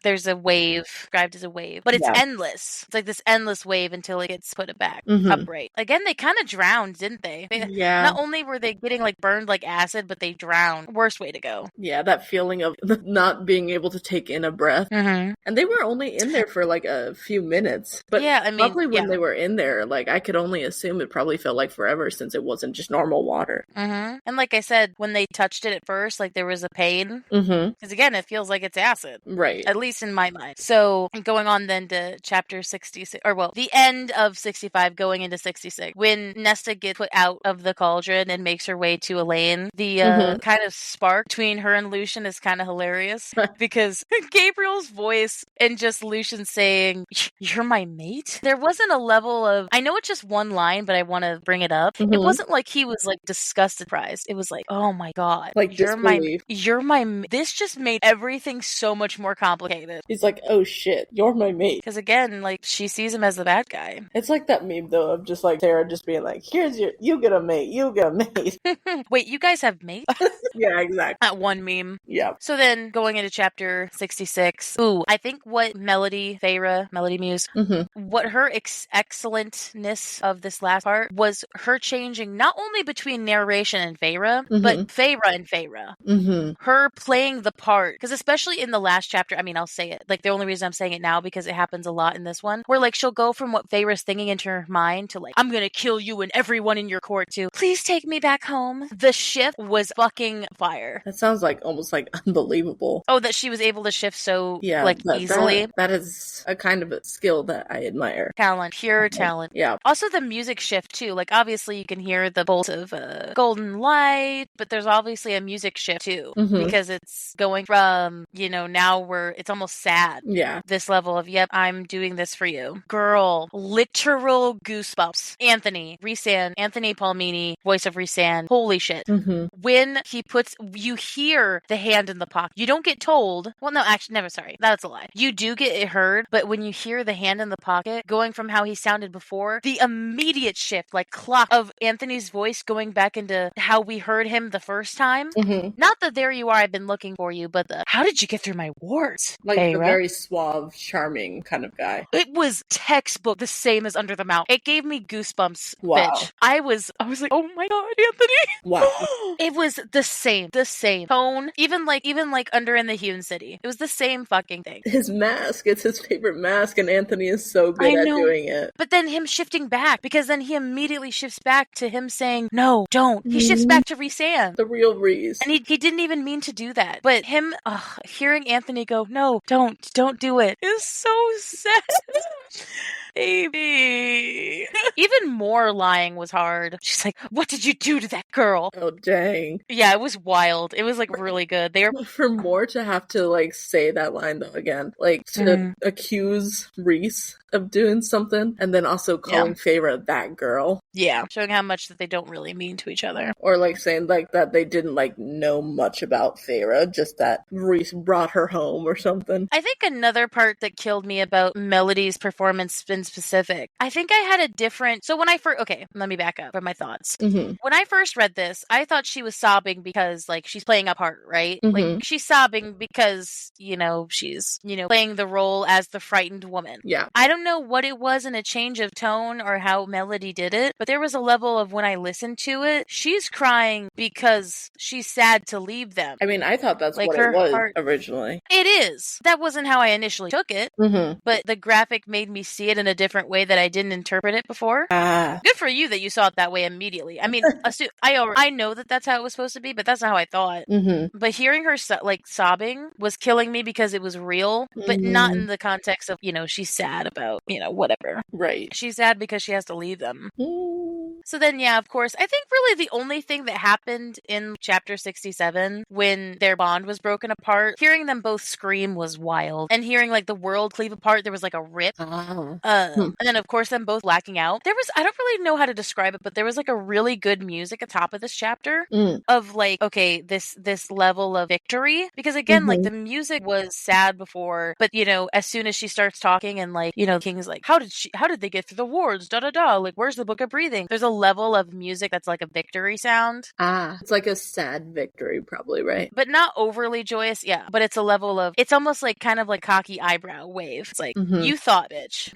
there's a wave, described as a wave, but it's endless. It's this endless wave until it gets put back upright. Again, they kind of drowned, didn't they? Not only were they getting burned like acid, but they drowned. Worst way to go. Yeah, that feeling of not being able to take in a breath. And they were only in there for a few minutes. But probably when they were in there, I could only assume it probably felt like forever, since it wasn't just normal water. And like I said, when they touched it at first, there was a pain. Because again, it feels like it's acid. Right. At least in my mind. So going on then to chapter 66, or the end of 65 going into 66, when Nesta gets put out of the cauldron and makes her way to Elaine, the kind of spark between her and Lucian is kind of hilarious. Because Gabriel's voice and just Lucian saying, "You're my mate?" There wasn't a level of, I know it's just one line, but I want to bring it up. It wasn't like he was disgusted, surprised. It was oh my god, you're my, this just made everything so much more complicated. He's oh shit, you're my mate. Because again, she sees him as the bad guy. It's that meme though of just Sarah just being here's you get a mate, you get a mate. Wait, you guys have mates? Yeah, exactly. That one meme. Yeah. So then going into chapter 66, I think what Feyre Muse, what her excellentness of this last part was her changing not only between narration and Feyre, but Feyre and Feyre. Her playing the part, because especially in the last chapter, I'll say it, the only reason I'm saying it now because it happens a lot in this one, where she'll go from what Feyre's thinking into her mind to I'm gonna kill you and everyone in your court to please take me back home. The shift was fucking fire. That sounds almost unbelievable. Oh, that she was able to shift so easily. That is a kind of a skill that I admire. Talent, pure talent. Yeah. Also the music shift too. Obviously you can hear the bolt of golden light, but there's obviously a music shift too, because it's going from, now it's almost sad. Yeah. This level of, yep, I'm doing this for you. Girl, literal goosebumps. Anthony Palmini, voice of Rhysand. Holy shit. When he you hear the hand in the pocket. You don't get told. Well, no, actually, never, sorry. That's a lie. You do get it heard, but when you hear the hand in the pocket, going from how he sounded before, the immediate shift, clock of Anthony's voice going back into how we heard him the first time. Not the there you are, I've been looking for you, but the how did you get through my wards? The very suave, charming kind of guy. It was textbook, the same as Under the Mountain. It gave me goosebumps, wow. Bitch. I was like, oh my god, Anthony. Wow. It was the same tone, even Under in the Hewn City. It was the same fucking thing. His mask, it's his favorite mask, and Anthony is so good at doing it. But then him shifting back, because then he immediately shifts back to him saying, no, don't. He shifts back to Rhysand. The real Rhys. And he didn't even mean to do that. But him hearing Anthony go, no, don't do it, is so sad. Baby. Even more lying was hard. She's like, what did you do to that girl? Oh, dang. Yeah, it was wild. It was like really good. For Moore to have to like say that line though again, like to accuse Rhys of doing something and then also calling Feyre that girl. Yeah, showing how much that they don't really mean to each other. Or like saying like that they didn't like know much about Feyre, just that Rhys brought her home or something. I think another part that killed me about Melody's performance in specific, I think I had a different... So when I first... Okay, let me back up for my thoughts. When I first read this, I thought she was sobbing because, like, she's playing a part, right? Like, she's sobbing because, you know, she's, you know, playing the role as the frightened woman. Yeah. I don't know what it was in a change of tone or how Melody did it, but there was a level of when I listened to it, she's crying because she's sad to leave them. I mean, I thought that's like what it was originally. It is. That wasn't how I initially took it, but the graphic made me see it in a different way that I didn't interpret it before. Good for you that you saw it that way immediately. I mean, I know that that's how it was supposed to be, but that's not how I thought. But hearing her like sobbing was killing me because it was real, but not in the context of, you know, she's sad about, you know, whatever. Right. She's sad because she has to leave them. So then, yeah, of course, I think really the only thing that happened in chapter 67 when their bond was broken apart, hearing them both scream was wild. And hearing like the world cleave apart, there was like a rip. And then, of course, them both blacking out. There was, I don't really know how to describe it, but there was like a really good music at the top of this chapter of like, okay, this level of victory. Because again, like the music was sad before, but you know, as soon as she starts talking and like, you know, King's like, how did they get through the wards? Da da da. Like, where's the book of breathing? There's a level of music that's like a victory sound. It's like a sad victory, probably, right? But not overly joyous, yeah. But it's a level of, it's almost like kind of like cocky eyebrow wave. It's like, you thought, bitch.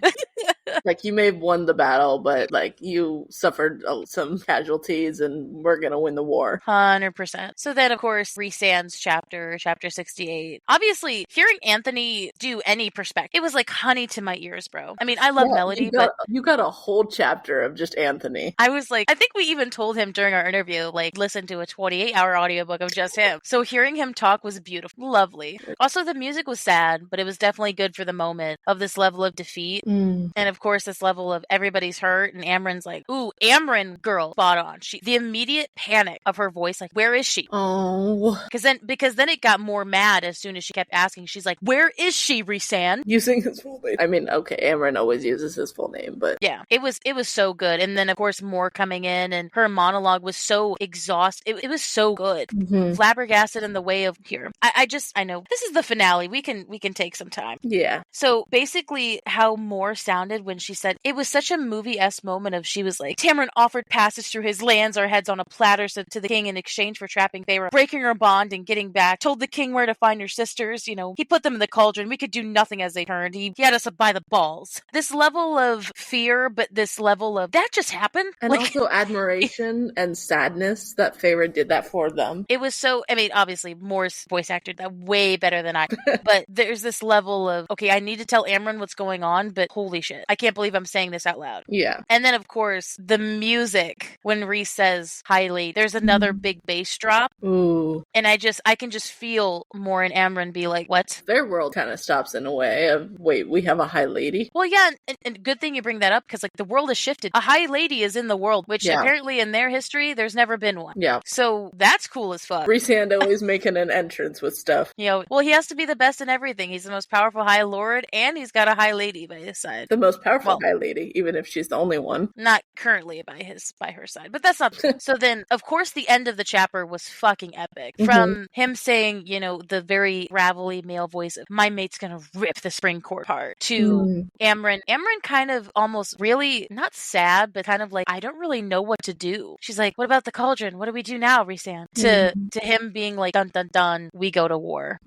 Like, you may have won the battle, but like you suffered some casualties and we're gonna win the war. 100%. So then, of course, Rhysand's chapter 68. Obviously, hearing Anthony do any perspective, it was like honey to my ears, bro. I mean, I love Melody, but you got a whole chapter of just Anthony. I was like, I think we even told him during our interview, like, listen to a 28-hour audiobook of just him. So hearing him talk was beautiful. Lovely. Also, the music was sad, but it was definitely good for the moment of this level of defeat. And of course, this level of everybody's hurt. And Amren's like, ooh, Amren, girl, spot on. The immediate panic of her voice, like, where is she? Oh. Because then it got more mad as soon as she kept asking. She's like, where is she, Rhysand? Using his full name. I mean, okay, Amren always uses his full name, but... Yeah, it was so good. And then, of course, more coming in, and her monologue was so exhausting. It was so good. Flabbergasted in the way of, here. I know, this is the finale. We can take some time. Yeah. So, basically, how Moore sounded when she said, it was such a movie-esque moment of, she was like, Tamlin offered passage through his lands, our heads on a platter, to the king in exchange for trapping Feyre, breaking her bond and getting back, told the king where to find her sisters, you know, he put them in the cauldron, we could do nothing as they turned, he had us up by the balls. This level of fear, but this level of, that just happened? And like, also admiration and sadness that Feyre did that for them. It was so, I mean, obviously, Moore's voice actor that way better than I, but there's this level of, okay, I need to tell Amren what's going on, but holy shit, I can't believe I'm saying this out loud. Yeah. And then, of course, the music, when Rhys says, highly, there's another big bass drop. Ooh. And I can just feel Moore and Amren be like, what? Their world kind of stops in a way of, wait, we have a high lady? Well, yeah, and good thing you bring that up, because like the world has shifted. A high lady is in the world, which apparently in their history, there's never been one. Yeah. So that's cool as fuck. Rhysand always making an entrance with stuff. You know, well, he has to be the best in everything. He's the most powerful High Lord, and he's got a High Lady by his side. The most powerful High Lady, even if she's the only one. Not currently by her side, but that's not. So then, of course, the end of the chapter was fucking epic. From him saying, you know, the very gravelly male voice of, my mate's gonna rip the spring court apart, to Amren. Amren kind of almost really, not sad, but kind of like, I don't really know what to do. She's like, what about the cauldron? What do we do now, Rhysand? To him being like, dun dun dun, we go to war.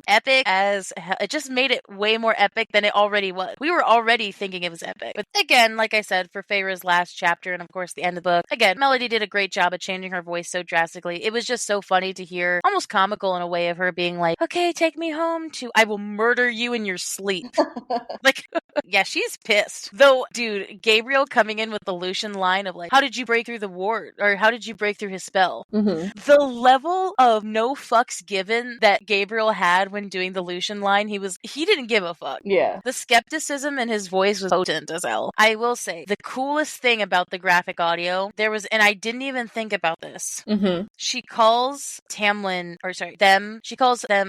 Epic as hell. It just made it way more epic than it already was. We were already thinking thinking it was epic. But again, like I said, for Feyre's last chapter and of course the end of the book, again, Melody did a great job of changing her voice so drastically. It was just so funny to hear, almost comical in a way, of her being like, okay, take me home to I will murder you in your sleep. Like, yeah, she's pissed. Though, dude, Gabriel coming in with the Lucian line of like, how did you break through the ward? Or how did you break through his spell? The level of no fucks given that Gabriel had when doing the Lucian line, he didn't give a fuck. Yeah. The skepticism in his voice was potent as hell. I will say, the coolest thing about the graphic audio, and I didn't even think about this. She calls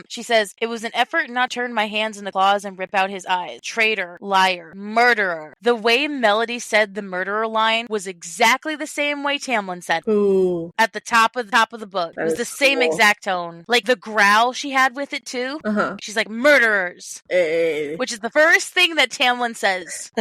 she says, it was an effort not to turn my hands in the claws and rip out his eyes. Traitor, liar, murderer. The way Melody said the murderer line was exactly the same way Tamlin said. Ooh. At the top of the book. It was the same exact tone. Like the growl she had with it too. She's like, murderers. Hey. Which is the first thing that Tamlin says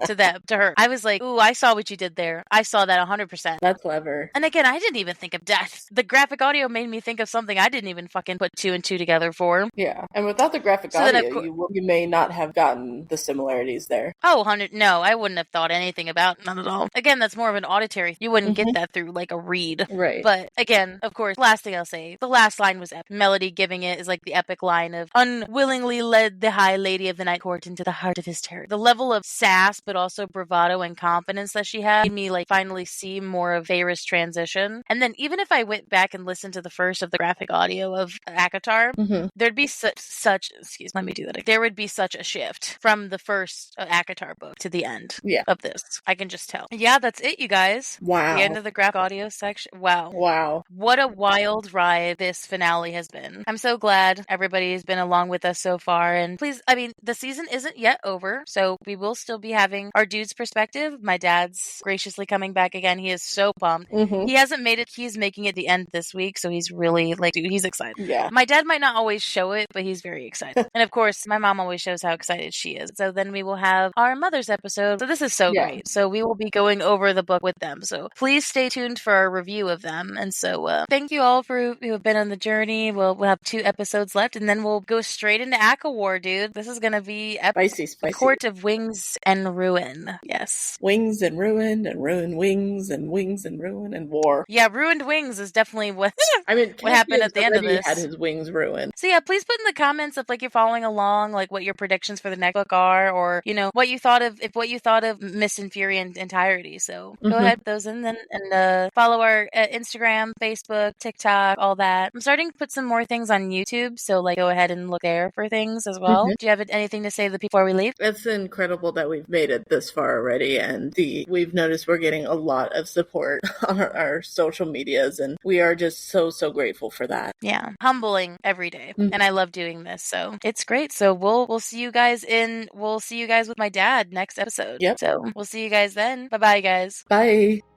to her. I was like, ooh, I saw what you did there. I saw that 100%. That's clever. And again, I didn't even think of death. The graphic audio made me think of something I didn't even fucking put 2 and 2 together for. Yeah. And without the graphic audio, you may not have gotten the similarities there. Oh, no, I wouldn't have thought anything about it. None at all. Again, that's more of an auditory. You wouldn't get that through like a read. Right. But again, of course, last thing I'll say, the last line was epic. Melody giving it is like the epic line of unwillingly led the High Lady of the Night Court into the heart of his terror. The level of sass, but also bravado and confidence that she had made me like finally see more of Feyre's transition. And then even if I went back and listened to the first of the graphic audio of ACOTAR, there'd be let me do that again. There would be such a shift from the first ACOTAR book to the end of this. I can just tell. Yeah, that's it, you guys. Wow. The end of the graphic audio section. Wow. What a wild ride this finale has been. I'm so glad everybody's been along with us so far. And please, I mean, the season isn't yet over, so we will still be having our dude's perspective. My dad's graciously coming back again. He is so pumped. He hasn't made it. He's making it the end this week, so he's really like, dude, he's excited. Yeah. My dad might not always show it, but he's very excited. And of course, my mom always shows how excited she is. So then we will have our mother's episode. So this is so great. So we will be going over the book with them. So please stay tuned for our review of them. And so thank you all who have been on the journey. We'll have 2 episodes left, and then we'll go straight into ACOTAR War, dude. This is gonna be epic. Spicy. Court of Wings and Ruin. Yes. Wings and ruin and ruin wings and ruin and war. Yeah, ruined wings is definitely what I mean, what happened at the end of this. Had his wings ruined. So yeah, please put in the comments if like you're following along, like what your predictions for the next book are, or you know what you thought of Miss and Fury in entirety. So go ahead, those in then, and follow our Instagram, Facebook, TikTok, all that. I'm starting to put some more things on YouTube, so like go ahead and look there for things as well. Do you have anything to say before we leave? It's incredible that we've made it this far already, and we've noticed we're getting a lot of support on our social medias, and we are just so grateful for that. Yeah, humbling every day, and I love doing this, so it's great. So we'll see you guys with my dad next episode. Yep. So we'll see you guys then. Bye-bye, guys. Bye.